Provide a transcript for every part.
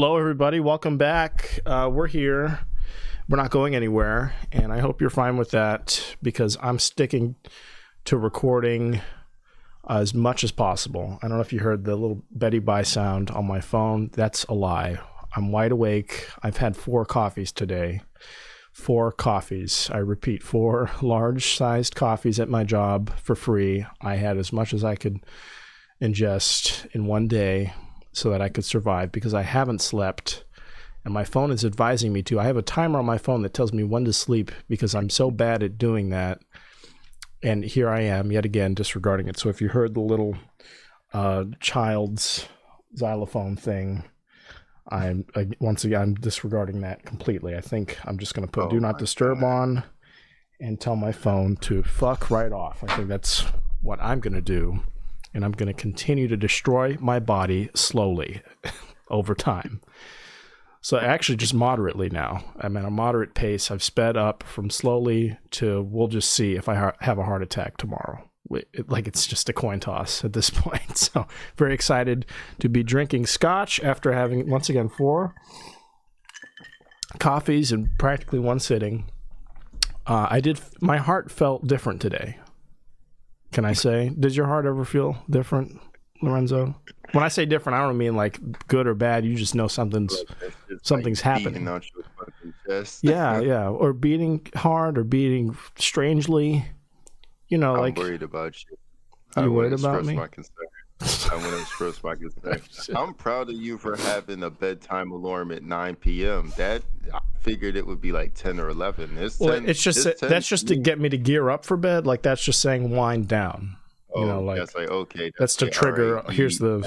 Hello, everybody. Welcome back. We're here. We're not going anywhere, and I hope you're fine with that because I'm sticking to recording as much as possible. I don't know if you heard the little Betty Bye sound on my phone. That's a lie. I'm wide awake. I've had 4 coffees today. 4 coffees. I repeat, 4 large-sized coffees at my job for free. I had as much as I could ingest in one day so that I could survive because I haven't slept, and my phone is advising me to. I have a timer on my phone that tells me when to sleep because I'm so bad at doing that, and here I am yet again disregarding it. So if you heard the little child's xylophone thing, once again I'm disregarding that completely. I think I'm just going to put do not disturb on and tell my phone to fuck right off. I think that's what I'm going to do. And I'm going to continue to destroy my body slowly over time. So actually just moderately now. I'm at a moderate pace. I've sped up from slowly to we'll just see if I have a heart attack tomorrow. Like it's just a coin toss at this point. So very excited to be drinking scotch after having, once again, 4 coffees in practically one sitting. My heart felt different today. Can I say? Does your heart ever feel different, Lorenzo? When I say different, I don't mean like good or bad. You just know something's like happening. Yeah. Or beating hard or beating strangely. You know, I'm like worried about you. You worried about me? I want to express my concern. I'm proud of you for having a bedtime alarm at 9 p.m. That I figured it would be like 10 or 11. It's that's just to get me to gear up for bed. Like that's just saying wind down. You know, like that's like okay. That's to trigger. Right, here's the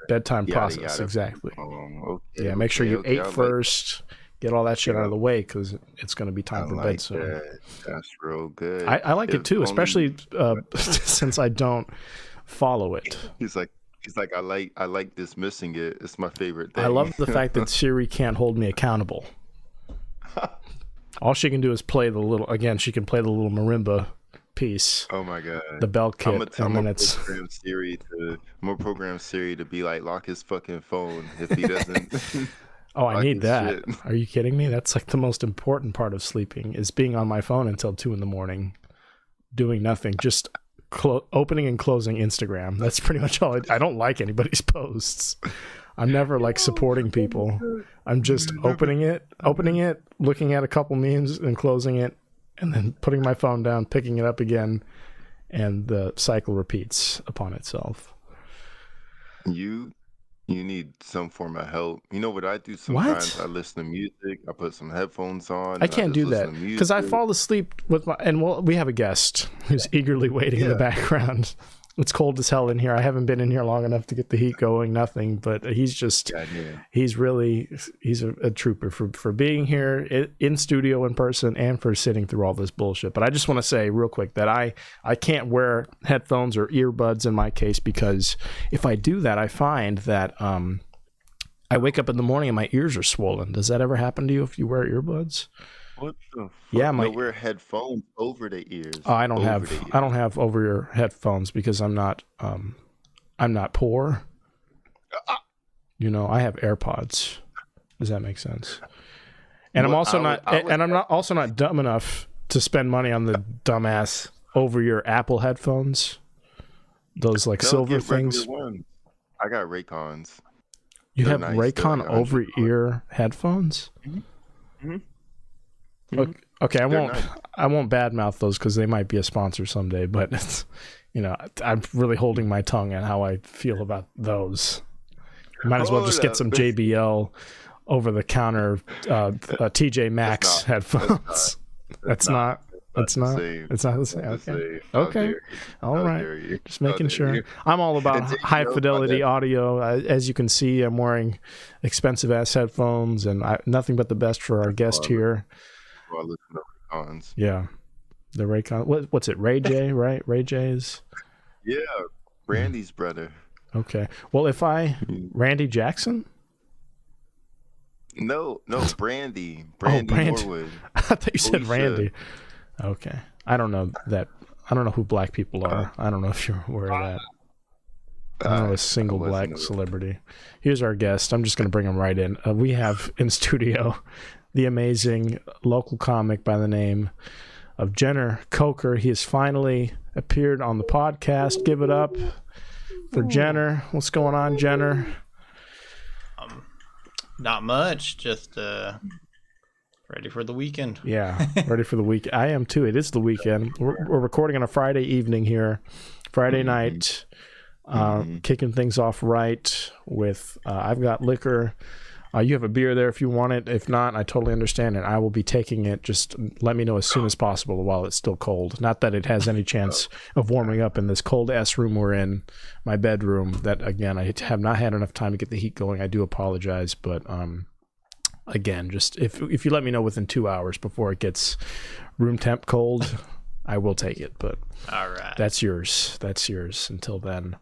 bedtime process. Yada. Exactly. Okay, yeah. Make sure you ate first. Get all that shit out of the way because it's going to be time for bed soon. That's real good. I like it too, especially since I don't follow it. He's like I like dismissing it. It's my favorite thing. I love the fact that Siri can't hold me accountable. All she can do is play the little marimba piece. Oh my god. The bell kit. I'm gonna program Siri to be like, lock his fucking phone if he doesn't. Oh, I need that. Shit. Are you kidding me? That's like the most important part of sleeping is being on my phone until 2 a.m, doing nothing, just opening and closing Instagram. That's pretty much all. I don't like anybody's posts. I'm never like supporting people. I'm just opening it, looking at a couple memes and closing it, and then putting my phone down, picking it up again, and the cycle repeats upon itself. You need some form of help. You know what I do sometimes? What? I listen to music. I put some headphones on. I can't do that because I fall asleep with we have a guest who's egerly waiting in the background. It's cold as hell in here. I haven't been in here long enough to get the heat going, nothing, but he's a trooper for being here in studio in person and for sitting through all this bullshit. But I just want to say real quick that I can't wear headphones or earbuds in my case because if I do that, I find that I wake up in the morning and my ears are swollen. Does that ever happen to you if you wear earbuds? What the fuck? Yeah, wear headphones over the ears. Oh, I don't have over ear headphones because I'm not poor. You know, I have AirPods. Does that make sense? And I'm also not dumb enough to spend money on the dumbass over ear Apple headphones. Those like silver things. I got Raycons. You have Raycon over ear headphones? Mm-hmm. Okay, I won't badmouth those because they might be a sponsor someday. But it's, I'm really holding my tongue at how I feel about those. You might as well just get some JBL over the counter TJ Maxx headphones. It's not the same. Okay. All right. Just making sure. I'm all about high fidelity audio. As you can see, I'm wearing expensive ass headphones and nothing but the best for our guest here. I listen to Raycons. Yeah, the Raycon. What's it? Ray J, right? Ray J's. Yeah, Randy's brother. Okay. Well, Randy Jackson. No, Brandy. Brandy Norwood. I thought you said Randy. Okay. I don't know who black people are. I don't know if you're aware of I don't know a single black celebrity. Here's our guest. I'm just going to bring him right in. We have in studio the amazing local comic by the name of Jenner Coker. He has finally appeared on the podcast. Give it up for Jenner. What's going on, Jenner? Not much. Just ready for the weekend. Yeah, ready for the week. I am too. It is the weekend. We're recording on a Friday evening here. Friday night. Kicking things off right with I've got liquor. You have a beer there if you want it. If not, I totally understand it. I will be taking it. Just let me know as soon as possible while it's still cold. Not that it has any chance of warming up in this cold ass room we're in, my bedroom. That again, I have not had enough time to get the heat going. I do apologize, but again, just if you let me know within 2 hours before it gets room temp cold, I will take it, but all right, that's yours. Until then.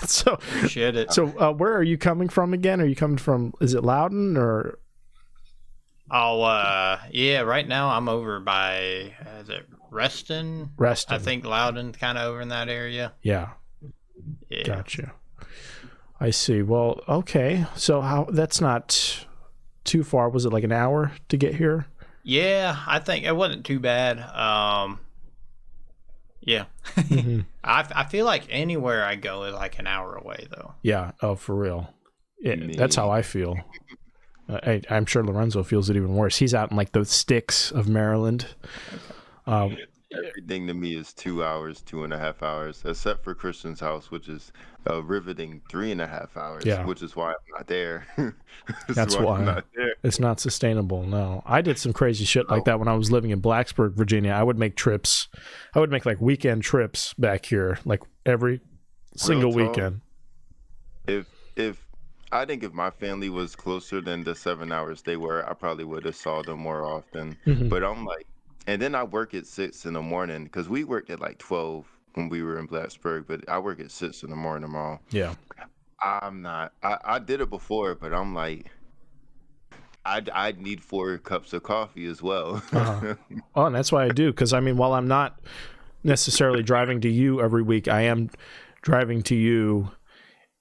So appreciate it. So where are you coming from again? Are you coming from? Is it Loudon or? Oh, yeah. Right now I'm over by is it Reston? Reston. I think Loudon's kind of over in that area. Yeah. Gotcha. I see. Well, okay. So that's not too far. Was it like an hour to get here? Yeah, I think it wasn't too bad. Yeah. I feel like anywhere I go is like an hour away, though. Yeah. Oh, for real. That's how I feel. I'm sure Lorenzo feels it even worse. He's out in like the sticks of Maryland. Okay. Everything to me is 2 hours, 2.5 hours, except for Christian's house, which is a riveting 3.5 hours, which is why I'm not there. That's why I'm not there. It's not sustainable. No, I did some crazy shit like that when I was living in Blacksburg, Virginia. I would make trips. I would make like weekend trips back here, like every single weekend. If I think if my family was closer than the 7 hours they were, I probably would have saw them more often. But I'm like, and then I work at 6 in the morning because we worked at like 12 when we were in Blacksburg, but I work at 6 in the morning tomorrow. Yeah. I'm not. I did it before, but I'm like, I'd need 4 cups of coffee as well. Oh, and that's why I do. Because I mean, while I'm not necessarily driving to you every week, I am driving to you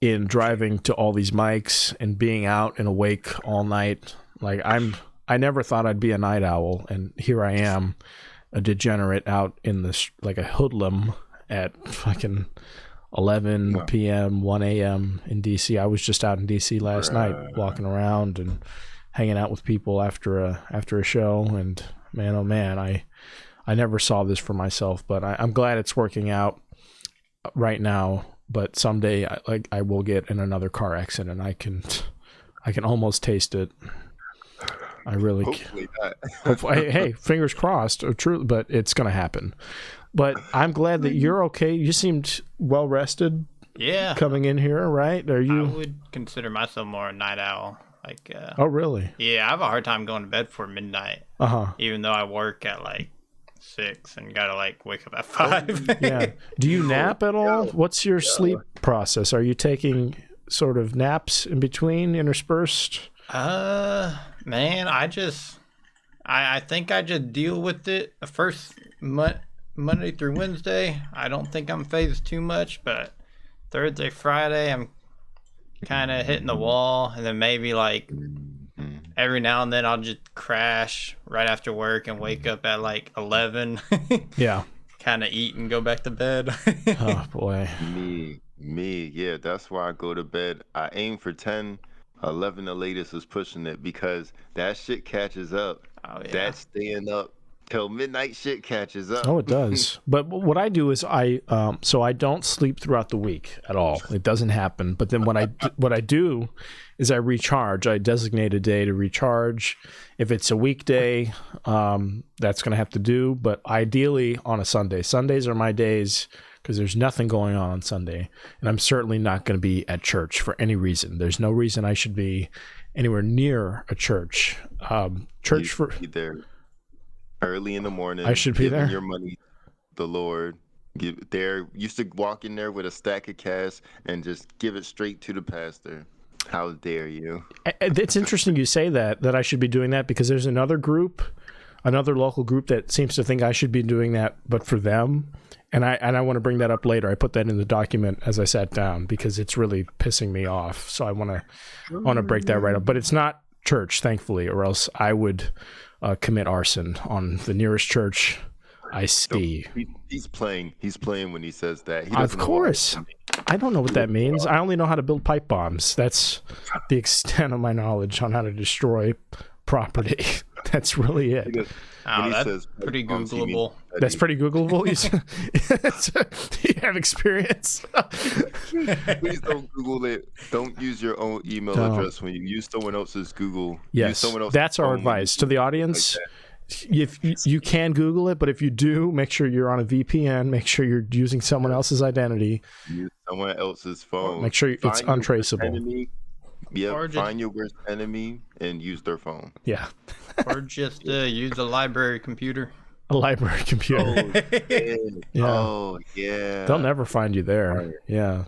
in driving to all these mics and being out and awake all night. Like I never thought I'd be a night owl, and here I am, a degenerate out in this like a hoodlum at fucking 11 p.m., 1 a.m. in D.C. I was just out in D.C. last night, walking around and hanging out with people after a show, and man, oh man, I never saw this for myself, but I'm glad it's working out right now. But someday, I will get in another car accident. I can almost taste it. I really hopefully not. Hopefully, hey, fingers crossed. True, but it's going to happen. But I'm glad that you're okay. You seemed well rested. Yeah. Coming in here, right? Are you? I would consider myself more a night owl. Like. Oh, really? Yeah, I have a hard time going to bed before midnight. Even though I work at like 6 and gotta like wake up at 5. Yeah. Do you nap at all? What's your sleep process? Are you taking sort of naps in between, interspersed? Man, I think I just deal with it. First Monday through Wednesday, I don't think I'm phased too much, but Thursday, Friday, I'm kind of hitting the wall, and then maybe like every now and then I'll just crash right after work and wake up at like 11. Yeah. Kind of eat and go back to bed. Oh boy. Me, yeah. That's why I go to bed. I aim for 10. 11 the latest is pushing it because that shit catches up. Oh yeah. That staying up till midnight shit catches up. Oh, it does. But what I do is I don't sleep throughout the week at all. It doesn't happen. But then what I do is I recharge. I designate a day to recharge. If it's a weekday, that's going to have to do. But ideally on a Sunday. Sundays are my days because there's nothing going on Sunday. And I'm certainly not going to be at church for any reason. There's no reason I should be anywhere near a church. Church for be there early in the morning. I should be there. Your money, the Lord. Give there. Used to walk in there with a stack of cash and just give it straight to the pastor. How dare you? It's interesting you say that I should be doing that because there's another group another local group that seems to think I should be doing that, but for them. And I want to bring that up later. I put that in the document as I sat down because it's really pissing me off. So I want to break that right up. But it's not church, thankfully, or else I would commit arson on the nearest church I see. He's playing when he says that. Of course. I don't know what that means. I only know how to build pipe bombs. That's the extent of my knowledge on how to destroy property. That's really it. That's pretty Googleable. That's pretty Googleable. You have experience. Please don't Google it. Don't use your own email address when you use someone else's Google. Yes, use someone else's that's our advice to the audience. If you can Google it, but if you do, make sure you're on a VPN. Make sure you're using someone else's identity. Use someone else's phone. Make sure it's untraceable. Find your worst enemy and use their phone. Yeah. Or just use a library computer. A library computer. Yeah. Oh, yeah. They'll never find you there. Yeah.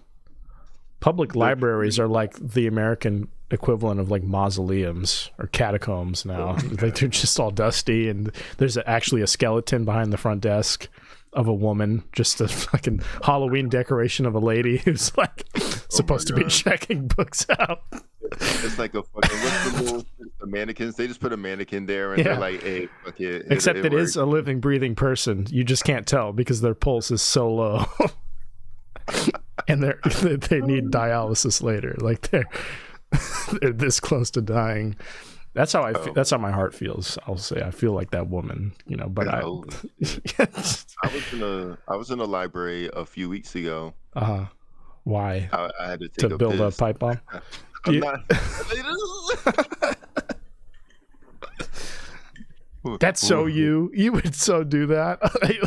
Public libraries are like the American equivalent of like mausoleums or catacombs now. Like they're just all dusty, and there's actually a skeleton behind the front desk of a woman, just a fucking Halloween decoration of a lady who's like supposed to be checking books out. It's like a fucking the mannequins. They just put a mannequin there and they're like, hey, fuck it. Except it is a living, breathing person. You just can't tell because their pulse is so low. And they need dialysis later. Like they're this close to dying. That's how that's how my heart feels. I'll say I feel like that woman, but I was in a library a few weeks ago. Why? I had to take to build piss. a pipe bomb. That's so you would so do that.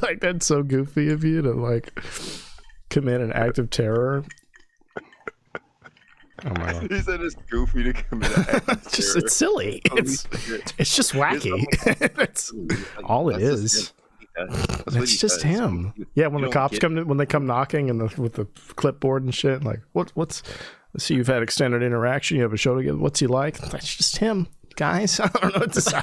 Like that's so goofy of you to like commit an act of terror. Oh my God. He said it's goofy to commit an act of terror. It's silly. It's just wacky. That's all it is. It's just him. Yeah, when the cops come in, when they come knocking and with the clipboard and shit, like what's let's see, you've had extended interaction, you have a show together. What's he like? That's just him, guys. I don't know what to say.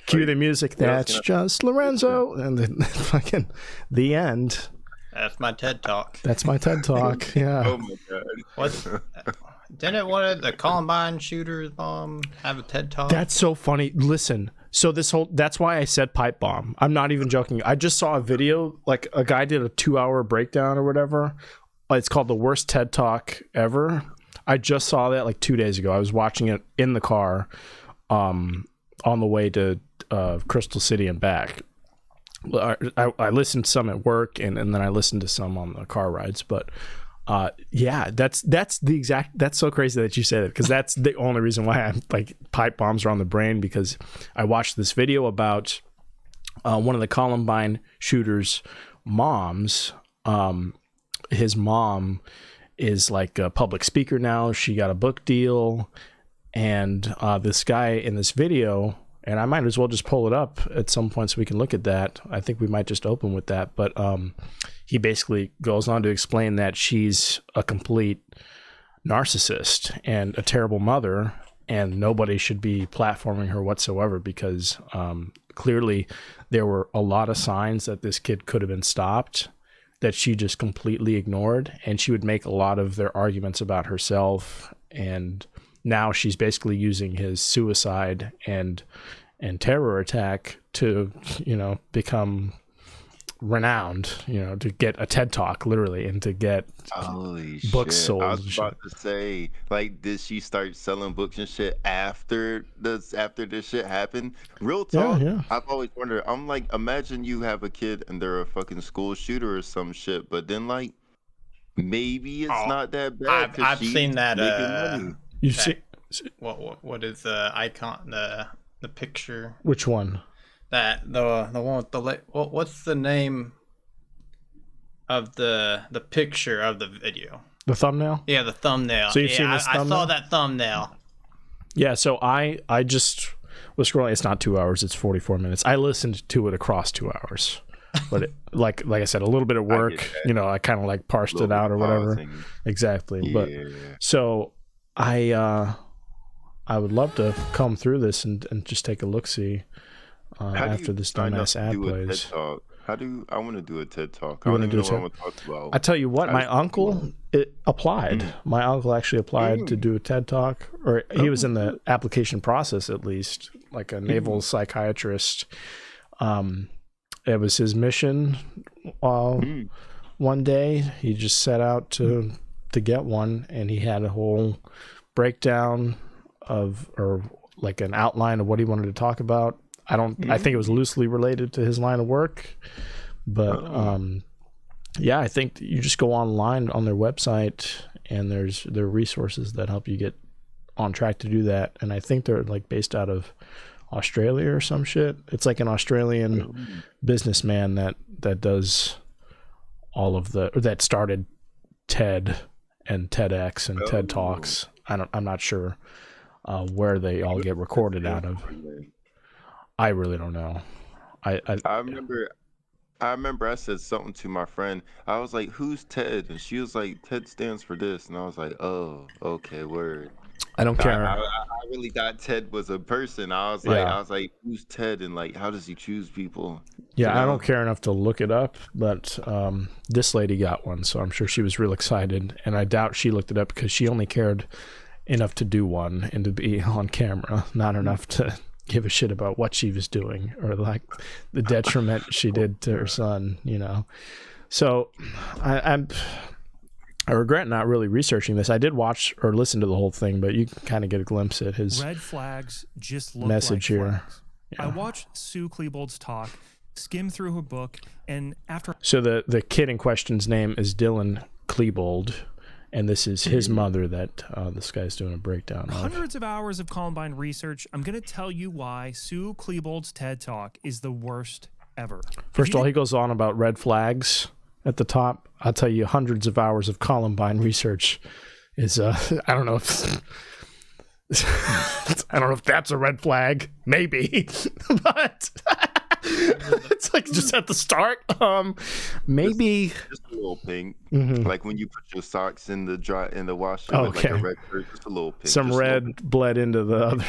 Cue the music. That's just Lorenzo, and then fucking the end. That's my TED Talk. That's my TED Talk. Yeah. Oh my God. Didn't one of the Columbine shooters have a TED Talk? That's so funny. Listen, so that's why I said pipe bomb. I'm not even joking. I just saw a video, like a guy did a 2-hour breakdown or whatever. It's called The Worst TED Talk Ever. I just saw that like 2 days ago. I was watching it in the car on the way to Crystal City and back. I listened to some at work and then I listened to some on the car rides, but yeah, that's so crazy that you said it, because that's the only reason why I'm like pipe bombs are on the brain, because I watched this video about one of the Columbine shooters' moms. His mom is like a public speaker now. She got a book deal, and this guy in this video, and I might as well just pull it up at some point so we can look at that. I think we might just open with that. But he basically goes on to explain that she's a complete narcissist and a terrible mother, and nobody should be platforming her whatsoever, because clearly there were a lot of signs that this kid could have been stopped that she just completely ignored. And she would make a lot of their arguments about herself, and now she's basically using his suicide and terror attack to, become renowned, to get a TED Talk literally, and to get books sold. I was about to say, like, did she start selling books and shit after this shit happened? Real talk. Yeah. I've always wondered. I'm like, imagine you have a kid and they're a fucking school shooter or some shit, but then like maybe it's not that bad. I've seen that. You see what is the icon, the picture? Which one? That the one with the what's the name of the picture of the video? The thumbnail? Yeah, the thumbnail. So you've seen this thumbnail? I saw that thumbnail. Yeah, so I just was scrolling. It's not 2 hours, it's 44 minutes. I listened to it across 2 hours. But it, like I said, a little bit of work, I kind of like parsed it out or whatever. Exactly. Yeah. But so I would love to comb through this and just take a look-see. How do you after this sign up dumbass to ad do a TED plays. Talk? I want to do a TED Talk. I You don't want to even do a know what I'm TED? gonna talk about. I tell you what, I my just uncle applied. My uncle actually applied to do a TED Talk, or he was in the application process at least, like a naval psychiatrist. It was his mission. One day he just set out to get one, and he had a whole breakdown of, or like an outline of what he wanted to talk about. I think it was loosely related to his line of work, but yeah, I think you just go online on their website, and there are resources that help you get on track to do that. And I think they're like based out of Australia or some shit. It's like an Australian businessman that does all of that started TED and TEDx and TED Talks. I'm not sure where they all get recorded out of. I really don't know. I remember I said something to my friend. I was like, "Who's TED?" And she was like, "TED stands for this." And I was like, "Oh, okay, word." I don't care. I really thought TED was a person. I was like, "Who's TED?" And like, how does he choose people? Yeah, You know? I don't care enough to look it up, but this lady got one, so I'm sure she was real excited. And I doubt she looked it up because she only cared enough to do one and to be on camera, not enough to give a shit about what she was doing or like the detriment she did to her son, you know. So I regret not really researching this. I did watch or listen to the whole thing, but you can kind of get a glimpse at his red flags just look message like here. Flags. Yeah. I watched Sue Klebold's talk, skimmed through her book, and after... So the kid in question's name is Dylan Klebold, and this is his mother that this guy's doing a breakdown of. Hundreds of hours of Columbine research, I'm going to tell you why Sue Klebold's TED Talk is the worst ever. First of all, he goes on about red flags at the top. I'll tell you, hundreds of hours of Columbine research is, I don't know if... I don't know if that's a red flag. Maybe. But... it's like just at the start. Maybe just a little pink, like when you put your socks in the washer with like a red shirt, just a little pink. Some red bled into the other,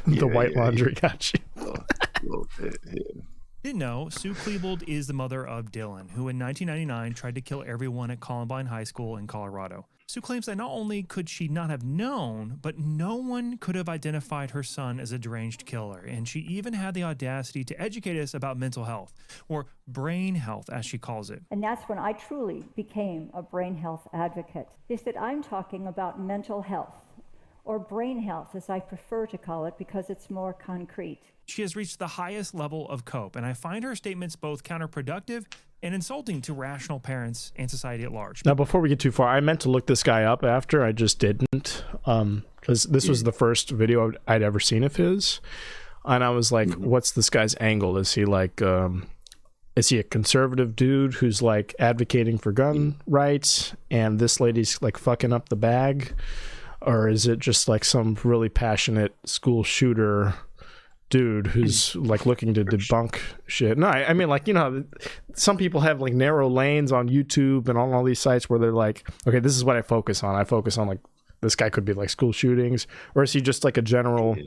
the white laundry. Got you. A little bit, yeah. Didn't know, Sue Klebold is the mother of Dylan, who in 1999 tried to kill everyone at Columbine High School in Colorado. Sue claims that not only could she not have known, but no one could have identified her son as a deranged killer, and she even had the audacity to educate us about mental health, or brain health as she calls it. And that's when I truly became a brain health advocate, is that I'm talking about mental health, or brain health as I prefer to call it because it's more concrete. She has reached the highest level of cope, and I find her statements both counterproductive and insulting to rational parents and society at large. Now, before we get too far, I meant to look this guy up after. I just didn't, because this was the first video I'd ever seen of his. And I was like, what's this guy's angle? Is he like, is he a conservative dude who's like advocating for gun rights and this lady's like fucking up the bag? Or is it just like some really passionate school shooter dude who's like looking to debunk shit? No, I mean, like, you know, some people have like narrow lanes on YouTube and on all these sites where they're like, okay, this is what I focus on. I focus on like, this guy could be like school shootings, or is he just like a general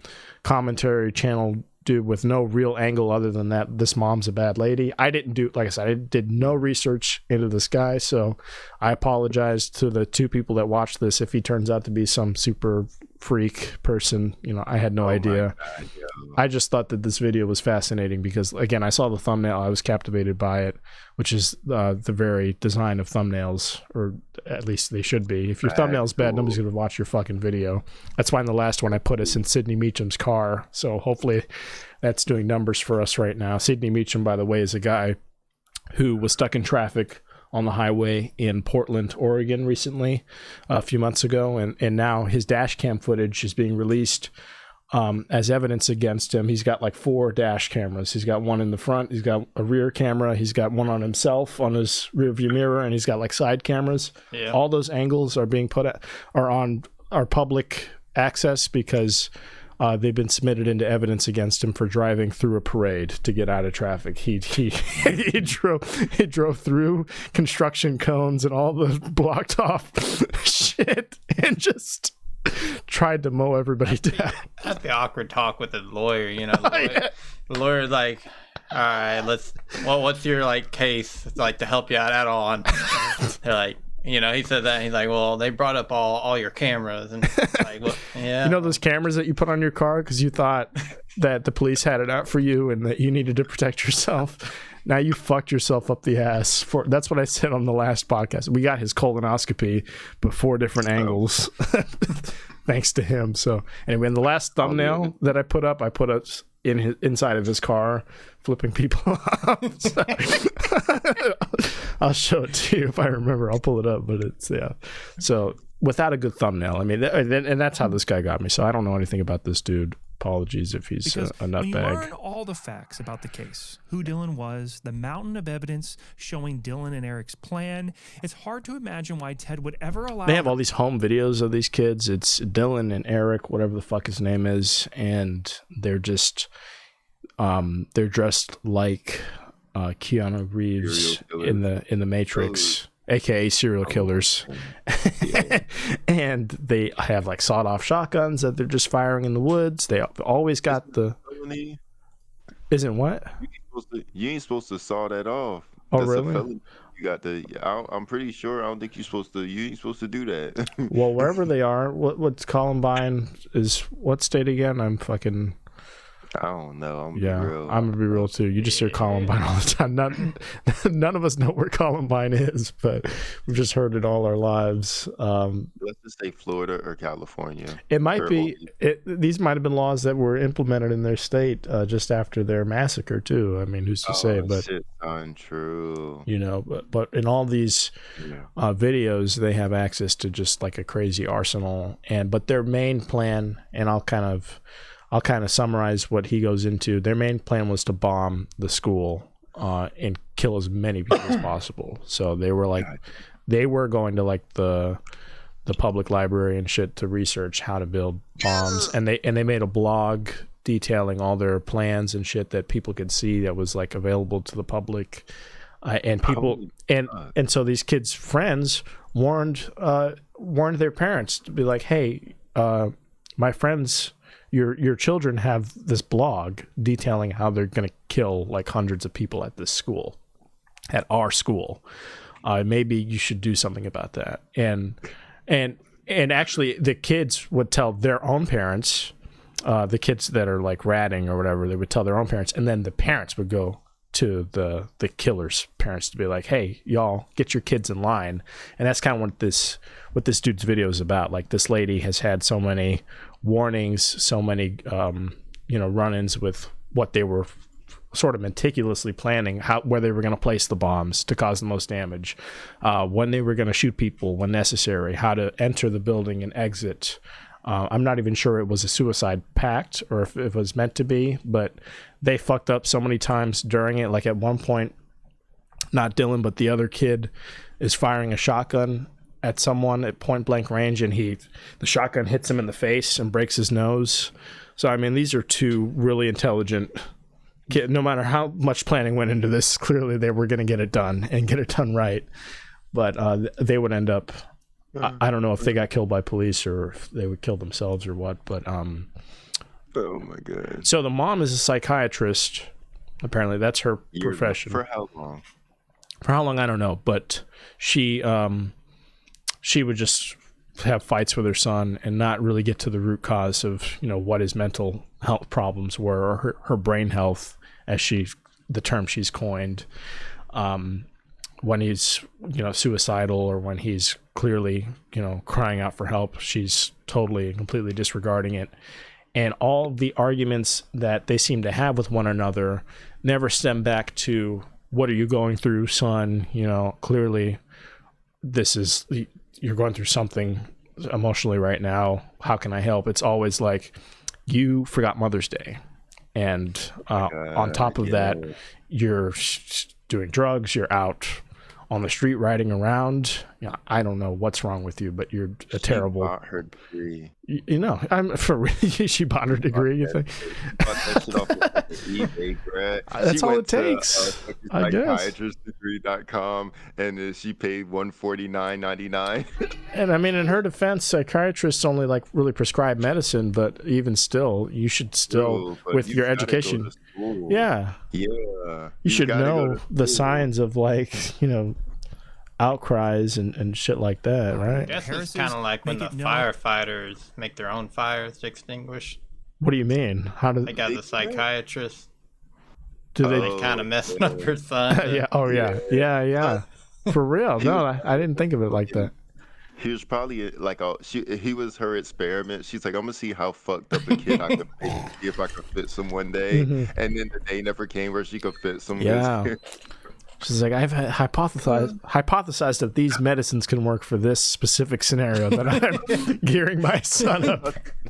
commentary channel dude with no real angle other than that this mom's a bad lady? I didn't do, like I said, I did no research into this guy, so I apologize to the two people that watched this if he turns out to be some super freak person. You know, I had no idea. God, I just thought that this video was fascinating because, again, I saw the thumbnail, I was captivated by it, which is the very design of thumbnails, or at least they should be. If your thumbnail's bad, nobody's going to watch your fucking video. That's why in the last one I put us in Sidney Meacham's car, so hopefully that's doing numbers for us right now. Sidney Meacham, by the way, is a guy who was stuck in traffic on the highway in Portland, Oregon recently, a few months ago, and now his dash cam footage is being released as evidence against him. He's got like 4 dash cameras. He's got one in the front, he's got a rear camera, he's got one on himself on his rear view mirror, and he's got like side cameras. Yeah. All those angles are being are public access because they've been submitted into evidence against him for driving through a parade to get out of traffic. He drove through construction cones and all the blocked off shit and just tried to mow everybody down. That's the awkward talk with the lawyer, you know. The lawyer's like, all right, what's your like case? It's like to help you out at all. And they're like, you know, he said that. And he's like, well, they brought up all your cameras. And like, well, yeah. You know those cameras that you put on your car because you thought that the police had it out for you and that you needed to protect yourself? Now you fucked yourself up the ass. That's what I said on the last podcast. We got his colonoscopy, but 4 different angles, thanks to him. So anyway, in the last thumbnail that I put us inside of his car, flipping people off. So, I'll show it to you if I remember. I'll pull it up, but it's So without a good thumbnail, I mean, and that's how this guy got me. So I don't know anything about this dude. Apologies if he's a nutbag. When you learn all the facts about the case, who Dylan was, the mountain of evidence showing Dylan and Eric's plan, it's hard to imagine why Ted would ever allow... They have all these home videos of these kids. It's Dylan and Eric, whatever the fuck his name is, and they're just... they're dressed like Keanu Reeves in the Matrix, aka serial killers. And they have like sawed-off shotguns that they're just firing in the woods. They always got the... Isn't what? You ain't supposed to saw that off. Oh, That's really? a felony. You got to... I'm pretty sure. I don't think you're supposed to... You ain't supposed to do that. Well, wherever they are, what's Columbine is what state again? I'm fucking... I don't know. I'm gonna be real too. You just hear Columbine all the time. None of us know where Columbine is, but we've just heard it all our lives. Let's just say Florida or California. It might be. These might have been laws that were implemented in their state just after their massacre too. I mean, who's to say? But shit, untrue. You know, but in all these videos, they have access to just like a crazy arsenal. But their main plan, and I'll kind of summarize what he goes into. Their main plan was to bomb the school and kill as many people as possible. So they were like, they were going to like the public library and shit to research how to build bombs. And they made a blog detailing all their plans and shit that people could see that was like available to the public. And people and so these kids' friends warned their parents to be like, hey, my friends. Your children have this blog detailing how they're going to kill like hundreds of people at this school, at our school. Maybe you should do something about that. And actually, the kids would tell their own parents, the kids that are like ratting or whatever, they would tell their own parents, and then the parents would go to the killer's parents to be like, hey, y'all, get your kids in line. And that's kind of what this dude's video is about. Like, this lady has had so many warnings, so many run-ins with what they were sort of meticulously planning, where they were going to place the bombs to cause the most damage, when they were going to shoot people when necessary, how to enter the building and exit. I'm not even sure it was a suicide pact or if it was meant to be, but they fucked up so many times during it. Like at one point, not Dylan, but the other kid is firing a shotgun at someone at point blank range, and the shotgun hits him in the face and breaks his nose. So, I mean, these are two really intelligent kids. No matter how much planning went into this, clearly they were going to get it done and get it done right. But they would end up, I don't know if they got killed by police or if they would kill themselves or what, but oh my God. So the mom is a psychiatrist. Apparently that's her profession. For how long? For how long, I don't know, but she would just have fights with her son and not really get to the root cause of, what his mental health problems were, or her brain health, as the term she's coined, when he's, suicidal, or when he's clearly, crying out for help. She's totally and completely disregarding it. And all the arguments that they seem to have with one another never stem back to, what are you going through, son? Clearly you're going through something emotionally right now. How can I help? It's always like, you forgot Mother's Day. And on top of that, you're doing drugs. You're out on the street riding around. I don't know what's wrong with you, but you're a terrible... Bought her degree. You know, I'm for real. She bought her degree. You think? Bought that shit off of eBay, Brad. That's She all went it takes. To, I guess. psychiatristdegree.com, and she paid $149.99. And I mean, in her defense, psychiatrists only like really prescribe medicine, but even still, you should still, with your education, yeah, you should know the school. signs of like, you know, outcries and shit like that, I right? guess it's kind of like when the firefighters make their own fires to extinguish. What do you mean? How do they got the psychiatrist? Do they kind of messing up her son? Yeah. Oh yeah. Yeah. For real? No, I didn't think of it like that. He was probably like he was her experiment. She's like, I'm gonna see how fucked up a kid I could make, see if I could fix him one day. And then the day never came where she could fix him. Yeah. She's like, I've hypothesized that these medicines can work for this specific scenario that I'm gearing my son up.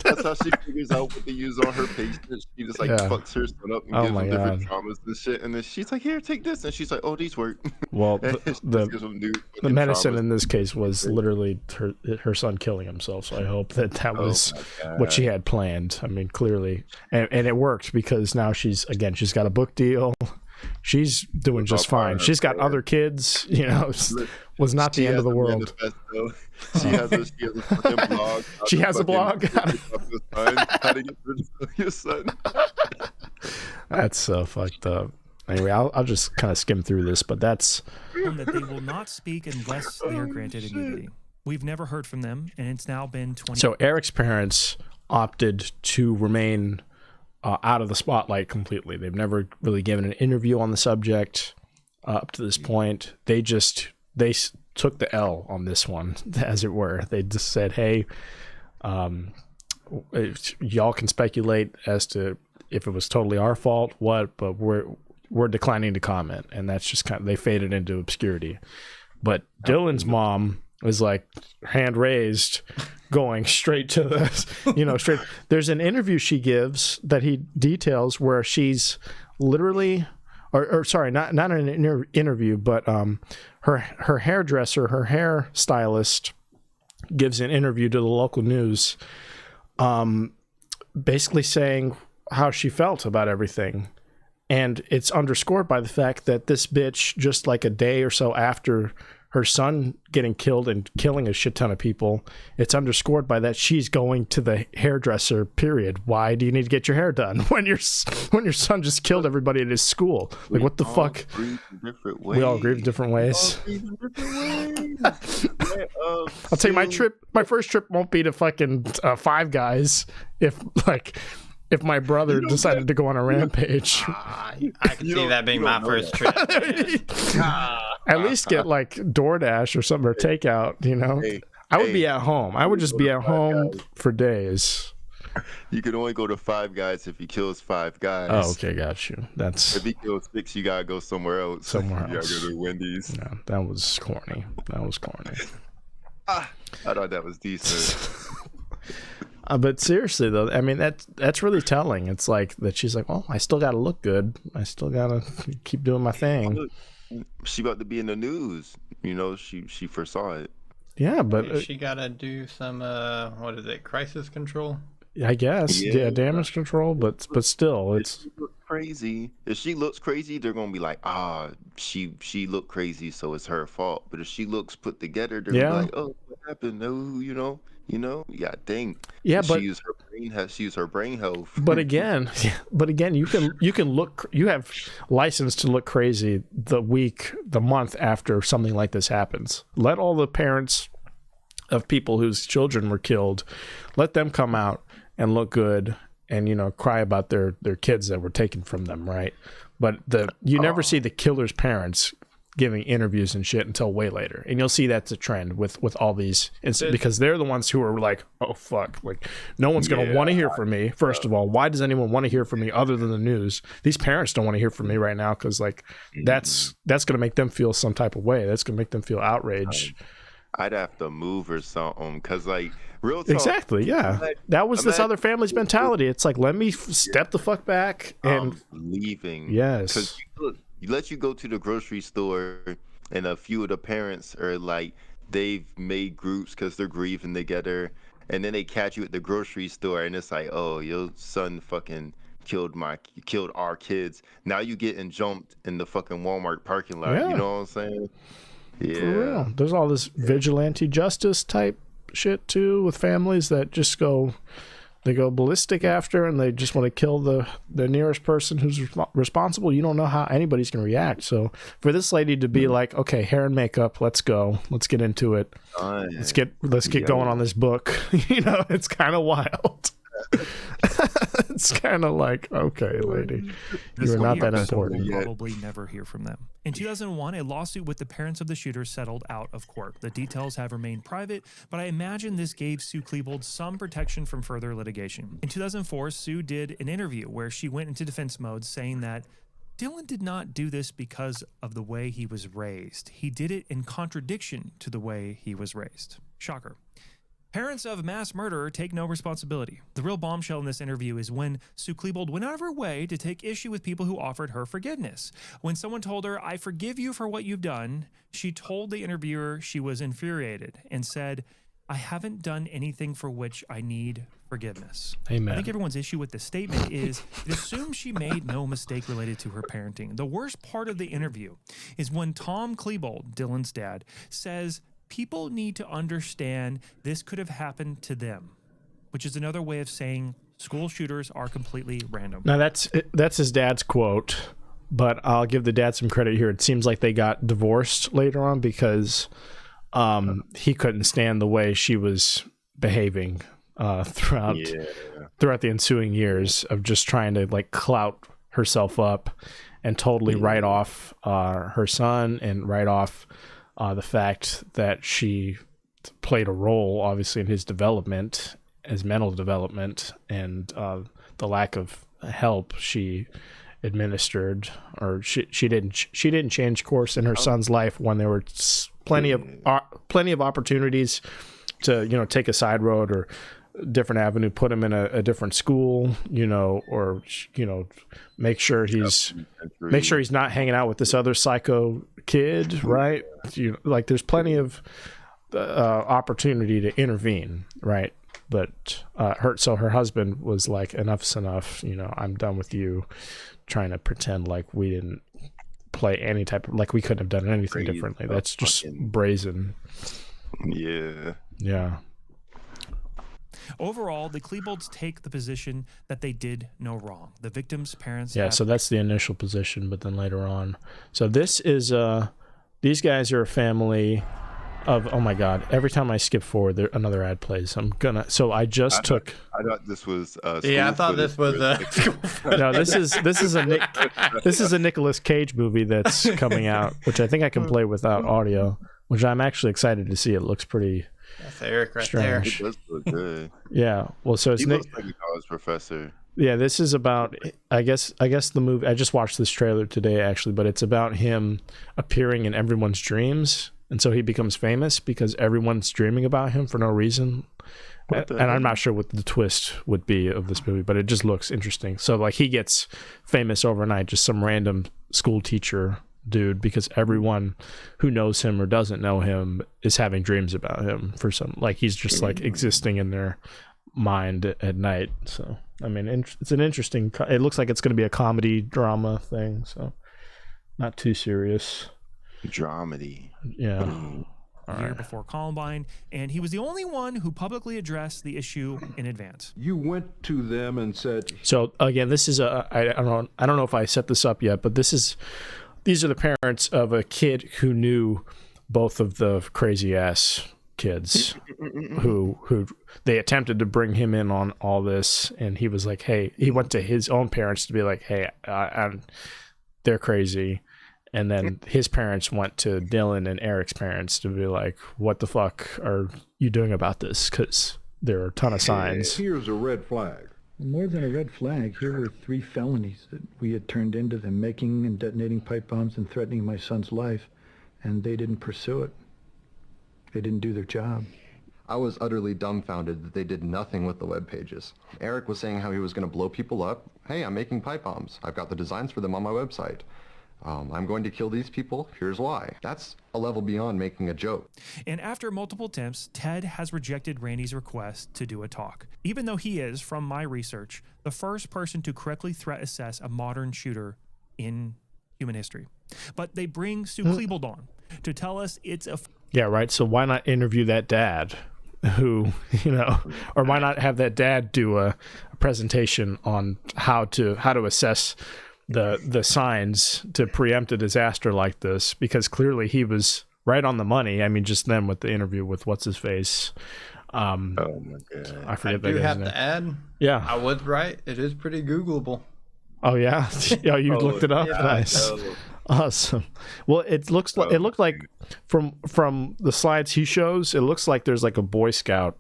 That's how she figures out what to use on her patients. She just like fucks her son up and gives them different traumas and shit. And then she's like, here, take this. And she's like, oh, these work. Well, the medicine in this case was literally her son killing himself. So I hope that was what she had planned. I mean, clearly. And it worked because now she's got a book deal. She's doing just fine. She's got other kids, you know. Was not the end of the world. She has a fucking blog. She has a blog. How to get rid of your son. That's so fucked up. Anyway, I'll just kind of skim through this, but that's that they will not speak unless they are granted immunity. We've never heard from them, and it's now been 20. So Eric's parents opted to remain out of the spotlight completely. They've never really given an interview on the subject up to this point. They took the L on this one, as it were. They just said, hey, y'all can speculate as to if it was totally our fault, but we're declining to comment. And that's just kind of, they faded into obscurity. But Dylan's mom was like, hand raised, going straight to the, you know, straight. There's an interview she gives that he details where she's literally, or sorry, not an interview, but her hairdresser, her hair stylist, gives an interview to the local news, basically saying how she felt about everything. And it's underscored by the fact that this bitch, just like a day or so after her son getting killed and killing a shit ton of people, it's underscored by that she's going to the hairdresser, period. Why do you need to get your hair done when your son just killed everybody at his school? Like, what the fuck? We all grieve in different ways. I'll tell you, my first trip won't be to fucking Five Guys if my brother decided to go on a rampage. I can see that being my first trip. At least get like DoorDash or something, or takeout, you know. I would be at home. I would just be at home for days. You can only go to Five Guys if he kills 5 guys. Oh, okay, got you. That's if he kills 6, you gotta go somewhere else. You gotta go to Wendy's. No, that was corny. I thought that was decent. But seriously though, I mean that's really telling. It's like that she's like, oh, I still gotta look good. I still gotta keep doing my thing. She about to be in the news. You know, she foresaw it. Yeah, but she gotta do some what is it, crisis control? I guess, damage control. But still, it's crazy. If she looks crazy, they're gonna be like, she looked crazy, so it's her fault. But if she looks put together, they're gonna be like, oh, what happened? No, you know, you gotta think. Yeah, but she used her brain health. But again, you can look. You have license to look crazy the month after something like this happens. Let all the parents of people whose children were killed, let them come out and look good and, you know, cry about their kids that were taken from them, right? But you never see the killer's parents giving interviews and shit until way later, and you'll see that's a trend with all these incidents, because they're the ones who are like, oh fuck, like no one's gonna want to hear from me. First of all, why does anyone want to hear from me other than the news? These parents don't want to hear from me right now because like that's gonna make them feel some type of way. That's gonna make them feel outraged. I'd have to move or something, because like real talk, exactly, yeah, that was this other family's mentality. It's like, let me step the fuck back and leaving. Yes, because you go to the grocery store, and a few of the parents are like, they've made groups because they're grieving together, and then they catch you at the grocery store, and it's like, oh, your son fucking killed our kids. Now you getting jumped in the fucking Walmart parking lot. Yeah. You know what I'm saying? Yeah. For real. There's all this vigilante justice type shit too with families that just go ballistic after, and they just want to kill the nearest person who's responsible. You don't know how anybody's going to react. So for this lady to be like, okay, hair and makeup, let's go, let's get into it, let's get going on this book. It's kind of wild. It's kind of like, okay, lady, you're not that important. We'll probably never hear from them. In 2001, a lawsuit with the parents of the shooter settled out of court. The details have remained private, but I imagine this gave Sue Klebold some protection from further litigation. In 2004, Sue did an interview where she went into defense mode, saying that Dylan did not do this because of the way he was raised. He did it in contradiction to the way he was raised. Shocker. Parents of mass murderer take no responsibility. The real bombshell in this interview is when Sue Klebold went out of her way to take issue with people who offered her forgiveness. When someone told her, "I forgive you for what you've done," she told the interviewer she was infuriated and said, "I haven't done anything for which I need forgiveness." Amen. I think everyone's issue with this statement is it assumes she made no mistake related to her parenting. The worst part of the interview is when Tom Klebold, Dylan's dad, says, people need to understand this could have happened to them, which is another way of saying school shooters are completely random. Now that's his dad's quote, but I'll give the dad some credit here. It seems like they got divorced later on because he couldn't stand the way she was behaving throughout the ensuing years of just trying to like clout herself up and totally write off her son and write off the fact that she played a role, obviously, in his development, his mental development, and the lack of help she administered, or she didn't change course in her son's life when there were plenty of opportunities to take a side road or different avenue, put him in a different school, or make sure he's not hanging out with this other psycho kid, right? There's plenty of opportunity to intervene, right? But her husband was like, enough's enough, I'm done with you trying to pretend like we didn't play any type of, like we couldn't have done anything differently. That's just brazen. Yeah. Overall, the Klebolds take the position that they did no wrong. The victim's parents... Yeah, so that's the initial position, but then later on... So this is... these guys are a family of... Oh my God. Every time I skip forward, another ad plays. I thought this was... I thought this was... No, this is a Nicolas Cage movie that's coming out, which I think I can play without audio, which I'm actually excited to see. It looks pretty... That's Eric right strange. there. It does look good. Yeah. Well, so it's he looks like a college professor. Yeah, this is about, I guess the movie, I just watched this trailer today actually, but it's about him appearing in everyone's dreams. And so he becomes famous because everyone's dreaming about him for no reason. And I'm not sure what the twist would be of this movie, but it just looks interesting. So like he gets famous overnight, just some random school teacher dude, because everyone who knows him or doesn't know him is having dreams about him for some, like he's just like existing in their mind at night. So I mean, it's an interesting, it looks like it's going to be a comedy drama thing, so not too serious. Dramedy. Yeah. A year before Columbine, and he was the only one who publicly addressed the issue in advance. You went to them and said... So again, this is I don't know if I set this up yet, but these are the parents of a kid who knew both of the crazy ass kids who they attempted to bring him in on all this, and he was like, hey, he went to his own parents to be like, hey, they're crazy. And then his parents went to Dylan and Eric's parents to be like, what the fuck are you doing about this? Because there are a ton of signs. Here's a red flag. More than a red flag, here were 3 felonies that we had turned into them, making and detonating pipe bombs and threatening my son's life, and they didn't pursue it. They didn't do their job. I was utterly dumbfounded that they did nothing with the web pages. Eric was saying how he was going to blow people up. Hey, I'm making pipe bombs. I've got the designs for them on my website. I'm going to kill these people. Here's why. That's a level beyond making a joke. And after multiple attempts, Ted has rejected Randy's request to do a talk, even though he is, from my research, the first person to correctly threat assess a modern shooter in human history. But they bring Sue Klebold on to tell us it's a... Yeah, right. So why not interview that dad who, or why not have that dad do a presentation on how to assess the signs to preempt a disaster like this, because clearly he was right on the money. I mean, just then with the interview with what's his face. Oh my god! I forget that do guy's have name. to add. Yeah, I was right. It is pretty Googleable. Oh yeah, yeah. You looked it up. yeah, Nice, awesome. Well, it looked like from the slides he shows, it looks like there's like a Boy Scout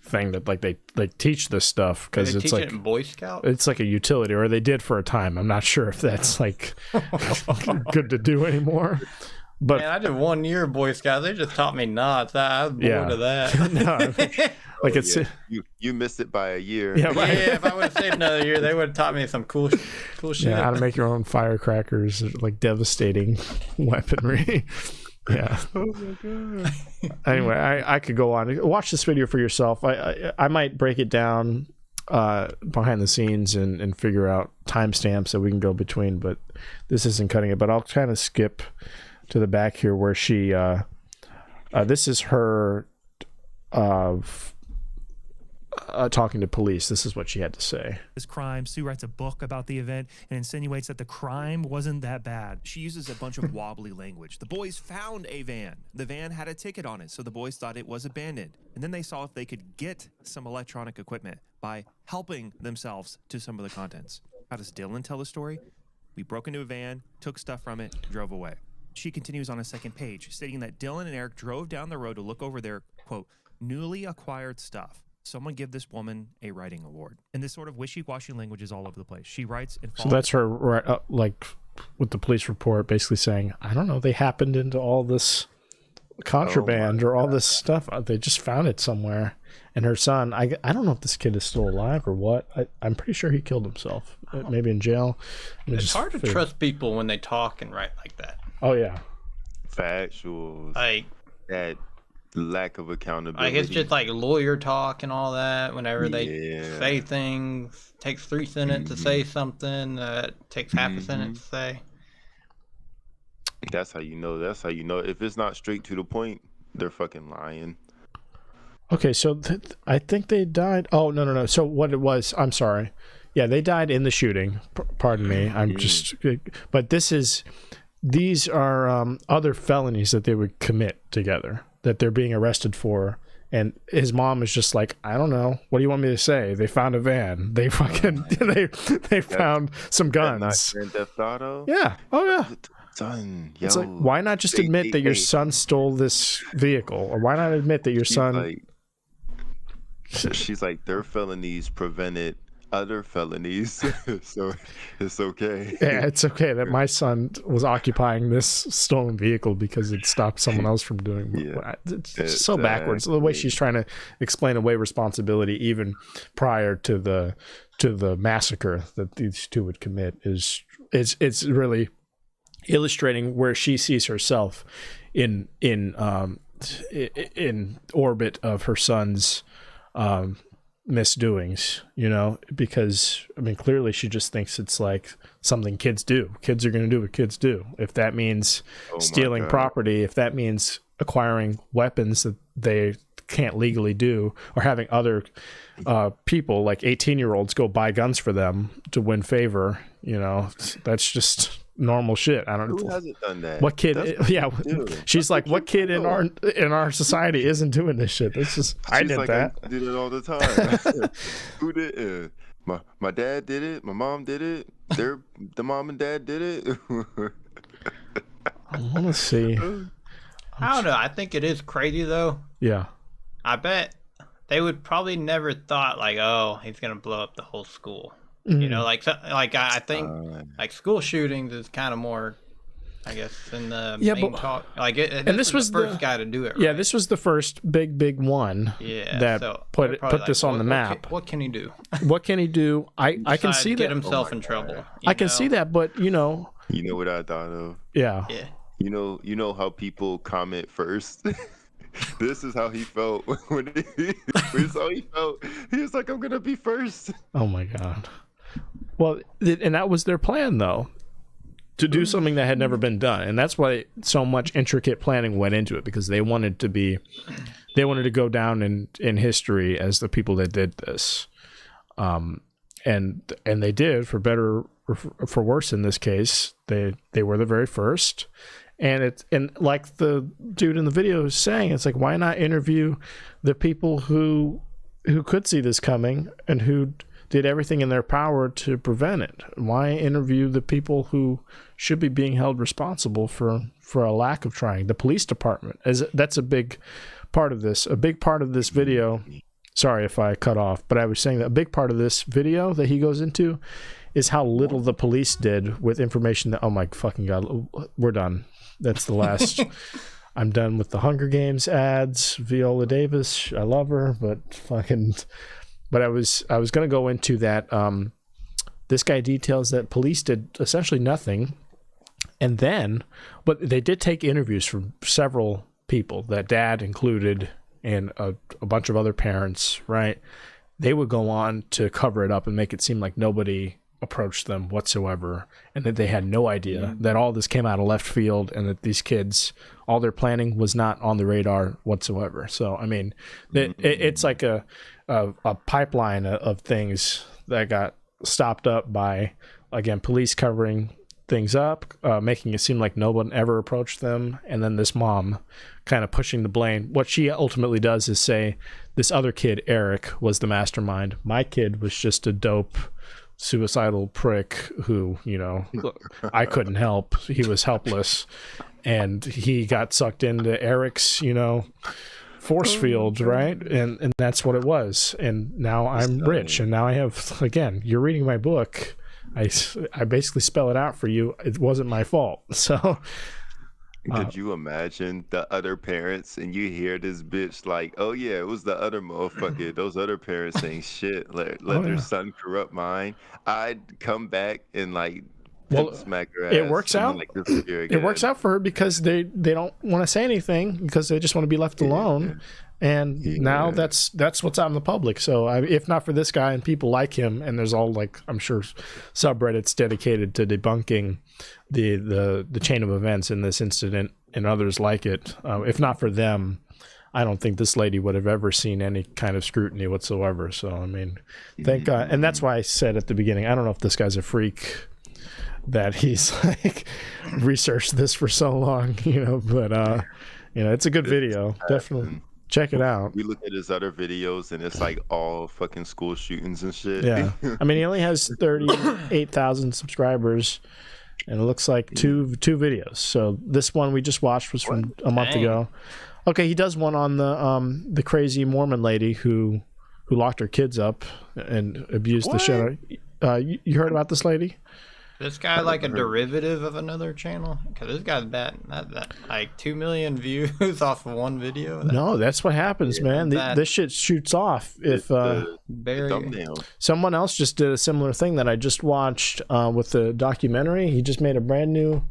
thing that like they teach this stuff because it's like it in Boy Scout. It's like a utility, or they did for a time. I'm not sure if that's like good to do anymore. But man, I did 1 year Boy Scout. They just taught me knots. I was bored of that. No, like it's you missed it by a year. Yeah, right. Yeah, if I would have stayed another year, they would have taught me some cool shit. Yeah, how to make your own firecrackers, like devastating weaponry. Yeah. Oh my god. Anyway, I could go on. Watch this video for yourself. I might break it down behind the scenes and figure out timestamps that we can go between, but this isn't cutting it. But I'll kind of skip to the back here where she this is her talking to police. This is what she had to say. This crime, Sue writes a book about the event and insinuates that the crime wasn't that bad. She uses a bunch of wobbly language. The boys found a van. The van had a ticket on it, so the boys thought it was abandoned. And then they saw if they could get some electronic equipment by helping themselves to some of the contents. How does Dylan tell the story? We broke into a van, took stuff from it, drove away. She continues on a second page, stating that Dylan and Eric drove down the road to look over their, quote, newly acquired stuff. Someone give this woman a writing award. And this sort of wishy-washy language is all over the place. She writes and so that's her like with the police report basically saying, I don't know, they happened into all this contraband or all this stuff. They just found it somewhere. And her son, I don't know if this kid is still alive or what. I'm pretty sure he killed himself, maybe in jail. It's hard to trust people when they talk and write like that. Oh yeah, Factuals. Like that lack of accountability. Like it's just like lawyer talk and all that. Whenever they say things, takes 3 sentences to say something that takes half a sentence to say. That's how you know. That's how you know. If it's not straight to the point, they're fucking lying. Okay, so I think they died. Oh no. So what it was? I'm sorry. Yeah, they died in the shooting. Pardon me. I'm just. But these are other felonies that they would commit together, that they're being arrested for. And his mom is just like, I don't know. What do you want me to say? They found a van. They fucking they found some guns. Grand Theft Auto? Yeah. Oh yeah. Son, it's like, why not just admit that your son stole this vehicle, or why not admit that your son? She's like, their felonies prevented other felonies, so it's okay. Yeah, it's okay that my son was occupying this stolen vehicle because it stopped someone else from doing. It's just so backwards. The way she's trying to explain away responsibility, even prior to the massacre that these two would commit, it's really illustrating where she sees herself in orbit of her son's misdoings, because I mean clearly she just thinks it's like something kids do. Kids are going to do what kids do. If that means stealing property, if that means acquiring weapons that they can't legally do, or having other people like 18-year-olds go buy guns for them to win favor, that's just normal shit. I don't know. Who hasn't done that? What kid? She's like, what kid in our society isn't doing this shit? This is I did like, that. I did it all the time. Who did it? My dad did it. My mom did it. The mom and dad did it. I want to see. I don't know. I think it is crazy though. Yeah. I bet they would probably never thought like, oh, he's gonna blow up the whole school. Mm-hmm. I think like school shootings is kind of more, I guess, in the main talk. Like this was the first guy to do it. Right? Yeah, this was the first big one. Yeah, that put this on the map. What can he do? What can he do? I can see that. Get himself in trouble. I can see that, but You know what I thought of? Yeah. Yeah. You know how people comment first. This is how he felt when he saw he felt. He was like, "I'm gonna be first." Oh my God. Well, and that was their plan, though, to do something that had never been done, and that's why so much intricate planning went into it, because they wanted to go down in history as the people that did this, and they did, for better or for worse. In this case, they were the very first. And like the dude in the video is saying, it's like, why not interview the people who could see this coming and who did everything in their power to prevent it? Why interview the people who should be being held responsible for a lack of trying? The police department, that's a big part of this. A big part of this video. Sorry if I cut off, but I was saying that a big part of this video that he goes into is how little the police did with information that, oh my fucking God, we're done. That's the last. I'm done with the Hunger Games ads. Viola Davis, I love her, but I was going to go into that. This guy details that police did essentially nothing, and then, but they did take interviews from several people, that dad included, and a bunch of other parents. Right? They would go on to cover it up and make it seem like nobody approached them whatsoever, and that they had no idea that all this came out of left field, and that these kids, all their planning was not on the radar whatsoever. So I mean, it's like a pipeline of things that got stopped up by, again, police covering things up, making it seem like no one ever approached them, and then this mom kind of pushing the blame. What she ultimately does is say, this other kid, Eric, was the mastermind. My kid was just a dope suicidal prick who, I couldn't help. He was helpless, and he got sucked into Eric's, force field, right? And that's what it was. And now I'm rich, and now I have, again, you're reading my book. I basically spell it out for you. It wasn't my fault. So could you imagine the other parents, and you hear this bitch like, "Oh yeah, it was the other motherfucker." Those other parents saying shit, let their son corrupt mine. I'd come back and like smack her ass. It works out. Like, it works out for her, because they don't want to say anything, because they just want to be left alone. And now that's what's out in the public. So if not for this guy and people like him, and there's all, like, I'm sure, subreddits dedicated to debunking the chain of events in this incident and others like it. If not for them, I don't think this lady would have ever seen any kind of scrutiny whatsoever. So I mean, thank God. And that's why I said at the beginning, I don't know if this guy's a freak that he's like researched this for so long, but it's a good video. Definitely check it out. We look at his other videos, and it's like all fucking school shootings and shit. Yeah. I mean, he only has 38,000 subscribers, and it looks like two videos. So this one we just watched was from a month ago. Okay, he does one on the crazy Mormon lady who locked her kids up and abused the shit out. You heard about this lady? This guy like a derivative of another channel? Because this guy's bad. That like 2 million views off of one video. No, that's what happens, man. This shit shoots off. If someone else just did a similar thing that I just watched with the documentary. He just made a brand new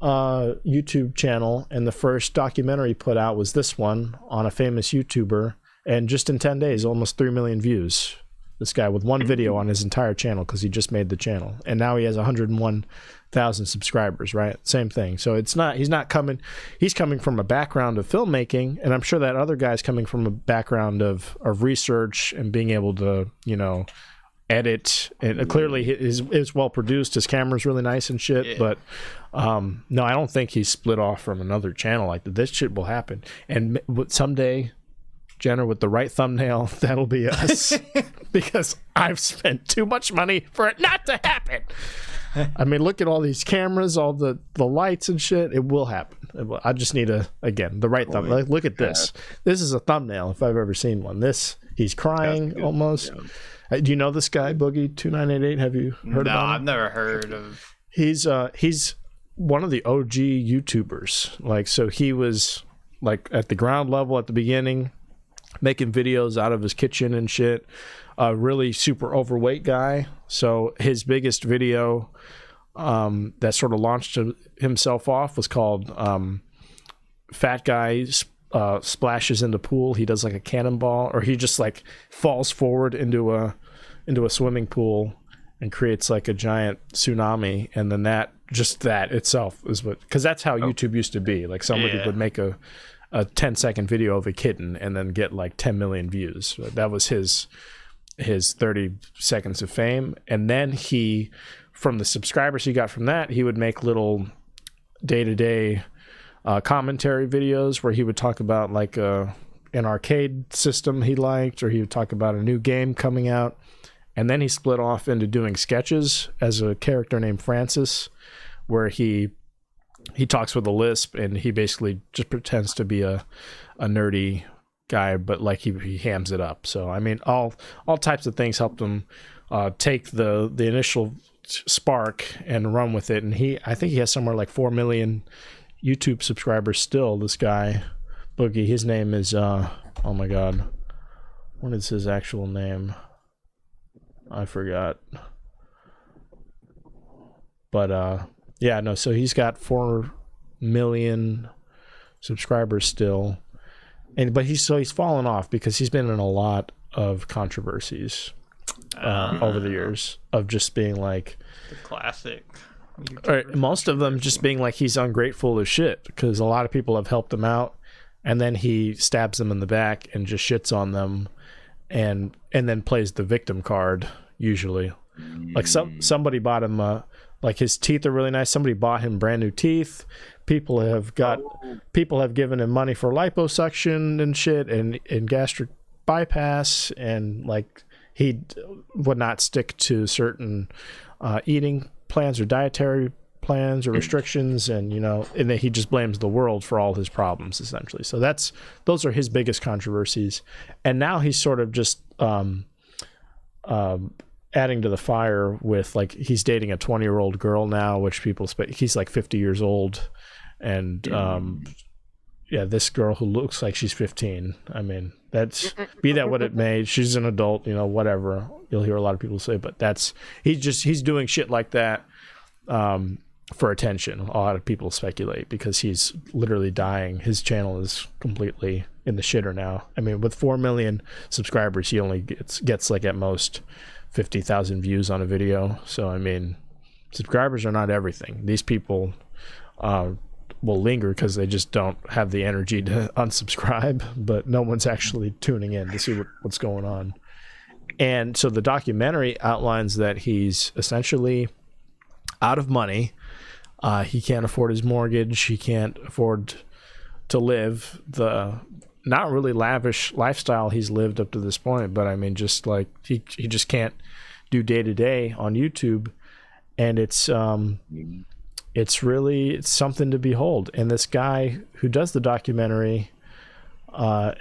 YouTube channel, and the first documentary he put out was this one on a famous YouTuber, and just in 10 days, almost 3 million views. This guy with one video on his entire channel, because he just made the channel, and now he has 101,000 subscribers. Right, same thing. So he's coming from a background of filmmaking, and I'm sure that other guy's coming from a background of research and being able to edit, and clearly is well produced. His camera's really nice and shit. But no, I don't think he's split off from another channel like that. This shit will happen, and someday, Jenner, with the right thumbnail, that'll be us. Because I've spent too much money for it not to happen. I mean, look at all these cameras, all the lights and shit. It will happen. I just need the right thumbnail. Like, look at this. This is a thumbnail if I've ever seen one. He's crying almost. Yeah. Do you know this guy, Boogie 2988? Have you heard about him? No, I've never heard of. He's one of the OG YouTubers. Like, so he was like at the ground level at the beginning, making videos out of his kitchen and shit. A really super overweight guy. So his biggest video that sort of launched himself off was called Fat Guy Splashes into Pool. He does like a cannonball, or he just like falls forward into a swimming pool and creates like a giant tsunami, and then that itself is what, because that's how YouTube used to be. Like somebody would make a 10-second video of a kitten and then get like 10 million views. That was his 30 seconds of fame. And then from the subscribers he got from that, he would make little day-to-day commentary videos where he would talk about like an arcade system he liked, or he would talk about a new game coming out. And then he split off into doing sketches as a character named Francis, where he talks with a lisp, and he basically just pretends to be a nerdy guy, but like he hams it up. So I mean, all types of things helped him take the initial spark and run with it. And I think he has somewhere like 4 million YouTube subscribers still. This guy Boogie, his name is oh my god, what is his actual name? I forgot. But yeah, no, so he's got 4 million subscribers still. But he's fallen off because he's been in a lot of controversies over the years of just being like the classic. Or most of them just being like he's ungrateful as shit, because a lot of people have helped him out, and then he stabs them in the back and just shits on them, and then plays the victim card usually. Like somebody bought him like his teeth are really nice. Somebody bought him brand new teeth. People have given him money for liposuction and shit, and gastric bypass, and like he would not stick to certain eating plans or dietary plans or restrictions, and and then he just blames the world for all his problems essentially. So those are his biggest controversies, and now he's sort of just adding to the fire with, like, he's dating a 20-year-old girl now, which people he's like 50 years old, and yeah, this girl who looks like she's 15. I mean, that's, be that what it may, she's an adult, whatever you'll hear a lot of people say, but he's doing shit like that for attention. A lot of people speculate because he's literally dying. His channel is completely in the shitter now. I mean, with 4 million subscribers, he only gets like at most 50,000 views on a video. So I mean, subscribers are not everything. These people will linger because they just don't have the energy to unsubscribe, but no one's actually tuning in to see what's going on. And so the documentary outlines that he's essentially out of money. He can't afford his mortgage. He can't afford to live the not really lavish lifestyle he's lived up to this point, but I mean, just like he just can't do day to day on YouTube, and it's something to behold. And this guy who does the documentary,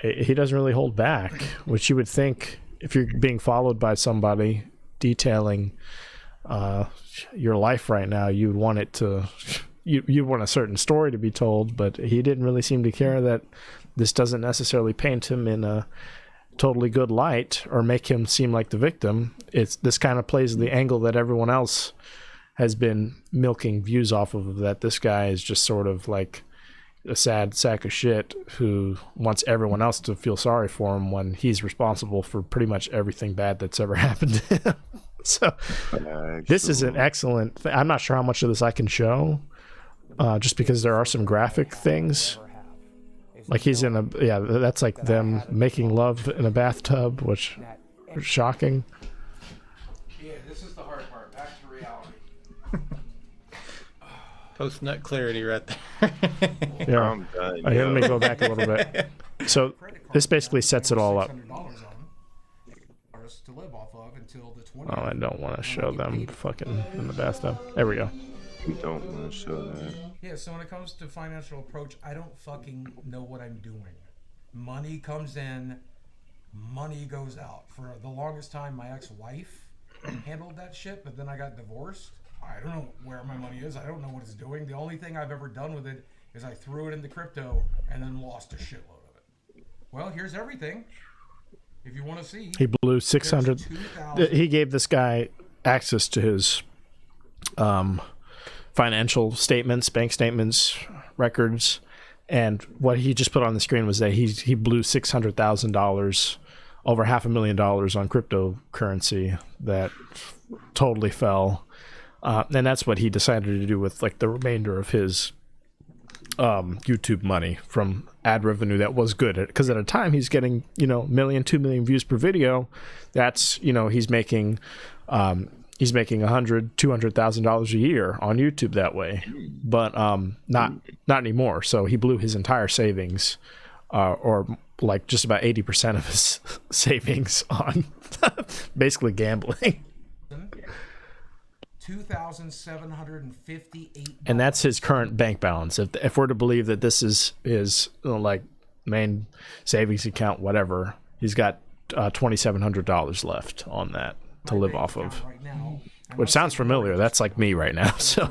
he doesn't really hold back, which you would think if you're being followed by somebody detailing your life right now, you'd want it to, you want a certain story to be told, but he didn't really seem to care that this doesn't necessarily paint him in a totally good light or make him seem like the victim. This kind of plays the angle that everyone else has been milking views off of, that this guy is just sort of like a sad sack of shit who wants everyone else to feel sorry for him when he's responsible for pretty much everything bad that's ever happened to him. So this is an excellent thing. I'm not sure how much of this I can show, just because there are some graphic things. Like he's in that's like them making love in a bathtub, which is shocking. Yeah, this is the hard part. Back to reality. Post nut clarity right there. Yeah. I'm done. Let me go back a little bit. So this basically sets it all up. To live off of until the 20th. Oh, I don't want to show them fucking in the bathtub. There we go. You don't want to show that. Yeah, so when it comes to financial approach, I don't fucking know what I'm doing. Money comes in, money goes out. For the longest time, my ex-wife handled that shit, but then I got divorced. I don't know where my money is. I don't know what it's doing. The only thing I've ever done with it is I threw it into crypto and then lost a shitload of it. Well, here's everything. If you want to see, he blew 600. He gave this guy access to his financial statements, bank statements, records, and what he just put on the screen was that he blew $600,000, over $500,000 on cryptocurrency that totally fell, and that's what he decided to do with like the remainder of his YouTube money from ad revenue that was good, because at a time he's getting 1 million, 2 million views per video. That's he's making $100,000-$200,000 a year on YouTube that way, but not anymore. So he blew his entire savings, or like just about 80% of his savings on basically gambling. $2,758. And that's his current bank balance. If we're to believe that this is his like main savings account, whatever, he's got $2,700 left on that to live off of. Right now, Which sounds familiar. That's like me right now. So,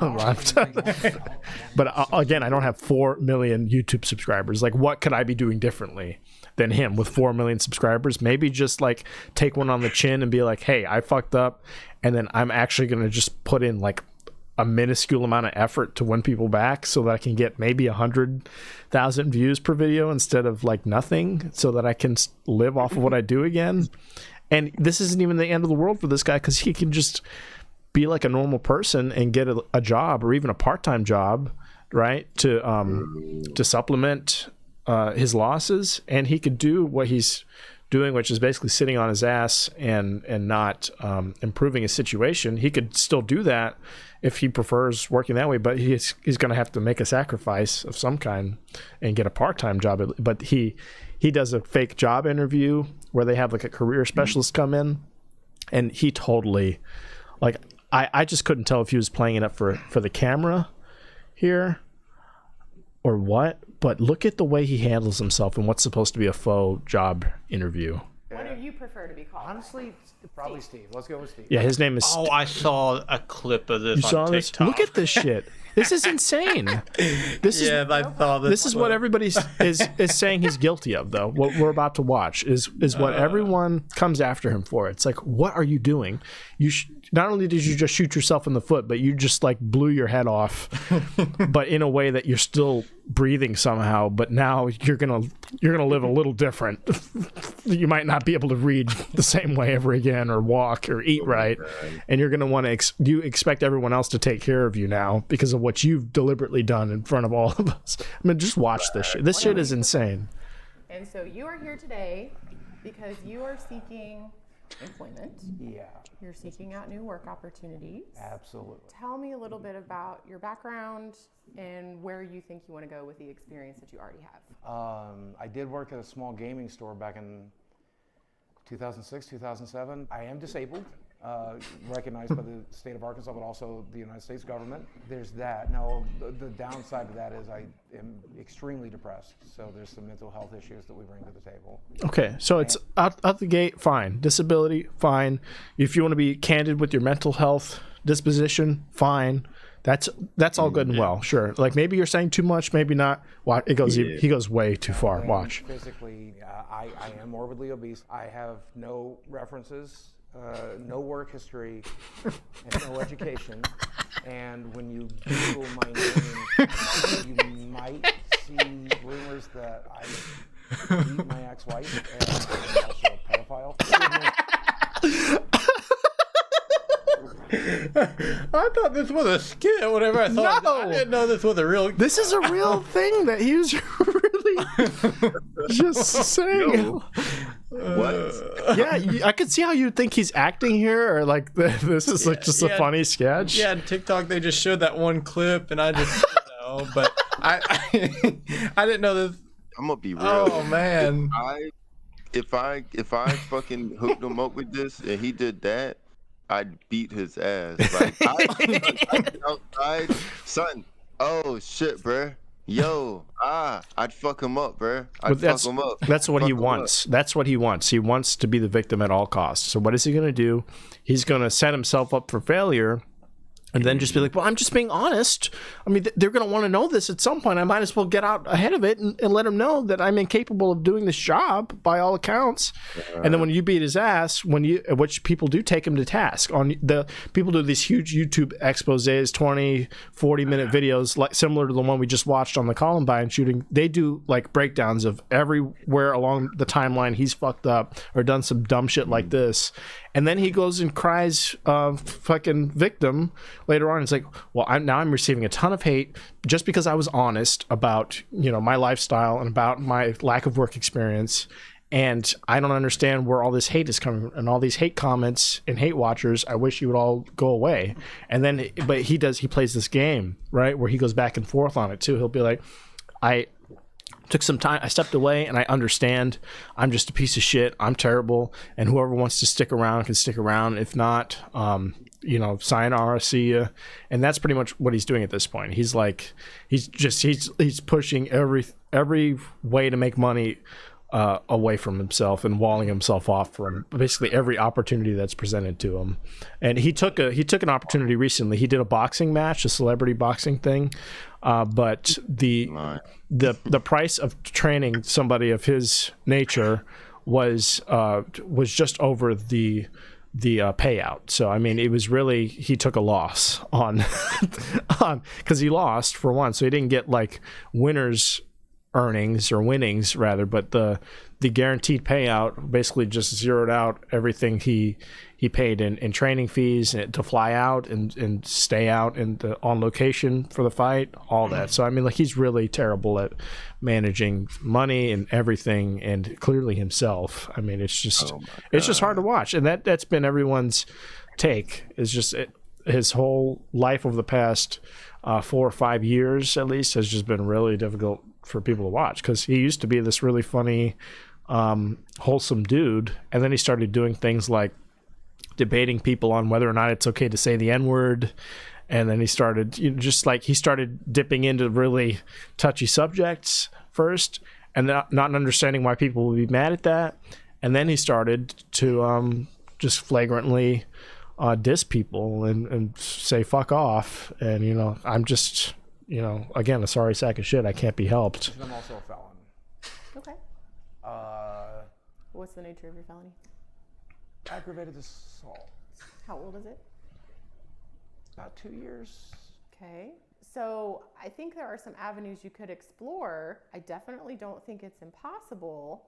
but again, I don't have 4 million YouTube subscribers. Like, what could I be doing differently than him with 4 million subscribers? Maybe just like take one on the chin and be like, hey, I fucked up. And then I'm actually going to just put in like a minuscule amount of effort to win people back so that I can get maybe 100,000 views per video instead of like nothing, so that I can live off of what I do again. And this isn't even the end of the world for this guy, because he can just be like a normal person and get a job, or even a part-time job, right, to supplement his losses. And he could do what he's doing, which is basically sitting on his ass and not improving his situation. He could still do that if he prefers working that way, but he's going to have to make a sacrifice of some kind and get a part-time job. But he does a fake job interview where they have like a career specialist come in, and he totally, like, I just couldn't tell if he was playing it up for the camera here or what, but look at the way he handles himself in what's supposed to be a faux job interview. What do you prefer to be called? Honestly, probably Steve. Let's go with Steve. Yeah, his name is... Oh, I saw a clip of this You saw on this? TikTok. Look at this shit. This is insane. I saw this. This is what everybody is saying he's guilty of, though. What we're about to watch is what everyone comes after him for. It's like, what are you doing? Not only did you just shoot yourself in the foot, but you just like blew your head off, but in a way that you're still breathing somehow. But now you're gonna live a little different. You might not be able to read the same way ever again, or walk, or eat right, and you're gonna want to. You expect everyone else to take care of you now because of what you've deliberately done in front of all of us. I mean, just watch this shit. This shit is insane. And so you are here today because you are seeking employment. Yeah. You're seeking out new work opportunities. Absolutely. Tell me a little bit about your background and where you think you want to go with the experience that you already have. I did work at a small gaming store back in 2006, 2007. I am disabled, recognized by the state of Arkansas, but also the United States government. There's that. Now, the downside of that is I am extremely depressed. So there's some mental health issues that we bring to the table. Okay, so it's out the gate, fine. Disability, fine. If you want to be candid with your mental health disposition, fine. That's all good and well, sure. Like maybe you're saying too much, maybe not. Watch, he goes way too far. Watch. Physically, I am morbidly obese. I have no references, no work history, and no education. And when you Google my name, you might see rumors that I beat my ex-wife and I'm also a pedophile. I thought this was a skit or whatever. I thought. No. I didn't know this was a real. This is a real thing that he was really just saying. What? Yeah, I could see how you'd think he's acting here, or like this is like just a funny sketch. Yeah, on TikTok they just showed that one clip, and I just but I didn't know this. I'm gonna be real. Oh man! If I fucking hooked him up with this and he did that, I'd beat his ass. Like I'd outside, son. Oh shit, bruh. Yo, I'd fuck him up, bruh. I'd fuck him up. That's what he wants. That's what he wants. He wants to be the victim at all costs. So what is he going to do? He's going to set himself up for failure And then just be like, well, I'm just being honest. I mean, they're going to want to know this at some point. I might as well get out ahead of it and let them know that I'm incapable of doing this job by all accounts. And then when you beat his ass, which people do take him to task on, people do these huge YouTube exposés, 20, 40-minute videos, like similar to the one we just watched on the Columbine shooting. They do like breakdowns of everywhere along the timeline he's fucked up or done some dumb shit like this. And then he goes and cries fucking victim later on. It's like, well, I'm receiving a ton of hate just because I was honest about, my lifestyle and about my lack of work experience. And I don't understand where all this hate is coming from and all these hate comments and hate watchers. I wish you would all go away. And then, but he plays this game, right, where he goes back and forth on it too. He'll be like, I took some time, I stepped away, and I understand I'm just a piece of shit, I'm terrible, and whoever wants to stick around can stick around. If not, sayonara, see ya. And that's pretty much what he's doing at this point. He's like, he's pushing every way to make money away from himself and walling himself off from basically every opportunity that's presented to him. And he took an opportunity recently. He did a boxing match, a celebrity boxing thing, but the price of training somebody of his nature was just over the payout. So I mean, it was really, he took a loss on because he lost for one, so he didn't get like winnings rather, but the guaranteed payout basically just zeroed out everything he paid in training fees to fly out and stay out on location for the fight, all that. So I mean, like, he's really terrible at managing money and everything, and clearly himself. I mean, it's just hard to watch, and that's been everyone's take. Is just his whole life over the past 4 or 5 years at least has just been really difficult for people to watch, because he used to be this really funny, wholesome dude, and then he started doing things like debating people on whether or not it's okay to say the N-word, and then he started he started dipping into really touchy subjects first, and not understanding why people would be mad at that, and then he started to just flagrantly diss people and say fuck off, and I'm just again, a sorry sack of shit. I can't be helped. I'm also a felon. Okay. What's the nature of your felony? Aggravated assault. How old is it? About 2 years. Okay. So I think there are some avenues you could explore. I definitely don't think it's impossible,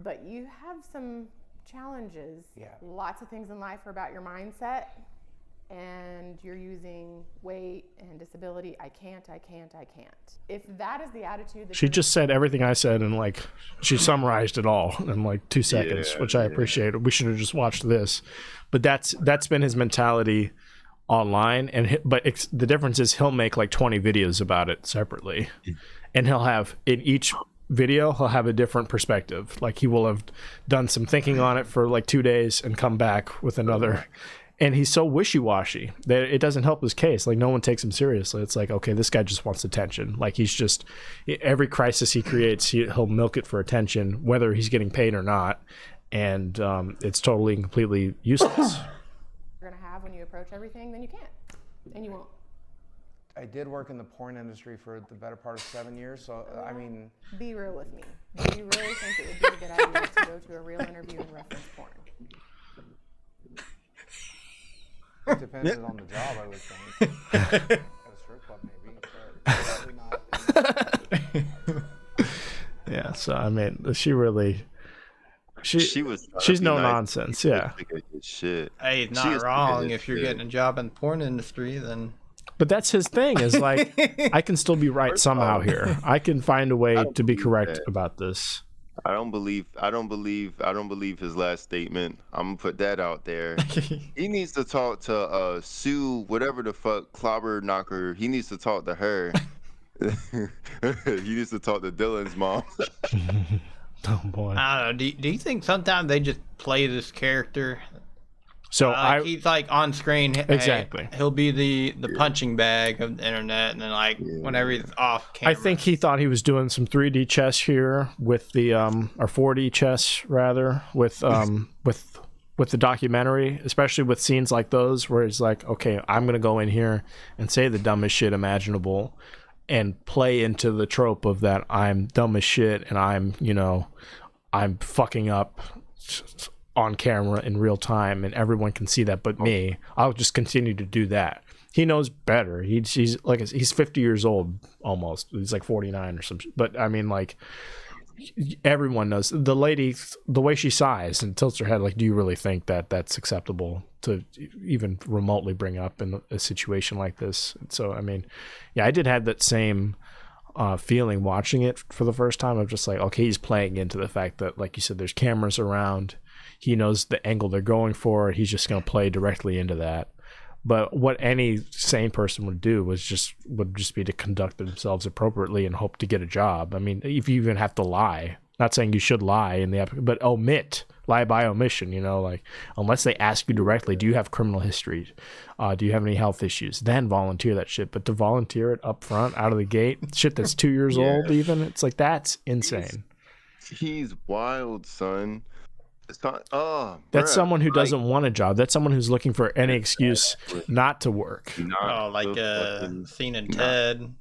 but you have some challenges. Yeah. Lots of things in life are about your mindset, and you're using weight and disability. I can't. If that is the attitude that she just said everything I said, and she summarized it all in 2 seconds, which I appreciate. We should have just watched this, but that's been his mentality online. And the difference is he'll make 20 videos about it separately, and he'll have in each video he'll have a different perspective. He will have done some thinking on it for 2 days and come back with another. And he's so wishy-washy that it doesn't help his case. No one takes him seriously. It's okay, this guy just wants attention. He's just, every crisis he creates, he'll milk it for attention, whether he's getting paid or not. And it's totally and completely useless. You're going to have when you approach everything, then you can't. And you won't. I did work in the porn industry for the better part of 7 years, so I mean... Be real with me. Do you really think it would be a good idea to go to a real interview and reference porn? It depends on the job, I would think. At a strip club, maybe, but probably not. Yeah, so I mean, she's no nonsense. Yeah. Shit. Hey, it's not wrong if you're getting a job in the porn industry, then. But that's his thing. Is I can still be right somehow here. I can find a way to be correct about this. I don't believe his last statement. I'm gonna put that out there. He needs to talk to Sue, whatever the fuck, Clobber Knocker. He needs to talk to her. He needs to talk to Dylan's mom. Oh boy. I don't know. Do you think sometimes they just play this character? So he's on screen. Exactly. He'll be the punching bag of the internet, and then whenever he's off camera. I think he thought he was doing some 3D chess here with the or 4D chess rather with with the documentary, especially with scenes like those where it's like, okay, I'm going to go in here and say the dumbest shit imaginable and play into the trope of that I'm dumb as shit and I'm fucking up on camera in real time and everyone can see that but me. I'll just continue to do that. He knows better. He's like, he's 50 years old almost. He's like 49 or something. But I mean, like, everyone knows. The lady, the way she sighs and tilts her head, like, do you really think that that's acceptable to even remotely bring up in a situation like this? So, I mean, yeah, I did have that same feeling watching it for the first time of just like, okay, he's playing into the fact that, like you said, there's cameras around. He knows the angle they're going for. He's just going to play directly into that. But what any sane person would do would just be to conduct themselves appropriately and hope to get a job. I mean, if you even have to lie, not saying you should lie in the but lie by omission. Like, unless they ask you directly, do you have criminal history? Do you have any health issues? Then volunteer that shit. But to volunteer it up front, out of the gate, shit that's 2 years old, even, it's like, that's insane. He's wild, son. It's not, that's someone who doesn't want a job. That's someone who's looking for any excuse not to work. Like a scene in Ted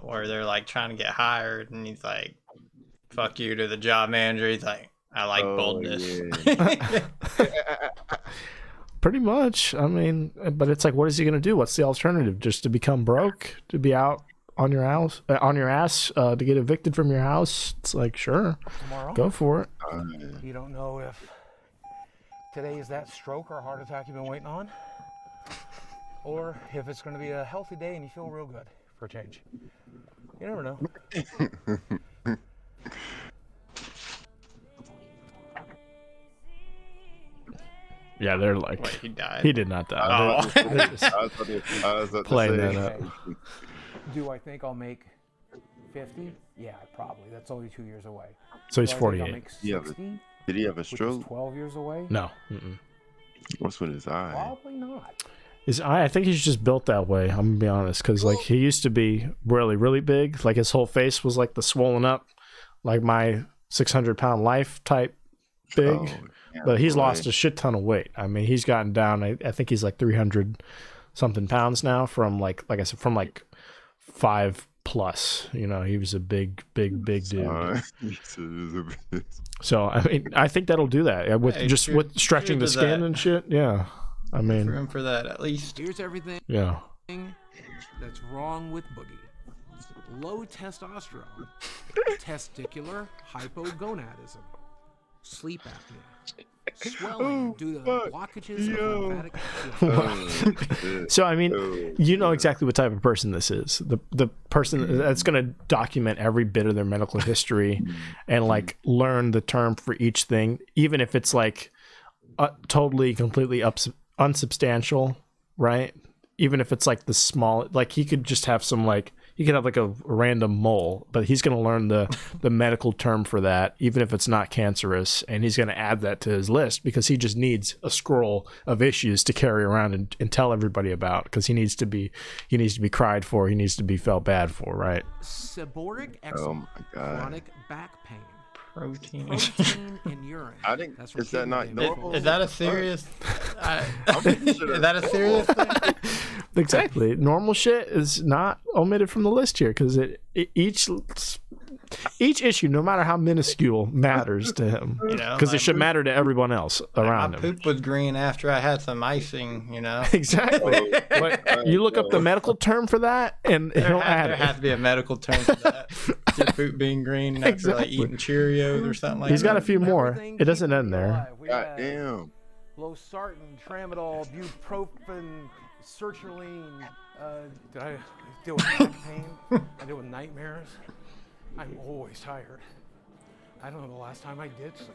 where they're like trying to get hired, and he's like, "Fuck you" to the job manager. He's like, "I like boldness." Yeah. Pretty much. I mean, but it's like, what is he gonna do? What's the alternative? Just to become broke? To be out on your ass, to get evicted from your house? It's like, sure, tomorrow, go for it. You don't know if today is that stroke or heart attack you've been waiting on, or if it's going to be a healthy day and you feel real good for a change. You never know. Yeah, they're like, wait, he died? He did not die. I was about playing to say, that up. Do I think I'll make 50? Yeah, probably. That's only 2 years away. So he's Do I 48. think I'll make 60? Did he have a Which is stroke? 12 years away? No. What's with his eye? Probably not. His eye, I think he's just built that way. I'm gonna be honest, because like he used to be really, really big. Like his whole face was like the swollen up, like my 600-pound life type big. But he's lost a shit ton of weight. I mean, he's gotten down. I think he's like 300 something pounds now from like I said, from like 5+. He was a big dude. So I mean, I think that'll do that with with stretching the skin and shit. Yeah, I mean, room for that at least. Here's everything. Yeah. That's wrong with Boogie: low testosterone, testicular hypogonadism, sleep apnea, swelling due to blockages of lymphatic. So I mean, you know exactly what type of person this is. The person that's going to document every bit of their medical history and like learn the term for each thing, even if it's like totally completely unsubstantial, right? Even if it's like the small, like he could just have some like. He could have like a random mole, but he's going to learn the medical term for that, even if it's not cancerous, and he's going to add that to his list because he just needs a scroll of issues to carry around and tell everybody about because he needs to be cried for, he needs to be felt bad for, right? Seborrheic eczema, chronic back pain, protein in urine. I think is that not normal? Is that a serious? Is that a serious thing? Exactly. Normal shit is not omitted from the list here because each issue, no matter how minuscule, matters to him. Because it should matter to everyone else around him. My poop was green after I had some icing. Exactly. But you look up the medical term for that, and he'll add it. There has to be a medical term for that. Your poop being green after like eating Cheerios or something like that. He's got a few more. It doesn't end there. God damn. Losartan, tramadol, bupropion, sertraline. Did I deal with back pain? I deal with nightmares. I'm always tired. I don't know the last time I did sleep.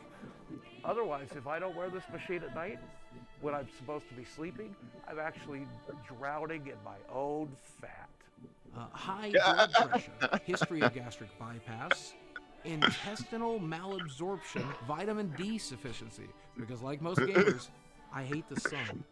Otherwise, if I don't wear this machine at night, when I'm supposed to be sleeping, I'm actually drowning in my own fat. High blood pressure, history of gastric bypass, intestinal malabsorption, vitamin D sufficiency. Because like most gamers, I hate the sun.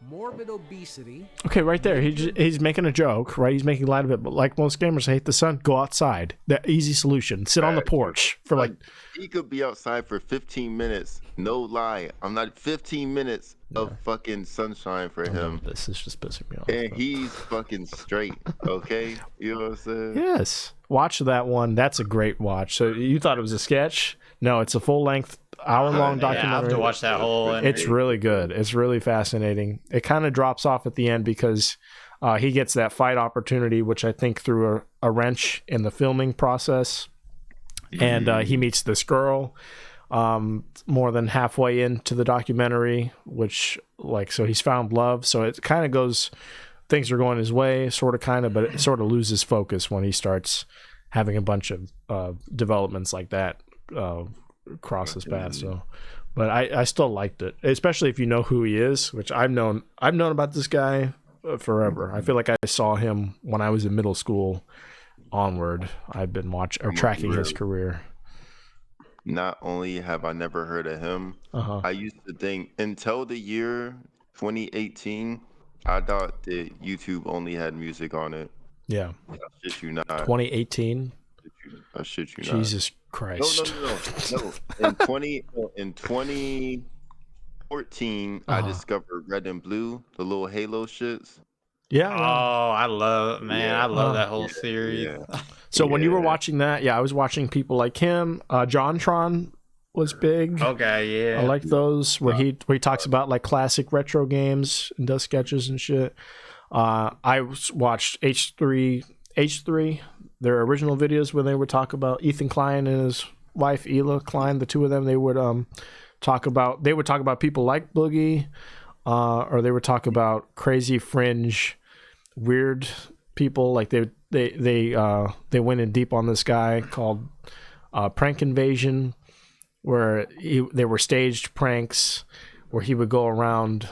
morbid obesity. Okay, right there. He's making a joke, right? He's making light of it. But like most gamers, hate the sun. Go outside. The easy solution. Sit on the porch for like. He could be outside for 15 minutes. No lie. I'm not 15 minutes of fucking sunshine for him. This is just pissing me off. And he's fucking straight. Okay, you know what I'm saying? Yes. Watch that one. That's a great watch. So you thought it was a sketch? No, it's a full length, hour-long documentary. Yeah, I have to watch that whole. It's really good. It's really fascinating. It kind of drops off at the end because he gets that fight opportunity, which I think threw a wrench in the filming process. And he meets this girl more than halfway into the documentary, which so he's found love. So it kind of goes, things are going his way, sort of, kind of, but it sort of loses focus when he starts having a bunch of developments like that cross his path. So, but I still liked it, especially if you know who he is, which I've known about this guy forever. I feel like I saw him when I was in middle school onward. I've been tracking his career. Not only have I never heard of him, I used to think until the year 2018, I thought that YouTube only had music on it. Yeah. I shit you not. 2018? I shit you not. Jesus Christ. No. In 2014, I discovered Red and Blue, the little Halo shits. Yeah. Oh, I love that whole series. Yeah. So when you were watching that, I was watching people like him. JonTron was big. Okay, yeah. I like those where he talks about like classic retro games and does sketches and shit. I watched H3, their original videos where they would talk about Ethan Klein and his wife Ela Klein. The two of them, they would talk about people like Boogie, or they would talk about crazy fringe, weird people. Like they went in deep on this guy called Prank Invasion, where they were staged pranks where he would go around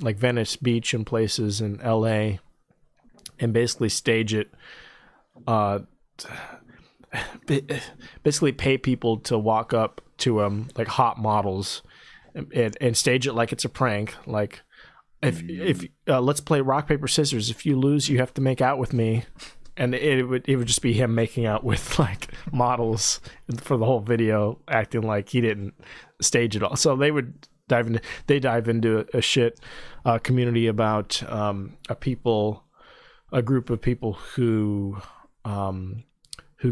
like Venice Beach and places in LA and basically stage it, basically pay people to walk up to him like hot models and stage it like it's a prank. Like if let's play rock paper scissors. If you lose, you have to make out with me. And it would just be him making out with like models for the whole video, acting like he didn't stage it all. So they would dive into a shit community about a group of people who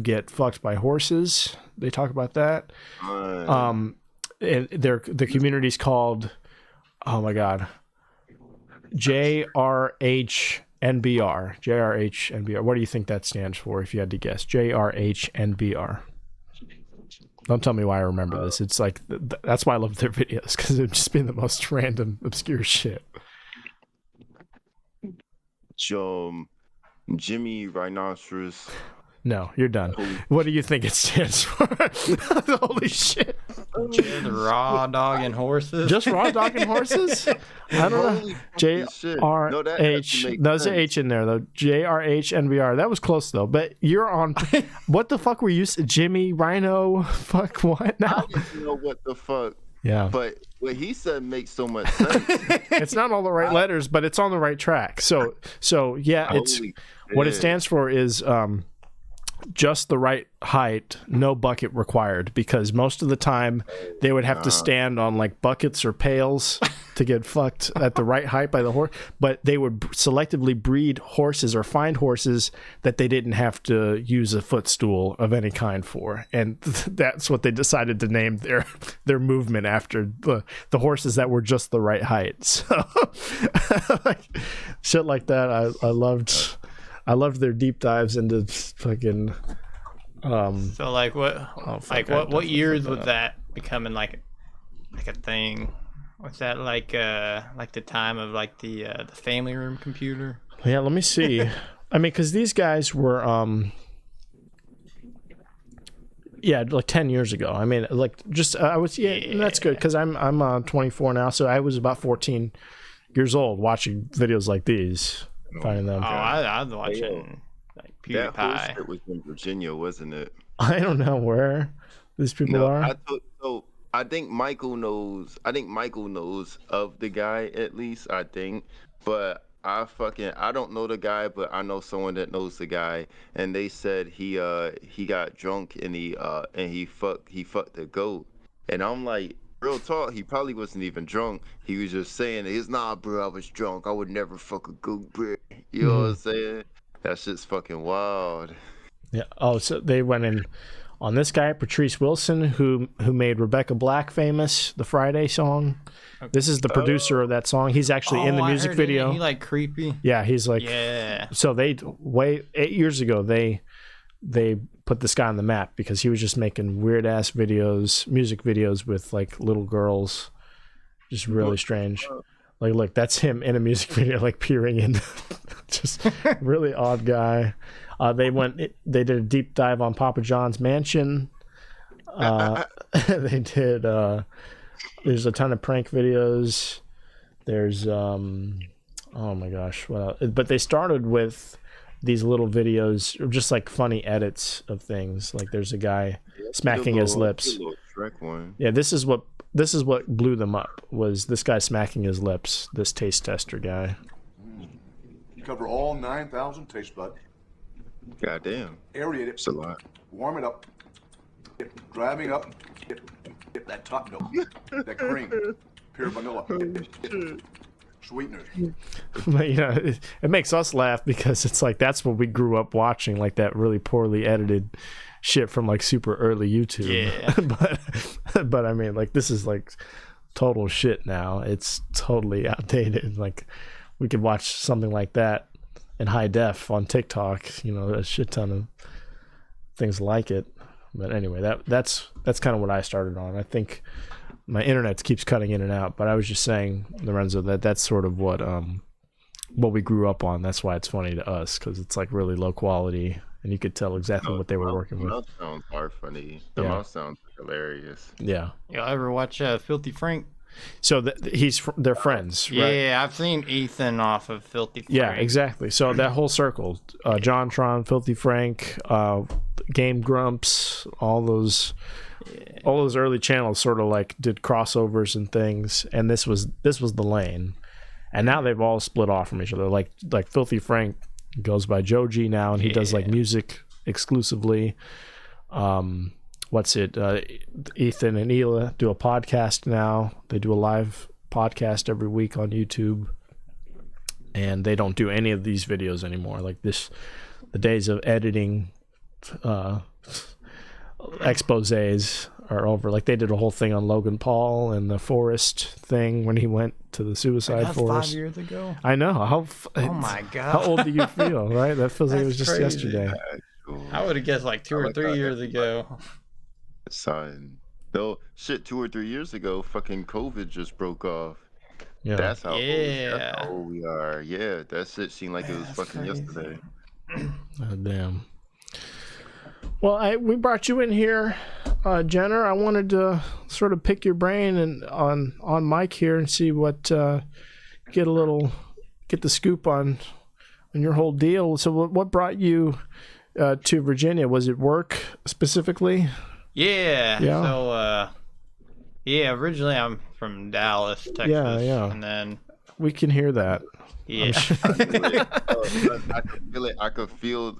get fucked by horses. They talk about that. And the community's called, oh my god, JRHNBR. What do you think that stands for, if you had to guess? JRHNBR. Don't tell me why I remember this. It's like, that's why I love their videos, because it would just be the most random, obscure shit. Jimmy Rhinoceros. No, you're done. What do you think it stands for? Holy shit. Just raw dog and horses. Just raw dog and horses? I don't know. JRH. There's an H in there, though. JRHNBR. That was close, though. But you're on. What the fuck were you? Jimmy Rhino? Fuck what now? I didn't know what the fuck. Yeah. But what he said makes so much sense. It's not all the right letters, but it's on the right track. So yeah, what it stands for is just the right height, no bucket required, because most of the time they would have to stand on like buckets or pails to get fucked at the right height by the horse. But they would selectively breed horses or find horses that they didn't have to use a footstool of any kind for, and that's what they decided to name their movement after, the horses that were just the right height. So shit like that, I loved their deep dives into fucking. So like what years was that becoming like a thing? Was that like the time of like the family room computer? Yeah, let me see. I mean, because these guys were like 10 years ago. I mean, like just I was that's good, because I'm 24 now, so I was about 14 years old watching videos like these. Finding them. Oh, I was watching like PewDiePie. That horse was in Virginia, wasn't it? I don't know where these people are. I I think Michael knows. I think Michael knows of the guy at least. I think, but I don't know the guy, but I know someone that knows the guy, and they said he got drunk and he fucked a goat, and I'm like, real talk, he probably wasn't even drunk. He was just saying, "It's nah, bro. I was drunk. I would never fuck a goat, bro." You know what I'm saying? That shit's fucking wild. Yeah. Oh, so they went in on this guy, Patrice Wilson, who made Rebecca Black famous, the Friday song. This is the producer of that song. He's actually in the music video. He like creepy. Yeah, he's like. Yeah. So 8 years ago, they put this guy on the map because he was just making weird ass videos, music videos with like little girls, just really strange. Like, look, that's him in a music video, like peering in. Just really odd guy. They did a deep dive on Papa John's mansion. They did. There's a ton of prank videos. There's oh my gosh, what else? But they started with these little videos, just like funny edits of things. Like there's a guy smacking his lips. Yeah, this is what blew them up, was this guy smacking his lips. This taste tester guy. You cover all 9,000 taste buds. Goddamn. Aerate it. It's a lot. Warm it up. Driving up. Get that top note. That cream. Pure vanilla. Sweeteners. But, it makes us laugh because it's like that's what we grew up watching, like that really poorly edited shit from like super early YouTube. Yeah. but I mean, like this is like total shit now. It's totally outdated. Like we could watch something like that in high def on TikTok, a shit ton of things like it. But anyway, that's kind of what I started on. I think my internet keeps cutting in and out, but I was just saying, Lorenzo, that's sort of what we grew up on. That's why it's funny to us, because it's like really low quality, and you could tell exactly what they were working with. The mouth sounds are funny. The mouth sounds hilarious. Yeah. Y'all ever watch Filthy Frank? So they're friends, right? Yeah, I've seen Ethan off of Filthy Frank. Yeah, exactly. So that whole circle, JonTron, Filthy Frank, Game Grumps, all those early channels sort of like did crossovers and things, and this was the lane, and now they've all split off from each other. Like Filthy Frank goes by Joji now, and he does like music exclusively. Ethan and Hila do a podcast now. They do a live podcast every week on YouTube, and they don't do any of these videos anymore. Like the days of editing exposés are over. Like they did a whole thing on Logan Paul and the forest thing when he went to the suicide forest. 5 years ago. I know. Oh my god. How old do you feel? Right? That feels like it was just crazy. yesterday. I would have guessed like 2 or 3 years ago. Son, no shit. 2 or 3 years ago, fucking COVID just broke off. Yeah, that's how old we are. Yeah, that shit seemed like it was fucking yesterday. Oh, damn. Well, we brought you in here, Jenner. I wanted to sort of pick your brain and on Mike here and see what get the scoop on your whole deal. So, what brought you to Virginia? Was it work specifically? Yeah. So, originally I'm from Dallas, Texas. Yeah. And then we can hear that. Yeah. I could feel it.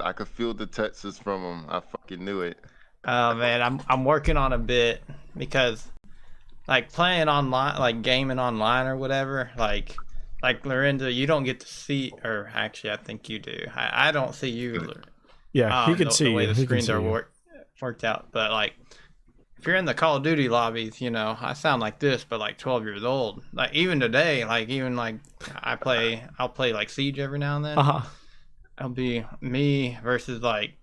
I could feel the Texas from him. I fucking knew it. Oh man, I'm working on a bit because like playing online, like gaming online or whatever, like Lorenzo, you don't get to see, or actually I think you do. I don't see you. Yeah, he can see the way you. the screens are worked out. But like if you're in the Call of Duty lobbies, I sound like this, but like 12 years old. Like even today, I'll play like Siege every now and then. It'll be me versus like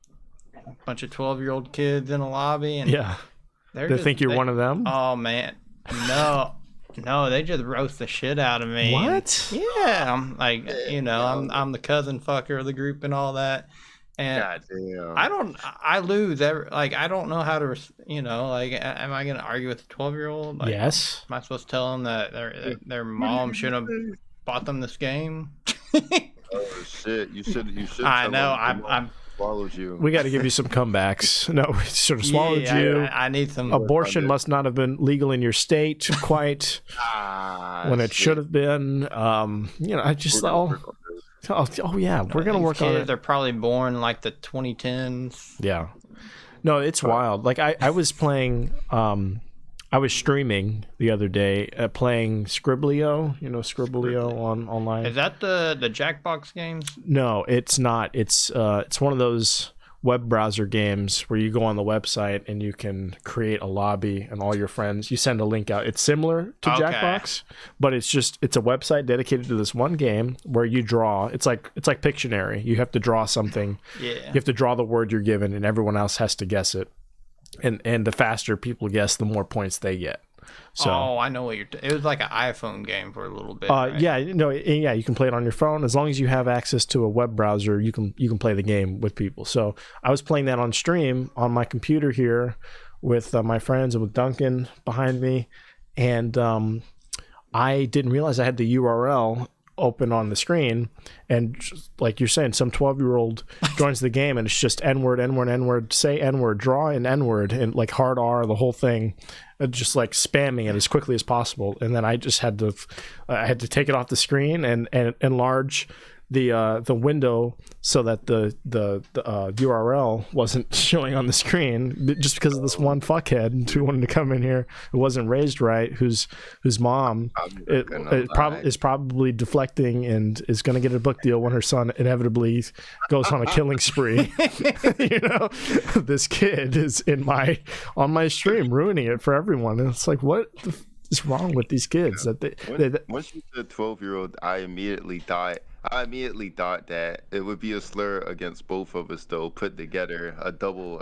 a bunch of 12-year-old kids in a lobby, and they think you're one of them. Oh man, no, they just roast the shit out of me. What? Yeah, I'm like, I'm the cousin fucker of the group and all that. And I lose I don't know how to, am I going to argue with a 12-year-old? Like, yes. Am I supposed to tell them that their mom should have bought them this game? Oh shit! You should. I know. swallowed you. We got to give you some comebacks. No, we sort of swallowed you. I need some. Abortion must not have been legal in your state quite when it should have been. I just yeah, we're gonna work on it. They're probably born like the 2010s. Yeah, no, it's wild. Like I was playing. I was streaming the other day playing Scriblio. You know Scriblio online. Is that the Jackbox games? No, it's not. It's one of those web browser games where you go on the website and you can create a lobby and all your friends. You send a link out. It's similar to Jackbox, but it's a website dedicated to this one game where you draw. It's like Pictionary. You have to draw something. Yeah. You have to draw the word you're given, and everyone else has to guess it. And the faster people guess, the more points they get. So, I know what it was like an iPhone game for a little bit. Right? Yeah, you can play it on your phone as long as you have access to a web browser. You can play the game with people. So I was playing that on stream on my computer here with my friends and with Duncan behind me, and I didn't realize I had the URL open on the screen, and just, like you're saying, some 12-year-old joins the game and it's just N-word, say N-word, draw an N-word, and like hard R, the whole thing, just like spamming it as quickly as possible. And then I just had to take it off the screen and enlarge the window so that the URL wasn't showing on the screen, just because of this one fuckhead who wanted to come in here who wasn't raised right, whose mom is probably deflecting and is going to get a book deal when her son inevitably goes on a killing spree. This kid is on my stream ruining it for everyone, and it's like, what is wrong with these kids? Once you said 12-year-old, I immediately thought that it would be a slur against both of us, though, put together, a double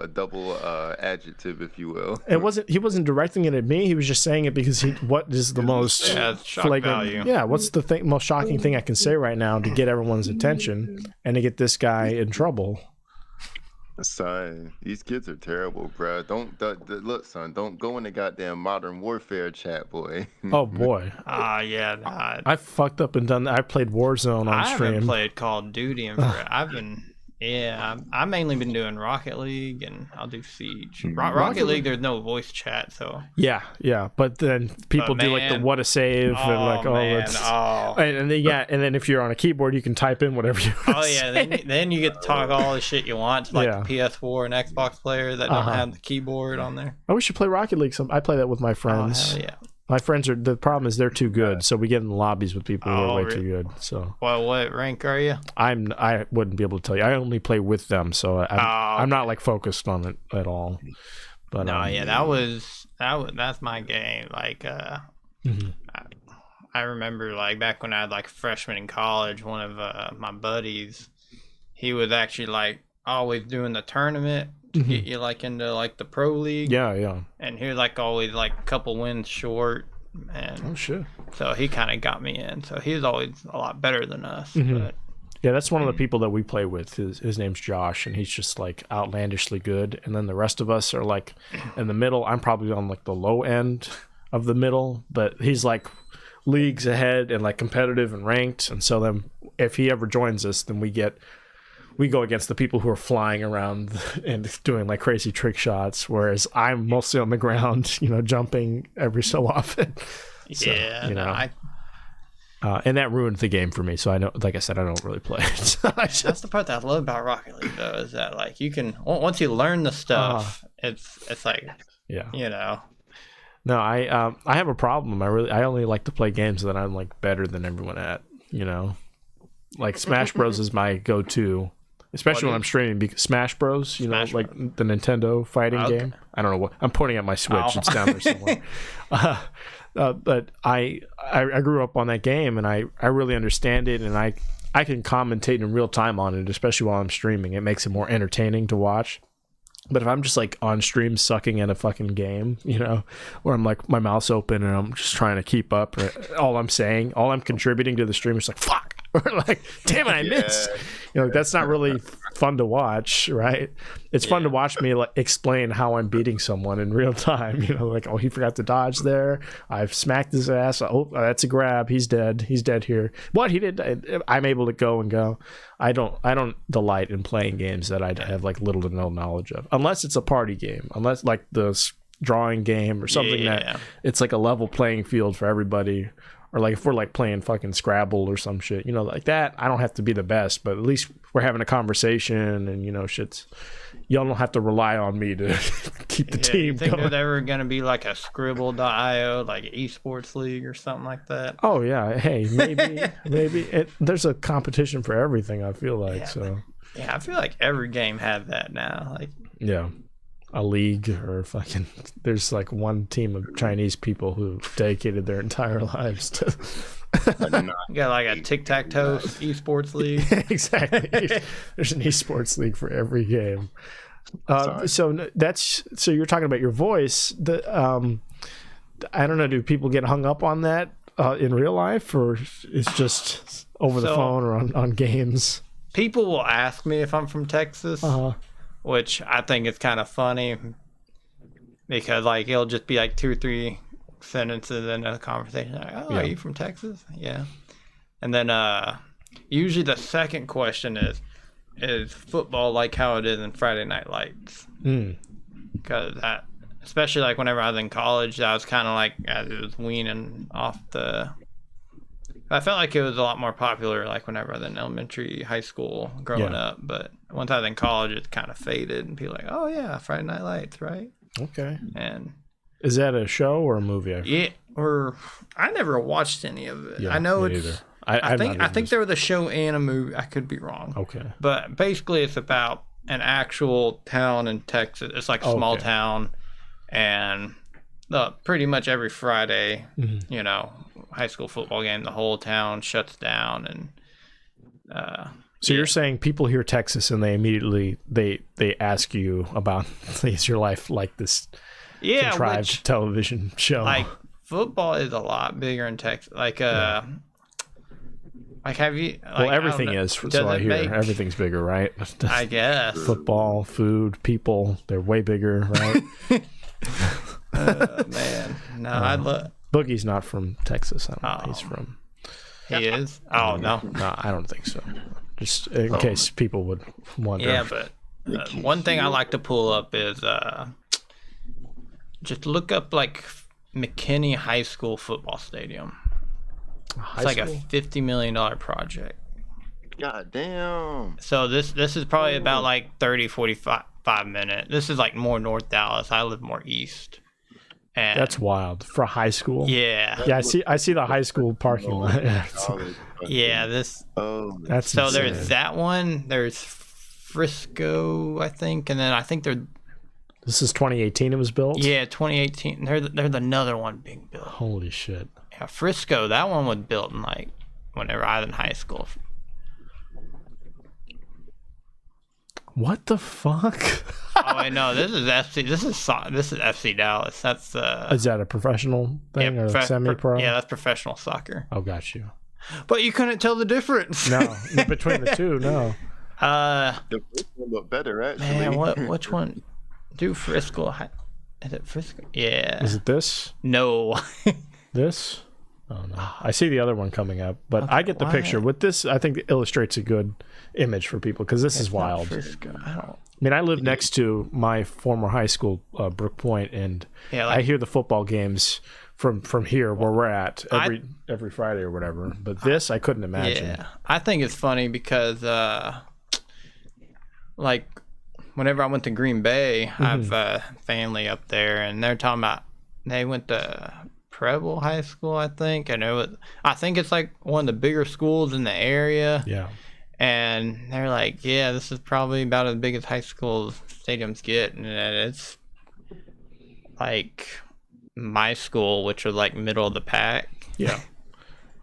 adjective, if you will. He wasn't directing it at me. He was just saying it because what is the most flagrant? Yeah, what's the most shocking thing I can say right now to get everyone's attention and to get this guy in trouble? Son, these kids are terrible, bro. Look, son, don't go in the goddamn Modern Warfare chat, boy. Oh boy. Yeah. I fucked up and done that. I played Warzone on stream. I haven't played Call of Duty I've mainly been doing Rocket League, and I'll do Siege. Rocket League, there's no voice chat, so yeah. But then people do like the what a save and like and then if you're on a keyboard, you can type in whatever you want. Oh yeah, then you get to talk all the shit you want to the PS4 and Xbox players that don't have the keyboard on there. Oh, we should play Rocket League. I play that with my friends. Oh hell yeah. My friends the problem is they're too good, so we get in the lobbies with people who are way too good. So, well, what rank are you? I wouldn't be able to tell you. I only play with them, so I'm not like focused on it at all. But that's my game. Like, I remember like back when I had like a freshman in college, one of my buddies, he was actually like always doing the tournament. Get you like into like the pro league, and he was like always like a couple wins short, and oh shit, so he kind of got me in. So he was always a lot better than us. But yeah, that's one of the people that we play with. His name's Josh, and he's just like outlandishly good. And then the rest of us are like in the middle. I'm probably on like the low end of the middle, but he's like leagues ahead and like competitive and ranked. And so then if he ever joins us, then we go against the people who are flying around and doing like crazy trick shots, whereas I'm mostly on the ground, jumping every so often. So, and that ruined the game for me. So I know, like I said, I don't really play it. That's the part that I love about Rocket League, though, is that like you can once you learn the stuff, it's like No, I have a problem. I only like to play games that I'm like better than everyone at. Like Smash Bros is my go-to. Especially when I'm streaming, because Smash Bros, like the Nintendo fighting game. I don't know what I'm pointing at my Switch. It's down there somewhere. But I grew up on that game, and I really understand it, and I can commentate in real time on it, especially while I'm streaming. It makes it more entertaining to watch. But if I'm just like on stream sucking at a fucking game, where I'm like my mouth's open and I'm just trying to keep up, all I'm contributing to the stream is like fuck, or like damn it, I missed. that's not really fun to watch, right? It's fun to watch me explain how I'm beating someone in real time. Like, oh, he forgot to dodge there. I've smacked his ass. Oh, that's a grab. He's dead. He's dead here. What he did, I'm able to go and go. I don't delight in playing games that I have like little to no knowledge of, unless it's a party game, unless like the drawing game or something that it's like a level playing field for everybody. Or like if we're like playing fucking Scrabble or some shit, like that, I don't have to be the best, but at least we're having a conversation and shit's. Y'all don't have to rely on me to keep the team you think going. there's ever gonna be like a Scribble.io, like esports league or something like that? Oh yeah, hey, maybe there's a competition for everything. I feel like so. Yeah, I feel like every game has that now. Like a league or fucking there's like one team of Chinese people who dedicated their entire lives to you got like a tic-tac-toe esports league. Exactly. There's an esports league for every game. So you're talking about your voice. I don't know, do people get hung up on that in real life, or it's just over the phone or on games? People will ask me if I'm from Texas. Which I think is kind of funny because like it'll just be like 2 or 3 sentences in a conversation. Like, are you from Texas? Yeah. And then usually the second question is football like how it is in Friday Night Lights? Because that, especially like whenever I was in college, I was kind of like as it was weaning off the. I felt like it was a lot more popular like whenever I was in elementary, high school, growing up. But once I was in college, it kind of faded, and people were like, oh yeah, Friday Night Lights, right? Okay. And is that a show or a movie? Or I never watched any of it. Yeah, I know it's. Either. I think there was a show and a movie. I could be wrong. Okay. But basically, it's about an actual town in Texas. It's like a small town, and pretty much every Friday, high school football game, the whole town shuts down. And so you're saying people hear Texas and they immediately they ask you about, is your life like this contrived television show? Like football is a lot bigger in Texas. Like like have you? Like, well, everything is. So I hear everything's bigger, right? I guess football, food, people—they're way bigger, right? Man, no, I'd love. Boogie's not from Texas. I don't know. He's from. He is? Oh no, I don't think so. Just in case people would wonder. Yeah, but one thing I like to pull up is just look up like McKinney High School football stadium. It's like a $50 million project. God damn. So this is probably about like 30-45 minutes. This is like more North Dallas. I live more east. And that's wild for high school. Yeah. Yeah, I see the high school parking lot. Yeah, this. Oh, that's so insane. There's that one. There's Frisco, I think, and then I think they're. This is 2018. It was built. Yeah, 2018. There's another one being built. Holy shit. Yeah, Frisco. That one was built in like whenever I was in high school. What the fuck? Oh wait, no, this is FC. This is FC Dallas. That's Is that a professional thing or semi-pro? Yeah, that's professional soccer. Oh, got you. But you couldn't tell the difference. No, between the two, no. The first one looked better, actually. Man, which one? Do Frisco? Is it Frisco? Yeah. Is it this? No. This? Oh no, I see the other one coming up, but okay, I get the picture. With this, I think it illustrates a good image for people because this is wild. I mean, I live next to my former high school, Brook Point, and I hear the football games from here where we're at every Friday or whatever. But this, I couldn't imagine. Yeah, I think it's funny because, like, whenever I went to Green Bay, I have family up there, and they're talking about they went to Preble High School, I think, and I think it's like one of the bigger schools in the area. Yeah. And they're like, yeah, this is probably about as big as high school stadiums get, and it's like my school, which was like middle of the pack. Yeah.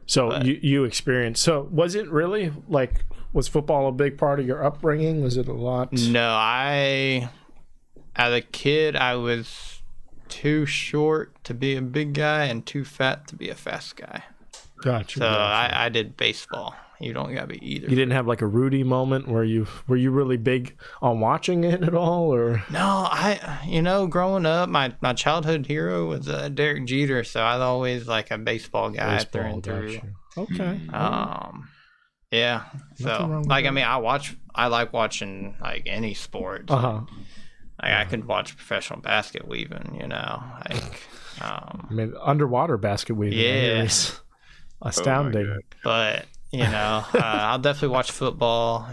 So you experienced. So was it really like? Was football a big part of your upbringing? Was it a lot? No, as a kid, I was too short to be a big guy and too fat to be a fast guy. Gotcha. So I did baseball. You don't gotta be either. You didn't have like a Rudy moment where were you really big on watching it at all, or? No, growing up, my childhood hero was Derek Jeter, so I was always like a baseball guy through and through. Okay. Yeah. So like, I mean, I like watching like any sport. Like, I could watch professional basket weaving, like. I mean, underwater basket weaving. Yeah. Is astounding. But I'll definitely watch football.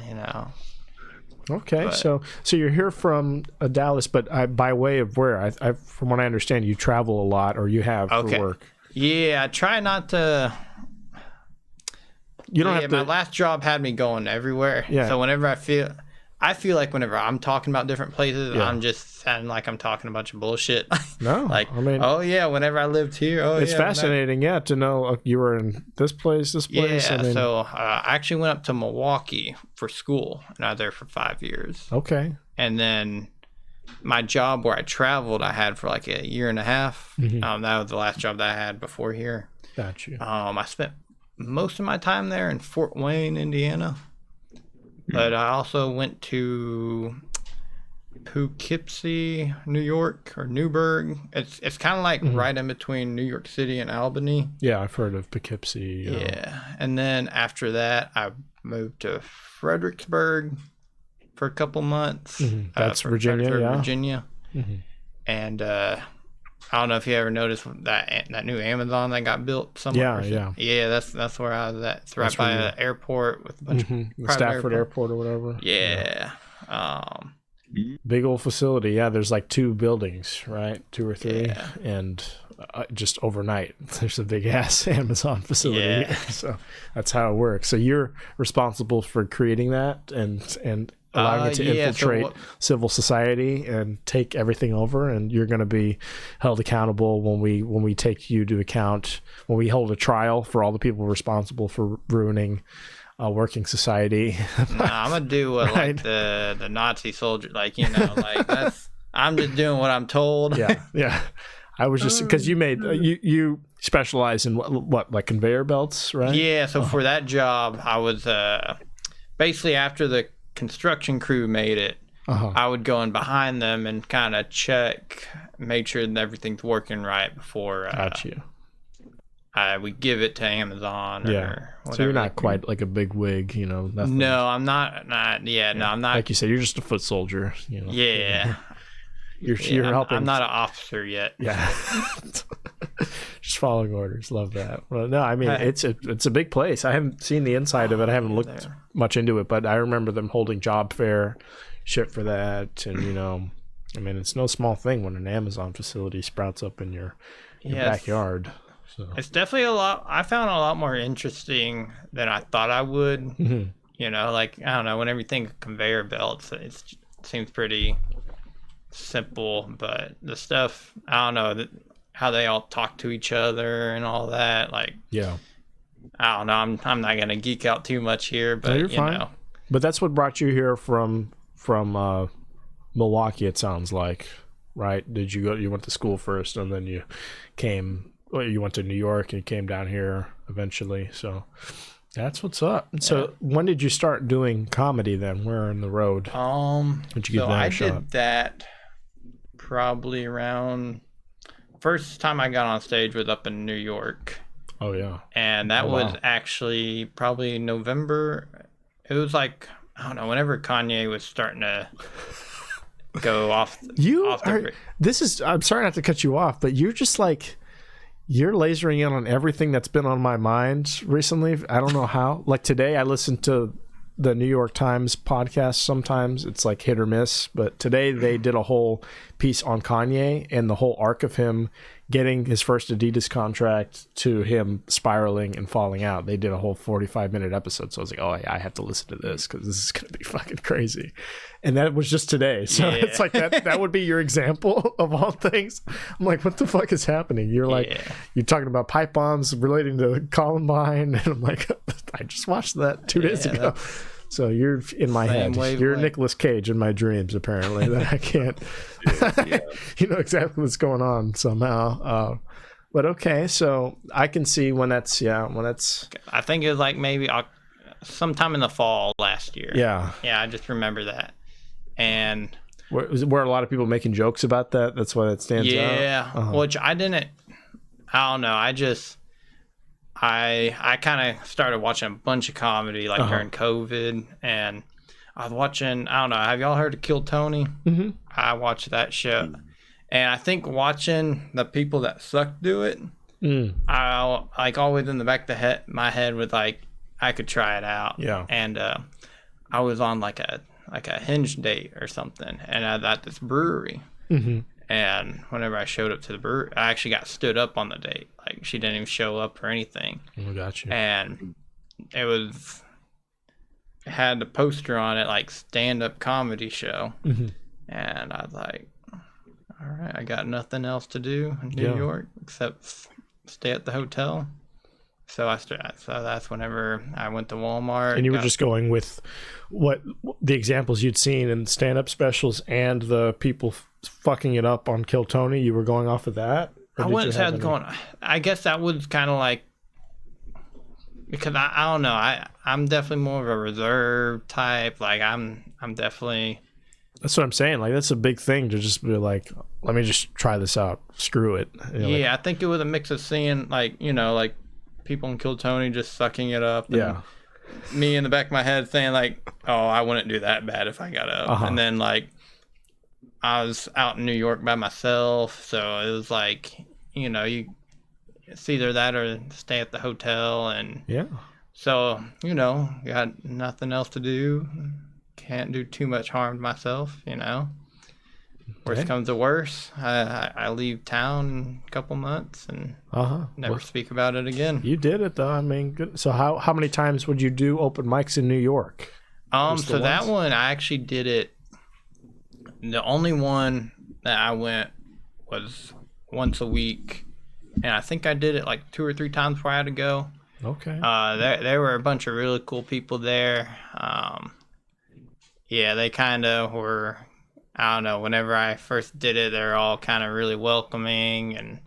Okay, but, so you're here from Dallas, but by way of where? I from what I understand, you travel a lot, or you have for work. Yeah, I try not to. You don't have to. My last job had me going everywhere. Yeah. So whenever I feel like whenever I'm talking about different places, I'm just sounding like I'm talking a bunch of bullshit. No, like, I mean, whenever I lived here, it's fascinating, to know you were in this place. Yeah, so I actually went up to Milwaukee for school, and I was there for 5 years. Okay. And then my job where I traveled, I had for like a year and a half. That was the last job that I had before here. Gotcha. I spent most of my time there in Fort Wayne, Indiana. But I also went to Poughkeepsie, New York, or Newburgh. It's kind of like right in between New York City and Albany. Yeah, I've heard of Poughkeepsie. Yeah. And then after that, I moved to Fredericksburg for a couple months. That's Virginia, Virginia. And I don't know if you ever noticed that new Amazon that got built somewhere. Yeah, that's where I was at. It's right by the airport with a bunch of the Stafford airport or whatever. Yeah. Big old facility. Yeah, there's like 2 buildings, right? 2 or 3, and just overnight, there's a big ass Amazon facility. Yeah. So that's how it works. So you're responsible for creating that and allowing it to infiltrate civil society and take everything over, and you're going to be held accountable when we take you to account, when we hold a trial for all the people responsible for ruining working society. I'm gonna do what like the Nazi soldier, like that's I'm just doing what I'm told. Yeah. I was just because you made you specialize in what like conveyor belts, right? Yeah. So for that job, I was basically after the construction crew made it, I would go in behind them and kind of check, make sure that everything's working right before I would give it to Amazon or whatever. So you're not quite like a big wig, nothing. No, I'm not. No, I'm not. Like you said, you're just a foot soldier. Yeah. You're helping. I'm not an officer yet. Yeah. Just following orders. Love that. Well, no, I mean it's a big place. I haven't seen the inside of it. I haven't looked much into it, but I remember them holding job fair shit for that, and I mean it's no small thing when an Amazon facility sprouts up in your backyard. So. It's definitely a lot. I found a lot more interesting than I thought I would. Like I don't know. Whenever you think of conveyor belts, it seems pretty simple, but the stuff I don't know how they all talk to each other and all that. Like I don't know. I'm not gonna geek out too much here, but you're fine. But that's what brought you here from Milwaukee. It sounds like, right? Did you go? You went to school first, and then you came. Well, you went to New York and you came down here eventually. So that's what's up. So when did you start doing comedy then? Where in the road? Did you get that I shot? did that probably around first time I got on stage was up in New York. Oh yeah. And that was actually probably November. It was like I don't know, whenever Kanye was starting to go off. I'm sorry not to cut you off, but you're just like you're lasering in on everything that's been on my mind recently. I don't know how. Like today, I listened to the New York Times podcast. Sometimes it's like hit or miss, but today they did a whole piece on Kanye and the whole arc of him getting his first Adidas contract to him spiraling and falling out. They did a whole 45-minute episode. So I was like, oh, I have to listen to this because this is going to be fucking crazy. And that was just today. So it's like that would be your example of all things. I'm like, what the fuck is happening? You're like, you're talking about pipe bombs relating to Columbine. And I'm like, I just watched that 2 days ago. So you're in my head. You're Nicolas Cage in my dreams, apparently. That I can't. You know exactly what's going on somehow. But okay, so I can see when that's I think it was like maybe sometime in the fall last year. Yeah. Yeah, I just remember that. And were a lot of people making jokes about that? That's why that stands out. Yeah, which I don't know. I kind of started watching a bunch of comedy like during COVID, and I was watching, I don't know, have y'all heard of Kill Tony? Mm-hmm. I watched that show. And I think watching the people that suck do it, I like always in the back of my head was like, I could try it out. Yeah. And I was on like a Hinge date or something, and I was at this brewery. Mm-hmm. And whenever I showed up to the brewery, I actually got stood up on the date. Like she didn't even show up or anything. Oh, gotcha. And it had the poster on it like stand-up comedy show. Mm-hmm. And I was like, all right, I got nothing else to do in New York except stay at the hotel. So that's whenever I went to Walmart. And you were just going with what the examples you'd seen in stand-up specials and the people fucking it up on Kill Tony. You were going off of that? I wouldn't say I was going. I guess that was kind of like, because I don't know. I'm definitely more of a reserved type. Like I'm definitely. That's what I'm saying. Like that's a big thing to just be like, let me just try this out. Screw it. I think it was a mix of seeing like people in Kill Tony just sucking it up. And me in the back of my head saying like, oh, I wouldn't do that bad if I got up. And then like I was out in New York by myself, so it was like, it's either that or stay at the hotel, and so got nothing else to do, can't do too much harm to myself. Worst comes to worst, I leave town in a couple months and never speak about it again. You did it though. I mean, good. So how many times would you do open mics in New York? So that one I actually did it. The only one that I went was once a week, and I think I did it like 2 or 3 times before I had to go. Okay. There were a bunch of really cool people there. They kind of were. I don't know. Whenever I first did it, they're all kind of really welcoming, and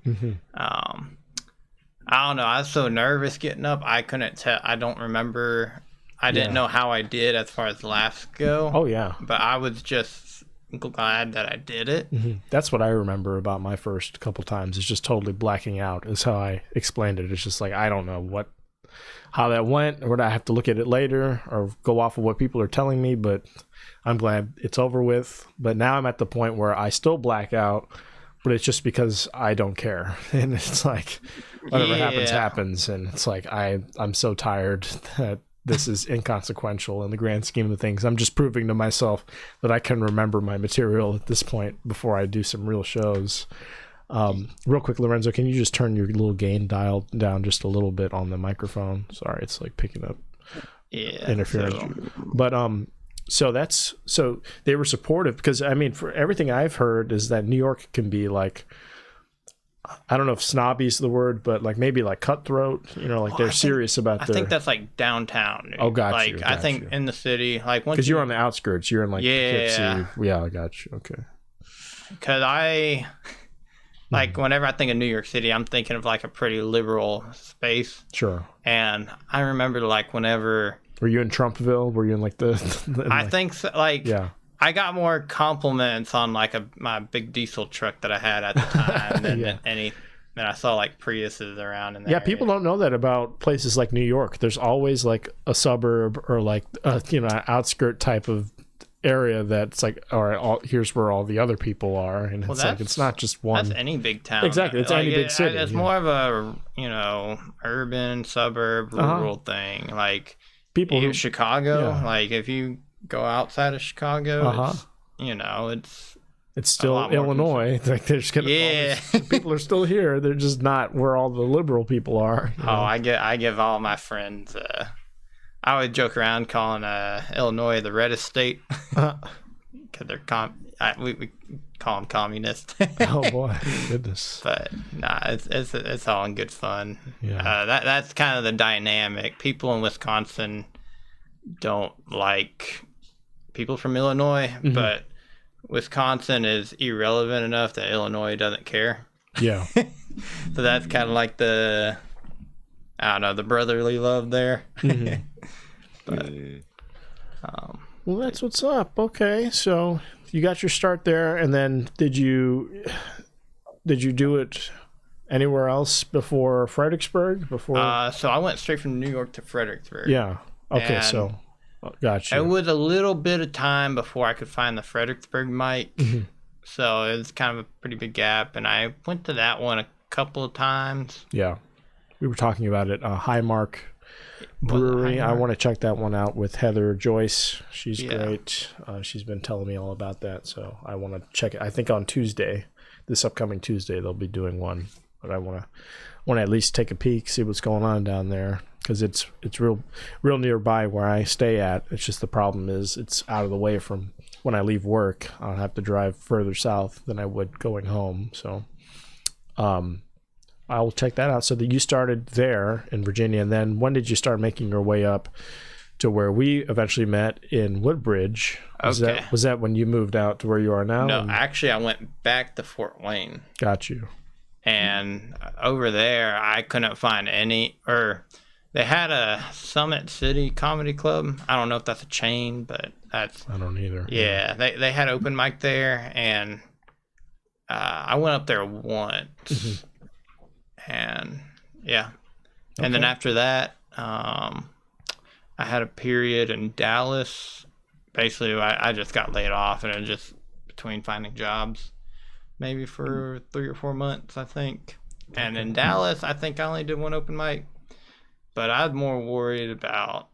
I don't know. I was so nervous getting up. I couldn't tell. I don't remember. I didn't know how I did as far as laughs go. Oh yeah. But I was just glad that I did it. Mm-hmm. That's what I remember about my first couple times. Is just totally blacking out. Is how I explained it. It's just like I don't know how that went, or would I have to look at it later, or go off of what people are telling me, but. I'm glad it's over with, but now I'm at the point where I still black out, but it's just because I don't care. And it's like, whatever happens. And it's like, I'm so tired that this is inconsequential in the grand scheme of things. I'm just proving to myself that I can remember my material at this point before I do some real shows. Real quick, Lorenzo, can you just turn your little gain dial down just a little bit on the microphone? Sorry, it's like picking up interference. But, so they were supportive because I mean, for everything I've heard is that New York can be like, I don't know if snobby is the word, but like maybe like cutthroat, like they're serious about I think that's like downtown. Oh, got like, you. I think in the city, like once because you're on the outskirts, you're in like Poughkeepsie. Yeah, I got you. Okay. Because whenever I think of New York City, I'm thinking of like a pretty liberal space. Sure. And I remember like whenever. Were you in Trumpville? Were you in like I think so, like I got more compliments on like my big diesel truck that I had at the time than than I saw like Priuses around in there. Yeah, people don't know that about places like New York. There's always like a suburb or like an outskirt type of area that's like, all right, here's where all the other people are, and it's like it's not just one. That's any big town. Exactly, it's any big city. It's more of a urban suburb rural thing. Like people Chicago, like if you go outside of Chicago, it's still Illinois. Like they're just people are still here. They're just not where all the liberal people are. I give all my friends. I would joke around calling Illinois the reddest state because they're we call them communists. Oh boy, goodness! But nah, it's all in good fun. Yeah, that's kind of the dynamic. People in Wisconsin don't like people from Illinois, but Wisconsin is irrelevant enough that Illinois doesn't care. Yeah, So that's kind of like the, I don't know, the brotherly love there. But, well, that's what's up. Okay, so you got your start there, and then did you do it anywhere else before Fredericksburg? So I went straight from New York to Fredericksburg. Yeah. Okay, And so gotcha. it was a little bit of time before I could find the Fredericksburg mic. So it was kind of a pretty big gap, and I went to that one a couple of times. Yeah, we were talking about it. Highmark Brewery. I want to check that one out with Heather Joyce. She's great. She's been telling me all about that, so I want to check it. I think on Tuesday, this upcoming Tuesday, they'll be doing one. But I want to at least take a peek, see what's going on down there, because it's real nearby where I stay at. It's just the problem is it's out of the way from when I leave work. I'll have to drive further south than I would going home. So I'll check that out. So that you started there in Virginia, and then when did you start making your way up to where we eventually met in Woodbridge? Was that when you moved out to where you are now? No, actually I went back to Fort Wayne. Got you. And over there, I couldn't find any, or they had a Summit City Comedy Club. I don't know if that's a chain, but that's... I don't either. Yeah, they had open mic there, and I went up there once. And, yeah. And then after that, I had a period in Dallas. Basically, I just got laid off, and it just between finding jobs. Maybe for 3 or 4 months, I think. And in Dallas, I think I only did one open mic. But I was more worried about,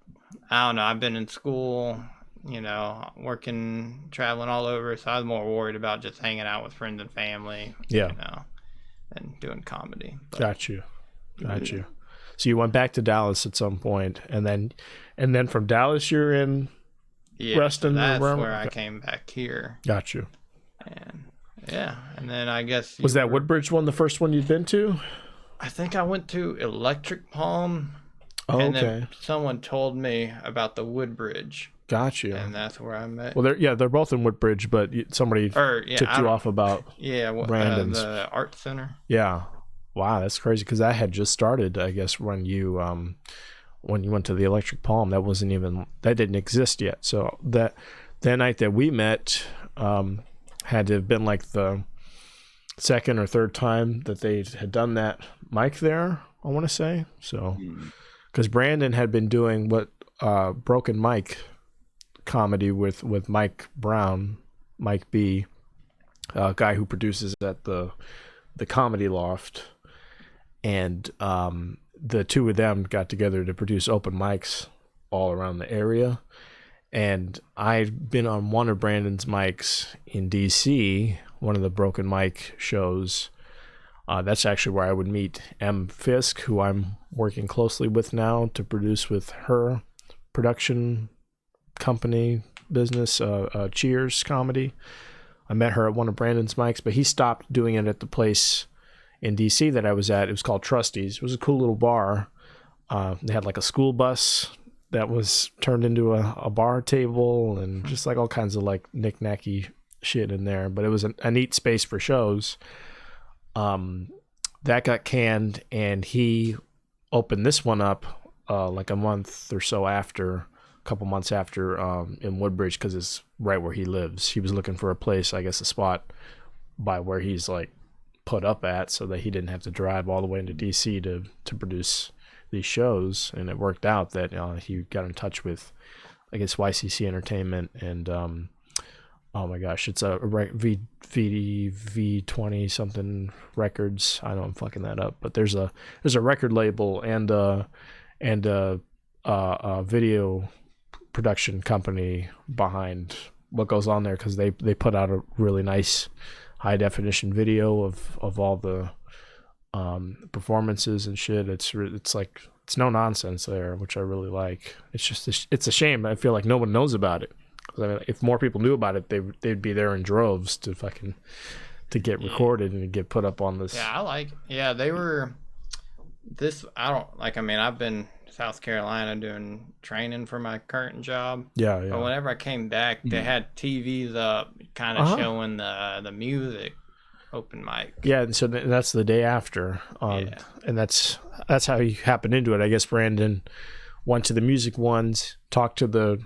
I don't know, I've been in school, working, traveling all over. So I was more worried about just hanging out with friends and family, and doing comedy. But, Got you. So you went back to Dallas at some point, and then from Dallas you're in Reston? So that's where I came back here. Got you. And... yeah, and then I guess... Was that Woodbridge one the first one you'd been to? I think I went to Electric Palm. Oh, and okay. then someone told me about the Woodbridge. Got you. And that's where I met... Well, they're both in Woodbridge, but somebody tipped you off about Brandon's. The art center. Yeah. Wow, that's crazy, because that had just started, I guess, when you went to the Electric Palm. That didn't exist yet. So that night that we met... had to have been like the second or third time that they had done that mic there, I want to say. So, because Brandon had been doing what Broken Mike comedy with Mike Brown, Mike B, a guy who produces at the Comedy Loft, and the two of them got together to produce open mics all around the area. And I've been on one of Brandon's mics in D.C., one of the Broken Mic shows. That's actually where I would meet M. Fisk, who I'm working closely with now to produce with her production company business, Cheers Comedy. I met her at one of Brandon's mics, but he stopped doing it at the place in D.C. that I was at. It was called Trustees. It was a cool little bar. They had like a school bus that was turned into a bar table and just like all kinds of like knick-knacky shit in there. But it was a neat space for shows. That got canned, and he opened this one up like a month or so after, a couple months after, in Woodbridge, because it's right where he lives. He was looking for a place, I guess a spot by where he's like put up at, so that he didn't have to drive all the way into DC to produce these shows. And it worked out that he got in touch with, I guess, YCC Entertainment, and oh my gosh, it's a V20 something records. I know I'm fucking that up, but there's a record label and a video production company behind what goes on there, because they put out a really nice high definition video of all the performances and shit. It's like, it's no nonsense there, which I really like. It's just it's a shame. I feel like no one knows about it. I mean, if more people knew about it, they'd be there in droves to get recorded and get put up on this. They were this. I've been South Carolina doing training for my current job. Yeah. But whenever I came back, they had TVs up, kind of showing the music. open mic. Yeah, and so that's the day after. And that's how he happened into it. I guess Brandon went to the music ones, talked to the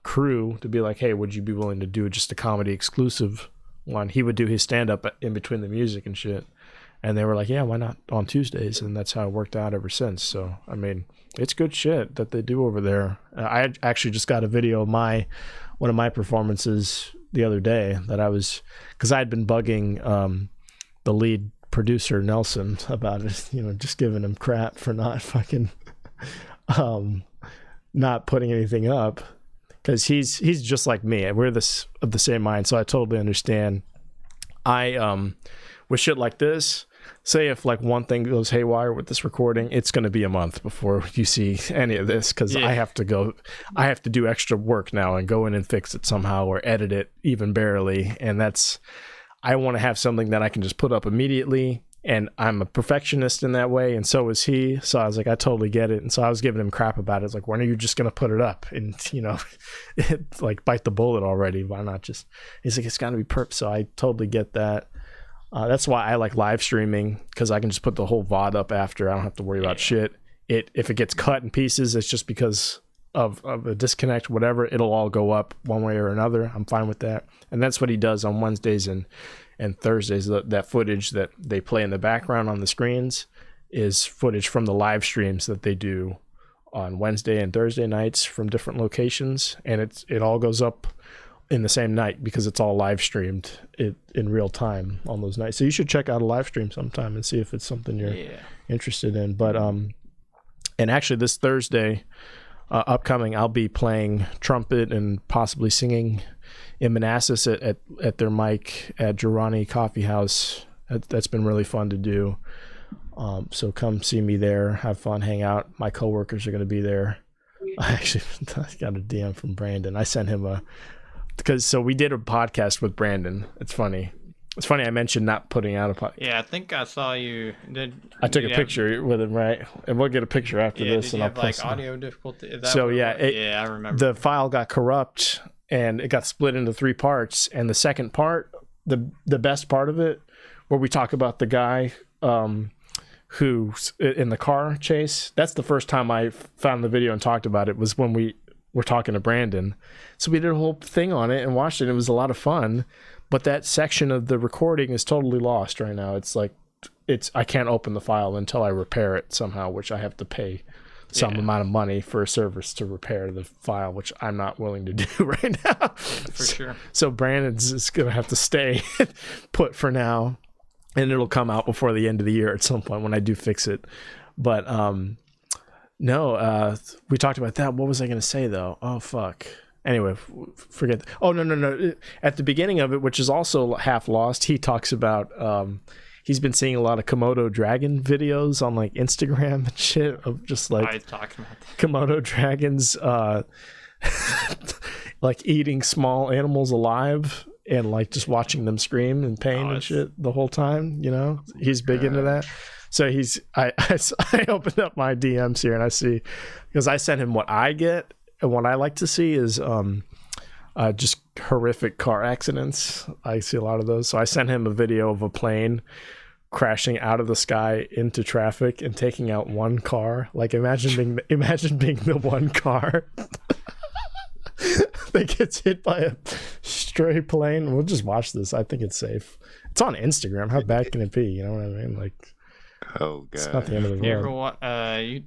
crew to be like, hey, would you be willing to do just a comedy exclusive one? He would do his stand-up in between the music and shit. And they were like, yeah, why not on Tuesdays? And that's how it worked out ever since. So, I mean, it's good shit that they do over there. I actually just got a video of one of my performances the other day that I was, because I had been bugging the lead producer, Nelson, about it, just giving him crap for not fucking not putting anything up, because he's just like me. We're of the same mind, so I totally understand. With shit like this, say if like one thing goes haywire with this recording, it's going to be a month before you see any of this, because I have to do extra work now and go in and fix it somehow or edit it even barely. And I want to have something that I can just put up immediately. And I'm a perfectionist in that way, and so is he. So I was like, I totally get it. And so I was giving him crap about it. It's like, when are you just going to put it up? And, like, bite the bullet already. Why not just... He's like, it's got to be perfect. So I totally get that. That's why I like live streaming, because I can just put the whole VOD up after. I don't have to worry about shit. If it gets cut in pieces, it's just because of a disconnect, whatever. It'll all go up one way or another. I'm fine with that. And that's what he does on Wednesdays and Thursdays. That footage that they play in the background on the screens is footage from the live streams that they do on Wednesday and Thursday nights from different locations. And it all goes up in the same night because it's all live streamed in real time on those nights. So you should check out a live stream sometime and see if it's something you're interested in. But and actually this Thursday upcoming, I'll be playing trumpet and possibly singing in Manassas at their mic at Girani Coffee House. That's been really fun to do. So come see me there, have fun, hang out. My coworkers are going to be there. I actually got a DM from Brandon. I sent him so we did a podcast with Brandon. It's funny I mentioned not putting out a podcast. Yeah, I think I saw you did. I took a picture with him, right? And we'll get a picture after this. Did you and have I'll post audio difficulty? So I remember. The file got corrupt and it got split into 3 parts. And the second part, the best part of it, where we talk about the guy who's in the car chase, that's the first time I found the video and talked about it, was when we were talking to Brandon. So we did a whole thing on it and watched it. It was a lot of fun. But that section of the recording is totally lost right now. It's like, I can't open the file until I repair it somehow, which I have to pay some amount of money for a service to repair the file, which I'm not willing to do right now. For sure. So Brandon's is going to have to stay put for now, and it'll come out before the end of the year at some point when I do fix it. But we talked about that. What was I going to say though? Oh, fuck. Anyway, forget. Oh, no. At the beginning of it, which is also half lost, he talks about he's been seeing a lot of Komodo dragon videos on like Instagram and shit of just like Komodo dragons like eating small animals alive and like just watching them scream in pain and shit the whole time. He's big into that. So I opened up my DMs here and I see, because I sent him what I get. And what I like to see is just horrific car accidents. I see a lot of those. So I sent him a video of a plane crashing out of the sky into traffic and taking out one car. Like imagine being the one car that gets hit by a stray plane. We'll just watch this. I think it's safe. It's on Instagram. How bad can it be? You know what I mean? Like, oh god, it's not the end of the world.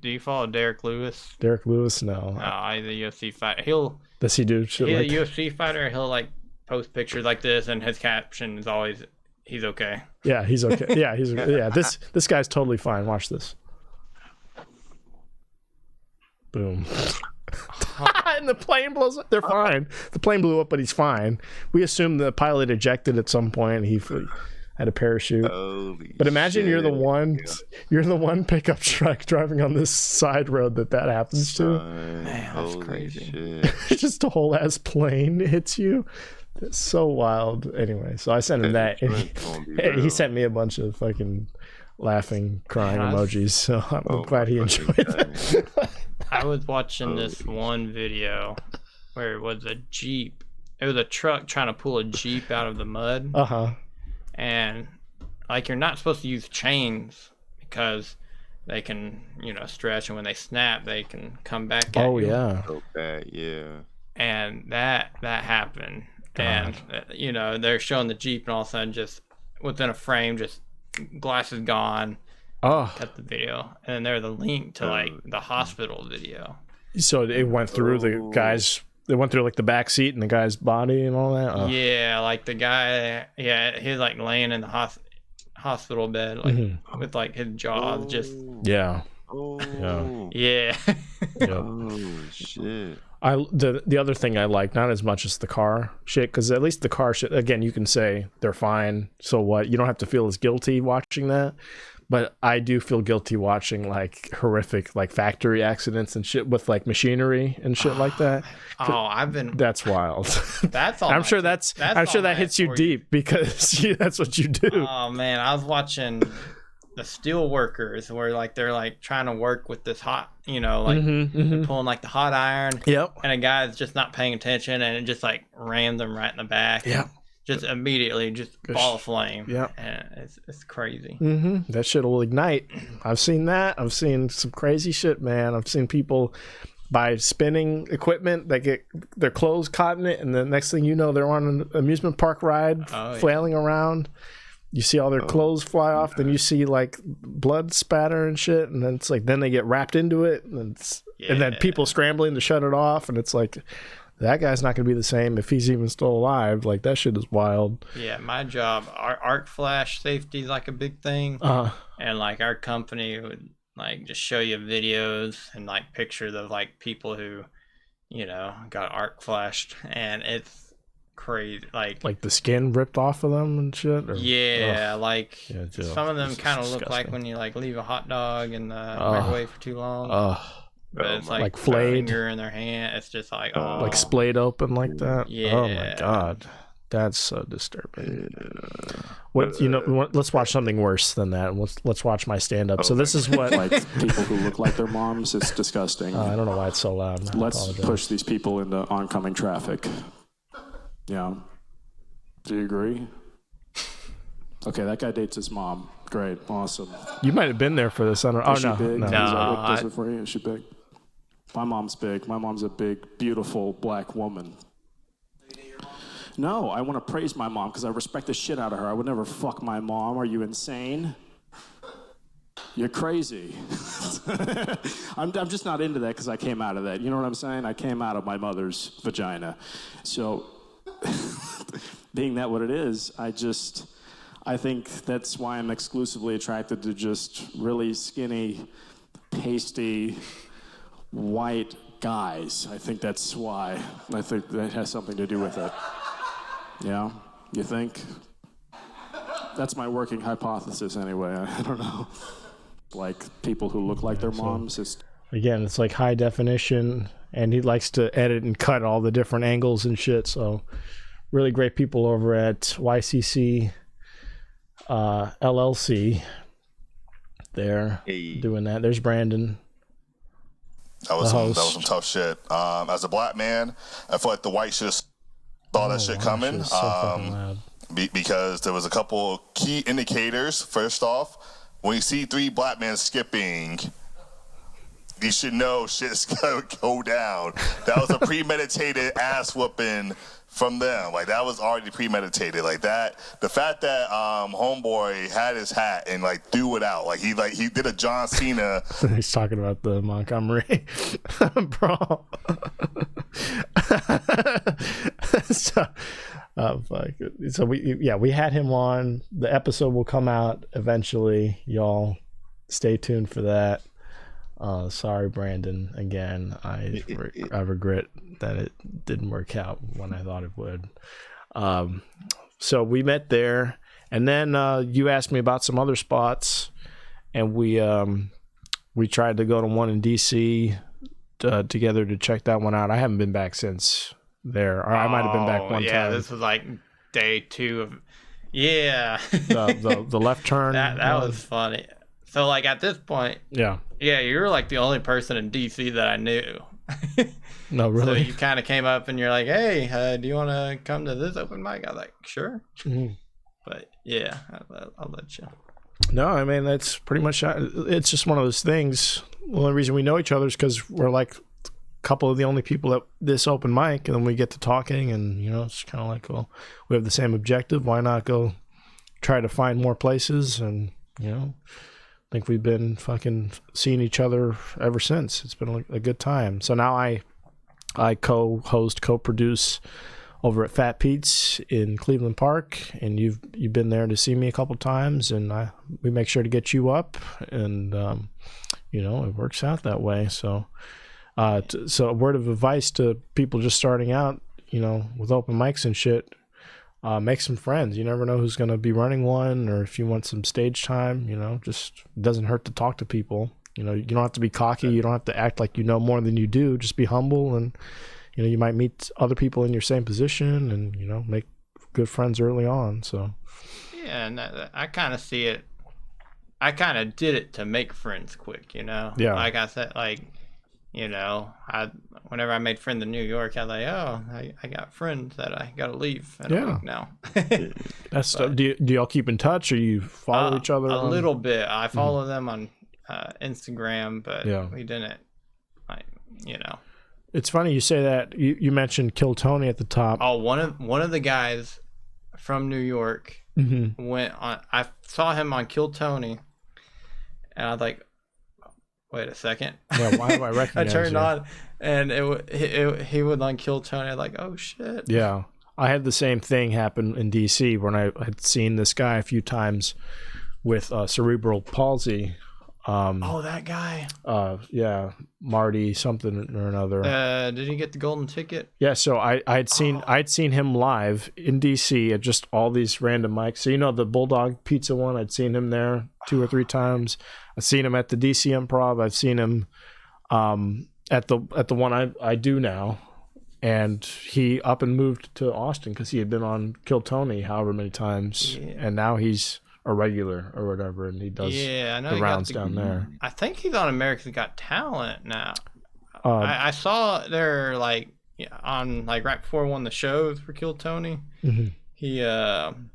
Do you follow Derek Lewis? Derek Lewis, no. He's a UFC fighter. Does he do shit like a UFC fighter? He'll like post pictures like this, and his caption is always, "He's okay." Yeah, he's okay. Yeah, this guy's totally fine. Watch this. Boom. And the plane blows up. They're fine. The plane blew up, but he's fine. We assume the pilot ejected at some point. He had a parachute. But imagine you're the one pickup truck driving on this side road that happens to. Man, that's crazy. Just a whole ass plane hits you. It's so wild. Anyway, so I sent him that, and he sent me a bunch of fucking laughing, crying emojis. So I'm glad he enjoyed that. I was watching this one video where it was a Jeep. It was a truck trying to pull a Jeep out of the mud. Uh-huh. And like you're not supposed to use chains because they can, stretch, and when they snap, they can come back at you. Yeah. So bad, yeah. And that happened. God. And, they're showing the Jeep, and all of a sudden, just within a frame, just glasses gone. Cut the video. And then there's the link to, the hospital video. So it went through the guy's... They went through, like, the back seat and the guy's body and all that? Oh. Yeah, like the guy... Yeah, he's, like, laying in the hospital bed, like, with, like, his jaws just... Yeah. Oh. Yeah. Oh, shit. The other thing I like, not as much as the car shit, because at least the car shit, again, you can say they're fine, so what? You don't have to feel as guilty watching that. But I do feel guilty watching, like, horrific, like, factory accidents and shit with, like, machinery and shit like that. That's wild. That's all. I'm sure that hits you deep because that's what you do. Oh man, I was watching the steel workers where, like, they're, like, trying to work with this hot, they're pulling, like, the hot iron. Yep. And a guy's just not paying attention, and it just, like, rammed them right in the back. Yep. Just immediately, just ball of flame. Yeah, and it's crazy. That shit will ignite. I've seen that. I've seen some crazy shit, man. I've seen people buy spinning equipment that get their clothes caught in it, and the next thing you know, they're on an amusement park ride, flailing around. You see all their clothes fly off, then you see, like, blood spatter and shit, and then it's like, then they get wrapped into it, and then people scrambling to shut it off, and it's like, that guy's not going to be the same if he's even still alive. Like, that shit is wild. Yeah, my job, our arc flash safety is, like, a big thing. And, like, our company would, like, just show you videos and, like, pictures of, like, people who, got arc flashed. And it's crazy. Like the skin ripped off of them and shit? Or, some of them kind of look like when you, like, leave a hot dog in the microwave for too long. But it's like flayed finger in their hand. It's just like like splayed open like that. Yeah. Oh my god, that's so disturbing. Let's watch something worse than that. Let's watch my stand up. So this is what like people who look like their moms. It's disgusting. I don't know why it's so loud. Let's push these people into oncoming traffic. Yeah. Do you agree? Okay, that guy dates his mom. Great, awesome. You might have been there for this. No. Is she big? No. Is that what does it for you? Is she big? My mom's big. My mom's a big, beautiful black woman. No, I want to praise my mom because I respect the shit out of her. I would never fuck my mom. Are you insane? You're crazy. I'm just not into that because I came out of that. You know what I'm saying? I came out of my mother's vagina. So, being that what it is, I think that's why I'm exclusively attracted to just really skinny, pasty, white guys. I think that's why. I think that has something to do with it. Yeah? You think? That's my working hypothesis anyway. I don't know. Like people who look like their moms. Again, it's like high definition, and he likes to edit and cut all the different angles and shit. So really great people over at YCC LLC. They're doing that. There's Brandon. That was some tough shit. As a black man, I feel like the white should have saw that shit coming. Because there was a couple key indicators. First off, when you see 3 black men skipping, you should know shit's gonna go down. That was a premeditated ass whooping from them. Like, that was already premeditated. Like, that, the fact that homeboy had his hat and, like, threw it out. Like, he did a John Cena. He's talking about the Montgomery brawl. So we had him on. The episode will come out eventually. Y'all stay tuned for that. Sorry, Brandon. Again, I regret that it didn't work out when I thought it would. So we met there, and then you asked me about some other spots, and we tried to go to one in D.C. Together to check that one out. I haven't been back since there. Or I might have been back one time. Yeah, this was like day 2 of. Yeah. the left turn. That was funny. So, like, at this point, yeah, you're like the only person in DC that I knew. No, really? So you kind of came up and you're like, hey, do you want to come to this open mic? I was like, sure. Mm-hmm. But yeah, I'll let you. No, I mean, that's pretty much, it's just one of those things. The only reason we know each other is because we're like a couple of the only people at this open mic, and then we get to talking, and, you know, it's kind of like, well, we have the same objective. Why not go try to find more places? And, you know, I think we've been fucking seeing each other ever since. It's been a good time. So now I co-host, co-produce over at Fat Pete's in Cleveland Park, and you've been there to see me a couple times, and we make sure to get you up, and you know, it works out that way. So so a word of advice to people just starting out, you know, with open mics and shit, make some friends. You never know who's going to be running one, or if you want some stage time, you know, just it doesn't hurt to talk to people. You know, you don't have to be cocky, you don't have to act like you know more than you do. Just be humble, and you know, you might meet other people in your same position, and, you know, make good friends early on. So yeah, and I kind of see it. I kind of did it to make friends quick, you know. Yeah. Like I said, like, you know, whenever I made friends in New York, I was like, oh, I got friends that I got to leave in a week now. That's do y'all keep in touch, or you follow each other? A little bit. I follow them on Instagram, but we didn't, like, you know. It's funny you say that. You mentioned Kill Tony at the top. Oh, one of the guys from New York went on. I saw him on Kill Tony, and I was like, "Wait a second." Yeah, why do I recognize I turned you? on, and he was on Kill Tony. I was like, "Oh shit." Yeah, I had the same thing happen in D.C. when I had seen this guy a few times with cerebral palsy. Oh, that guy. Yeah, Marty something or another. Did he get the golden ticket? Yeah, so I'd seen him live in DC at just all these random mics. So, you know, the Bulldog Pizza one, I'd seen him there 2 or 3 times. I've seen him at the DC Improv. I've seen him at the one I do now. And he up and moved to Austin because he had been on Kill Tony however many times, and now he's a regular or whatever, and he does I know the rounds down there. I think he's on America's Got Talent now. I saw there, like, on, like, right before one of the shows for Kill Tony, he kind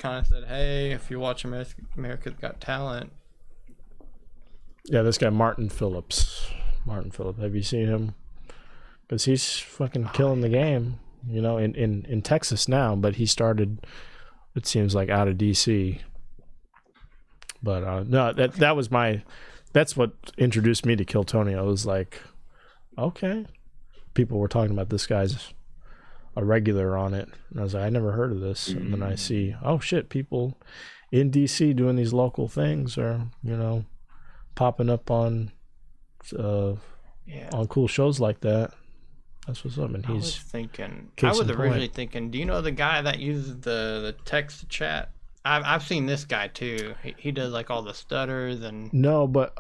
of said, "Hey, if you watch America's Got Talent." Yeah, this guy Martin Phillips. Have you seen him? Because he's fucking killing the game, you know, in Texas now, but he started, it seems like, out of DC. But no, that's what introduced me to Kill Tony. I was like, okay. People were talking about this guy's a regular on it. And I was like, I never heard of this. And then I see, oh shit, people in DC doing these local things are, you know, popping up on cool shows like that. That's what's up. And I was originally thinking, do you know the guy that uses the text to chat? I've seen this guy too. He does, like, all the stutters and. No, but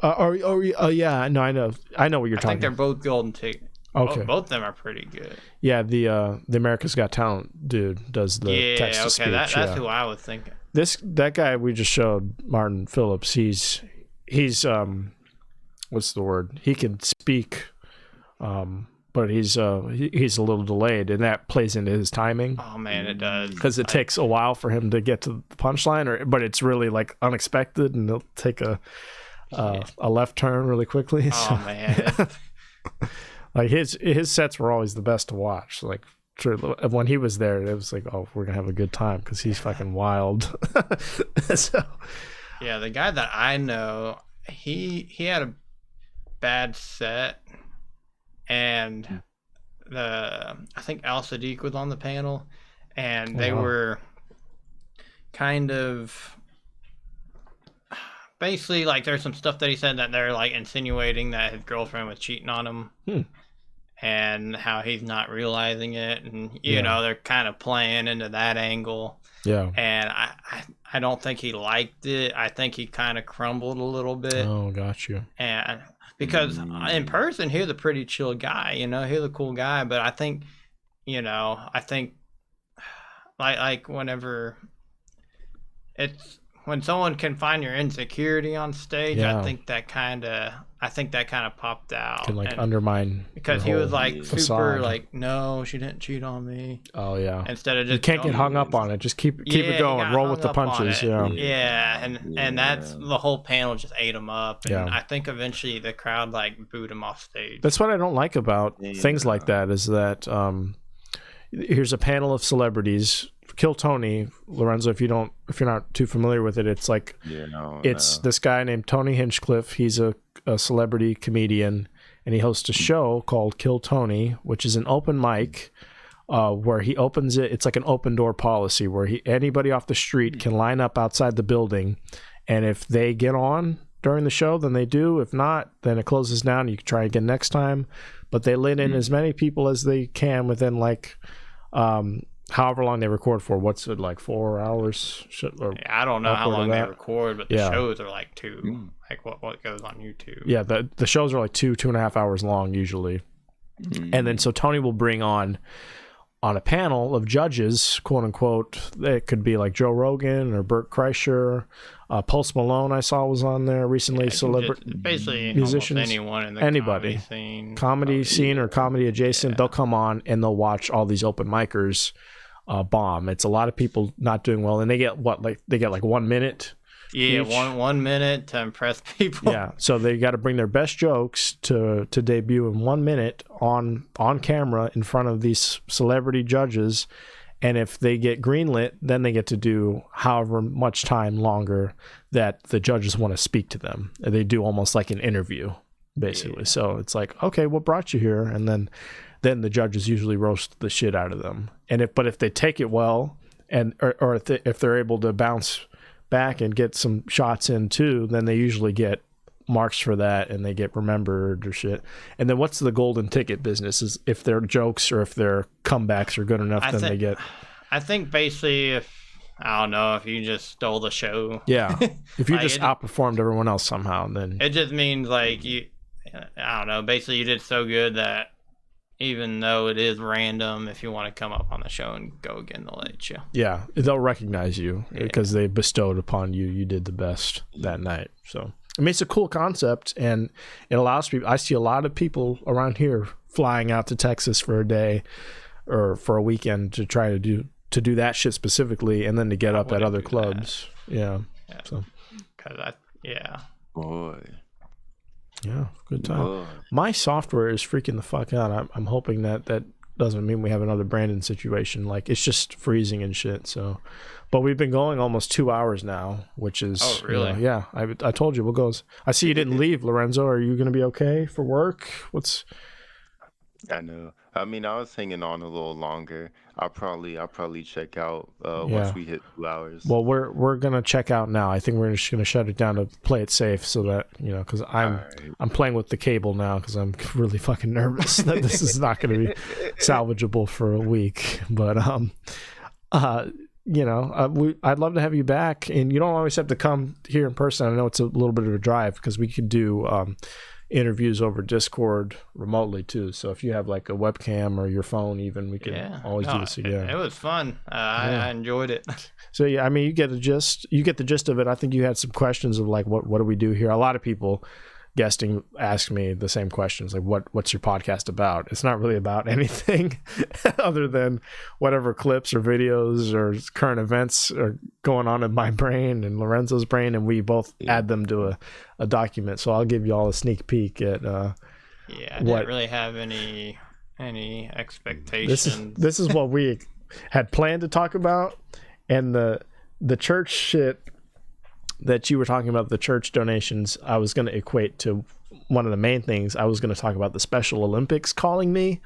yeah, no, I know what you're talking. I think they're both golden ticket. Okay, both of them are pretty good. Yeah, the America's Got Talent dude does the text to speech. That's who I was thinking. That guy we just showed, Martin Phillips. He's what's the word? He can speak, but he's a little delayed, and that plays into his timing. Oh man, it does, because it takes a while for him to get to the punchline, but it's really, like, unexpected, and he'll take a left turn really quickly. Oh man, like his sets were always the best to watch. Like, when he was there, it was like, oh, we're gonna have a good time because he's fucking wild. So, yeah, the guy that I know, he had a bad set. And I think Al Sadiq was on the panel, and they were kind of basically, like, there's some stuff that he said that they're, like, insinuating that his girlfriend was cheating on him, and how he's not realizing it, and you know, they're kind of playing into that angle. Yeah. And I don't think he liked it. I think he kind of crumbled a little bit. Oh, got you. And because in person, he's a pretty chill guy, you know, he's a cool guy. But I think, you know, like whenever when someone can find your insecurity on stage, Yeah. I think that kind of popped out. Can like And undermine because your he was whole like super facade. like, no, she didn't cheat on me. Oh yeah. Instead of just you can't get hung up on it. Just keep it he going. got Roll hung with the up on punches. it. Yeah. Yeah, and that's the whole panel just ate him up, and Yeah. I think eventually the crowd like booed him off stage. That's what I don't like about things like that is that here's a panel of celebrities. Kill Tony, Lorenzo. If you're not too familiar with it, it's like this guy named Tony Hinchcliffe. He's a celebrity comedian, and he hosts a show called Kill Tony, which is an open mic where he opens it. It's like an open door policy where anybody off the street can line up outside the building, and if they get on during the show, then they do. If not, then it closes down. You can try again next time, but they let in as many people as they can within like however long they record for. What's it like, 4 hours? I don't know how long they record, but the Yeah. shows are like 2, like what goes on YouTube. Yeah, the shows are like 2.5 hours long usually. And then so Tony will bring on a panel of judges, quote unquote. It could be like Joe Rogan or Burt Kreischer. Post Malone I saw was on there recently. Basically musicians, almost anyone in the anybody, comedy scene or comedy adjacent, they'll come on and they'll watch all these open micers bomb. It's a lot of people not doing well, and they get like 1 minute. Yeah, each. 1 minute to impress people. Yeah, so they got to bring their best jokes to debut in 1 minute on camera in front of these celebrity judges, and if they get greenlit, then they get to do however much time longer that the judges want to speak to them. They do almost like an interview, basically. Yeah. So it's like, okay, what brought you here? And then the judges usually roast the shit out of them. And if they take it well, and or if they're able to bounce back and get some shots in too, then they usually get marks for that and they get remembered or shit. And then what's the golden ticket business is if their jokes or if their comebacks are good enough, then they get. I think basically if you just stole the show. Yeah. If you just outperformed everyone else somehow, then it just means like basically you did so good that even though it is random, if you want to come up on the show and go again, they'll let you. Yeah, they'll recognize you because they bestowed upon you. You did the best that night. So I mean, it's a cool concept, and it allows people. I see a lot of people around here flying out to Texas for a day or for a weekend to try to do that shit specifically, and then to get up at other clubs. Yeah. So. Boy. Yeah, good time. My software is freaking the fuck out. I'm hoping that doesn't mean we have another Brandon situation. Like, it's just freezing and shit. So, but we've been going almost 2 hours now, which is really? Yeah. I told you we'll go. I see you didn't leave, Lorenzo. Are you going to be okay for work? I know. I mean, I was hanging on a little longer. I'll probably check out once we hit 2 hours. Well, we're gonna check out now. I think we're just gonna shut it down to play it safe, so that because I'm playing with the cable now because I'm really fucking nervous that this is not gonna be salvageable for a week. But I'd love to have you back, and you don't always have to come here in person. I know it's a little bit of a drive because we could do interviews over Discord remotely too. So if you have like a webcam or your phone, even we can always do this again. It was fun. I enjoyed it. So yeah, I mean, you get the gist of it. I think you had some questions of like, what do we do here? A lot of people guesting ask me the same questions, like what's your podcast about? It's not really about anything other than whatever clips or videos or current events are going on in my brain and Lorenzo's brain, and we both add them to a document. So I'll give you all a sneak peek at I didn't really have any expectations. This is what we had planned to talk about, and the church shit that you were talking about, the church donations, I was going to equate to one of the main things. I was going to talk about the Special Olympics calling me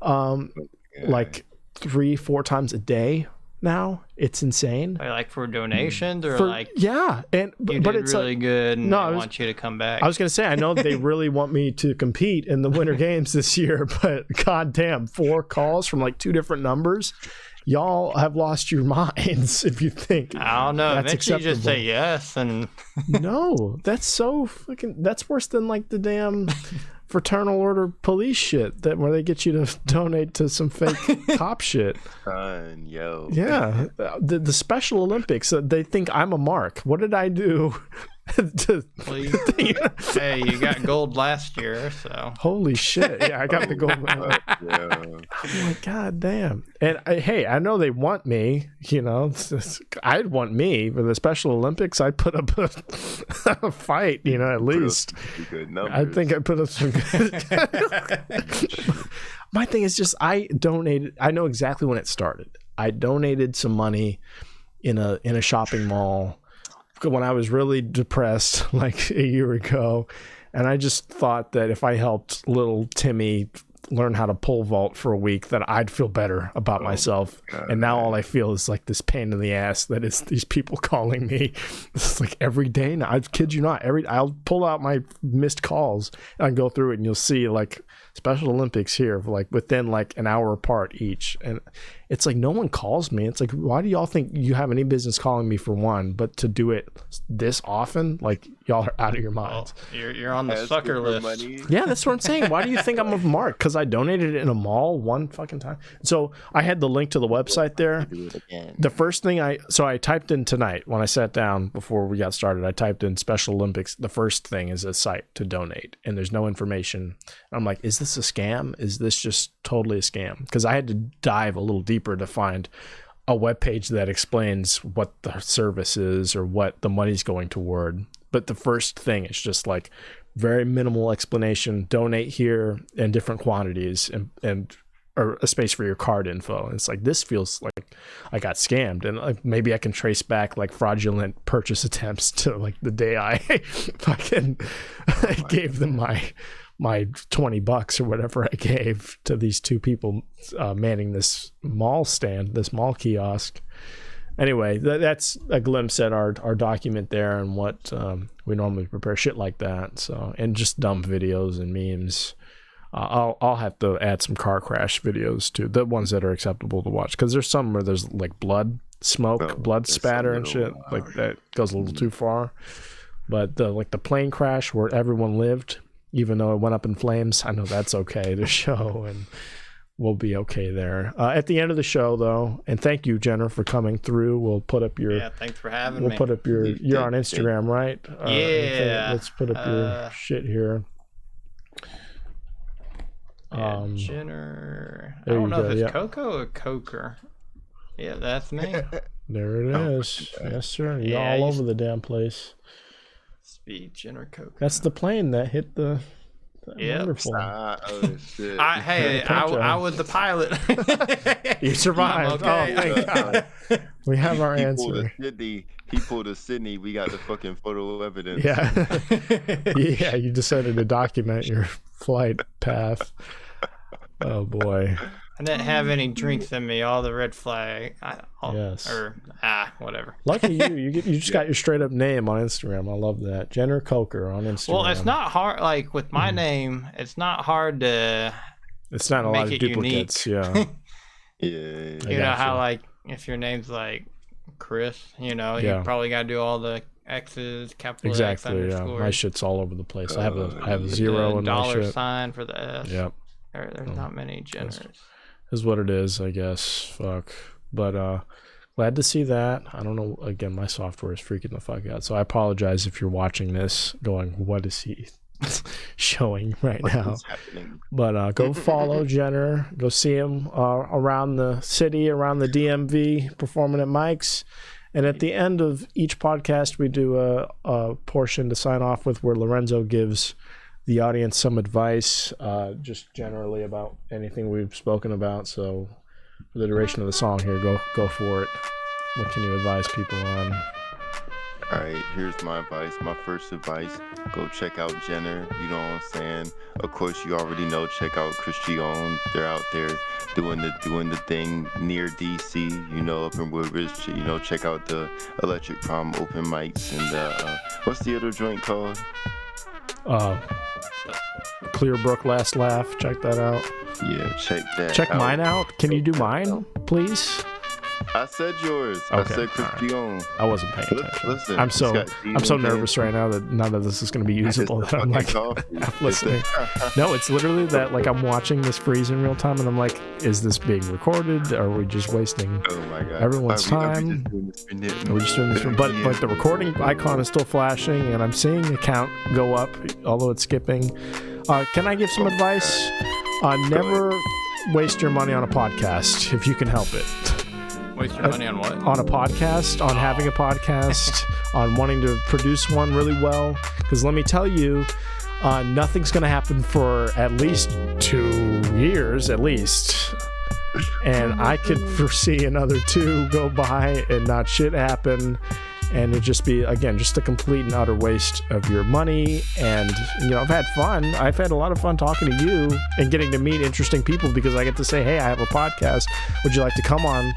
like 3-4 times a day now. It's insane. Like for donations or but it's really like, good and I want you to come back. I was going to say, I know they really want me to compete in the Winter Games this year, but goddamn, 4 calls from like 2 different numbers. Y'all have lost your minds if you think I don't know. That's Eventually, acceptable. you just say yes, and no, that's so fucking. That's worse than like the damn fraternal order police shit that where they get you to donate to some fake cop shit. Yo. Yeah, the Special Olympics. They think I'm a mark. What did I do? Hey, you got gold last year, so. Holy shit! Yeah, I got the gold. I'm like, God damn. And hey, I know they want me. You know, I'd want me for the Special Olympics. I'd put up a fight. You know, at least. I think I put up some good. My thing is just I donated. I know exactly when it started. I donated some money in a shopping mall when I was really depressed like a year ago, and I just thought that if I helped little Timmy learn how to pole vault for a week, that I'd feel better about myself. God, and now all I feel is like this pain in the ass that is these people calling me. It's like every day now. I kid you not. I'll pull out my missed calls and go through it, and you'll see like Special Olympics here, like within like an hour apart each, and it's like no one calls me. It's like, why do y'all think you have any business calling me for one, but to do it this often, like y'all are out of your minds. Well, you're on the sucker list. Money. Yeah, that's what I'm saying. Why do you think I'm a mark? Because I donated it in a mall one fucking time. So I had the link to the website there. The first thing I typed in tonight when I sat down before we got started, I typed in Special Olympics. The first thing is a site to donate, and there's no information. I'm like, is this a scam? Is this just totally a scam? Because I had to dive a little deeper to find a web page that explains what the service is or what the money's going toward. But the first thing is just like very minimal explanation. Donate here in different quantities and or a space for your card info. And it's like, this feels like I got scammed, and like maybe I can trace back like fraudulent purchase attempts to like the day I fucking gave them my $20 or whatever I gave to these two people manning this mall stand, this mall kiosk. Anyway, that's a glimpse at our document there and what we normally prepare, shit like that. So, and just dumb videos and memes. I'll have to add some car crash videos too, the ones that are acceptable to watch, because there's some where there's like blood smoke, blood spatter and shit like that goes a little too far. But the plane crash where everyone lived, even though it went up in flames, I know that's okay to show, and we'll be okay there. At the end of the show, though, and thank you, Jenner, for coming through. We'll put up your... Yeah, thanks for having me. We'll put up your... You're on Instagram, right? Yeah. Let's put up your shit here. Jenner... I don't know if it's Coco or Coker. Yeah, that's me. There it is. Yes, sir. You're all over the damn place. Speed Jenner Coker. That's the plane that hit the... Yeah. Wonderful. Oh shit! I was the pilot. You survived. Okay. Oh, thank God. We have our answer. He pulled a Sydney. We got the fucking photo evidence. Yeah. Yeah. You decided to document your flight path. Oh boy. I didn't have any drinks in me. All the red flag. Yes. Whatever. Lucky you. You just got your straight up name on Instagram. I love that. Jenner Coker on Instagram. Well, it's not hard. Like with my name, it's not hard to. It's not a lot of duplicates. Unique. Yeah. You know how like if your name's like Chris, you probably got to do all the X's, capital exactly. X, Yeah. My shit's all over the place. I have a zero in my shit. $$ sign for the S. Yep. There's not many Jenners. Is what it is, I guess. Fuck. But glad to see that. I don't know. Again, my software is freaking the fuck out. So I apologize if you're watching this going, what is he showing right now? But go follow Jenner. Go see him around the city, around the DMV, performing at mics. And at the end of each podcast, we do a portion to sign off with where Lorenzo gives the audience some advice, just generally about anything we've spoken about. So for the duration of the song here, go for it. What can you advise people on? All right, here's my advice. My first advice, go check out Jenner. You know what I'm saying? Of course, you already know, check out Christian. They're out there doing the thing near D.C., up in Woodbridge. Check out the Electric Prom open mics. And what's the other joint called? Clearbrook Last Laugh. Check that out. Yeah, check that out. Check mine out. Can you do mine, please? I said yours. Okay, I said Christian. I wasn't paying attention. Listen, I'm so nervous right now that none of this is going to be usable. That I'm like, I'm listening. No, it's literally that like I'm watching this freeze in real time, and I'm like, is this being recorded? Are we just wasting everyone's time? Are we just doing this? But like the recording icon is still flashing, and I'm seeing the count go up, although it's skipping. Can I give some advice? Never waste your money on a podcast if you can help it. Waste your money on what? On a podcast, on having a podcast, on wanting to produce one really well. Because let me tell you, nothing's going to happen for at least 2 years, at least. And I could foresee another 2 go by and not shit happen. And it'd just be, again, just a complete and utter waste of your money. And, you know, I've had fun. I've had a lot of fun talking to you and getting to meet interesting people because I get to say, hey, I have a podcast. Would you like to come on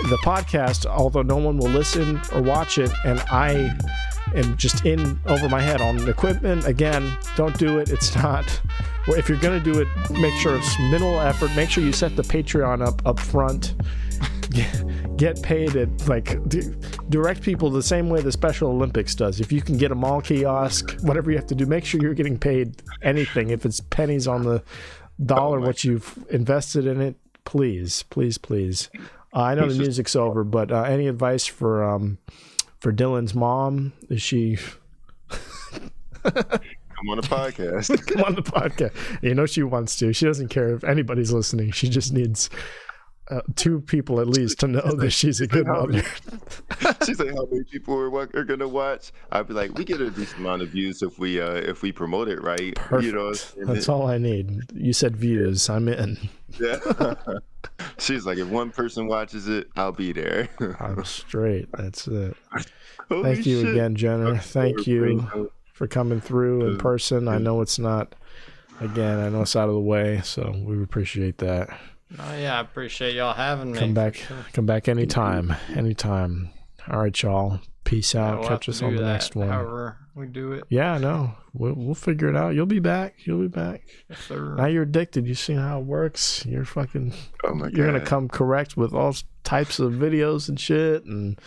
the podcast? Although no one will listen or watch it. And I am just in over my head on equipment. Again, don't do it. It's not. Well, if you're going to do it, make sure it's minimal effort. Make sure you set the Patreon up front. Get paid at like direct people the same way the Special Olympics does. If you can get a mall kiosk, whatever you have to do, make sure you're getting paid anything. If it's pennies on the dollar, what you've invested in it, please. I know the music's over, but any advice for Dylan's mom? Is she? Come on the podcast. Come on the podcast. You know she wants to. She doesn't care if anybody's listening. She just needs 2 people at least to know that she's a good mother. She's like, how many people are gonna watch? I'd be like, we get a decent amount of views if we promote it right. Perfect. You know, that's all I need. You said views, I'm in. Yeah. She's like, if one person watches it, I'll be there. I'm straight. That's it. Holy Thank you shit. again, Jenner. Thank you for coming through in person. I know it's not. Again, I know it's out of the way, so we appreciate that. Oh yeah, I appreciate y'all having me. Come back anytime. All right, y'all. Peace out. We'll Catch us on the next one. However we do it. Yeah, no, we'll figure it out. You'll be back. Yes, sir. Now you're addicted. You see how it works. You're fucking. Oh my God. You're gonna come correct with all types of videos and shit, and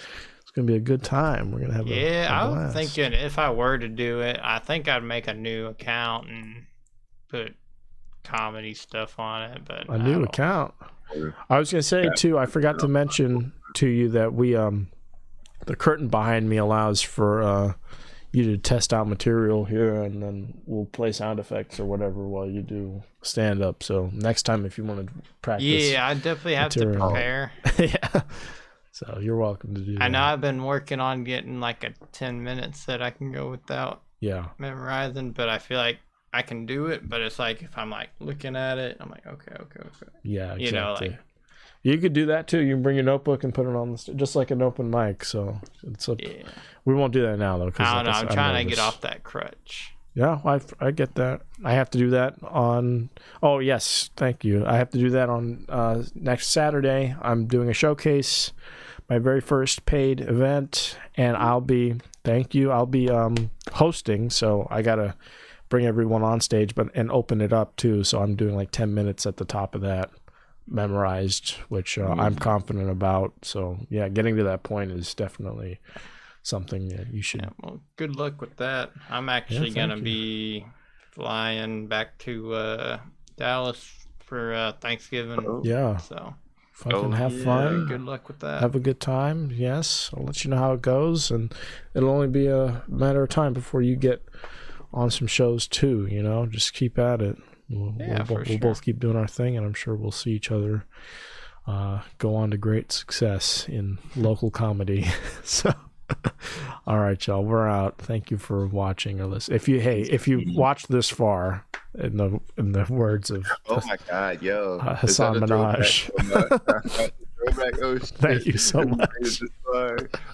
it's gonna be a good time. We're gonna have I was blast. thinking if I were to do it, I think I'd make a new account and put comedy stuff on it. But a new account. I was gonna say too, I forgot to mention to you that we the curtain behind me allows for you to test out material here, and then we'll play sound effects or whatever while you do stand up. So next time if you want to practice, I definitely have to prepare. Yeah, so you're welcome to do that. I know I've been working on getting like a 10 minutes that I can go without memorizing, but I feel like I can do it, but it's like if I'm like looking at it, I'm like, okay. Yeah, exactly. You know, like you could do that too. You can bring your notebook and put it on the just like an open mic. So it's up. Yeah. We won't do that now though. I don't know. I'm trying to get off that crutch. Yeah, I get that. I have to do that on. Oh yes, thank you. I have to do that on next Saturday. I'm doing a showcase, my very first paid event, and I'll be. Thank you. I'll be hosting. So I gotta bring everyone on stage, and open it up too. So I'm doing like 10 minutes at the top of that, memorized, which I'm confident about. So yeah, getting to that point is definitely something that you should. Yeah, well, good luck with that. I'm actually gonna be flying back to Dallas for Thanksgiving. Yeah. So fucking have fun. Good luck with that. Have a good time. Yes, I'll let you know how it goes, and it'll only be a matter of time before you get on some shows too. You know, just keep at it. We'll both keep doing our thing, and I'm sure we'll see each other go on to great success in local comedy. So all right, y'all, we're out. Thank you for watching or listening. If you watched this far, in the words of oh my God, yo, Hassan Minaj. Thank you so much.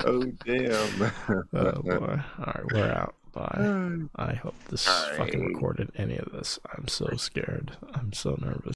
Oh damn. Oh boy. All right, we're out. Bye. I hope this fucking recorded any of this. I'm so scared. I'm so nervous.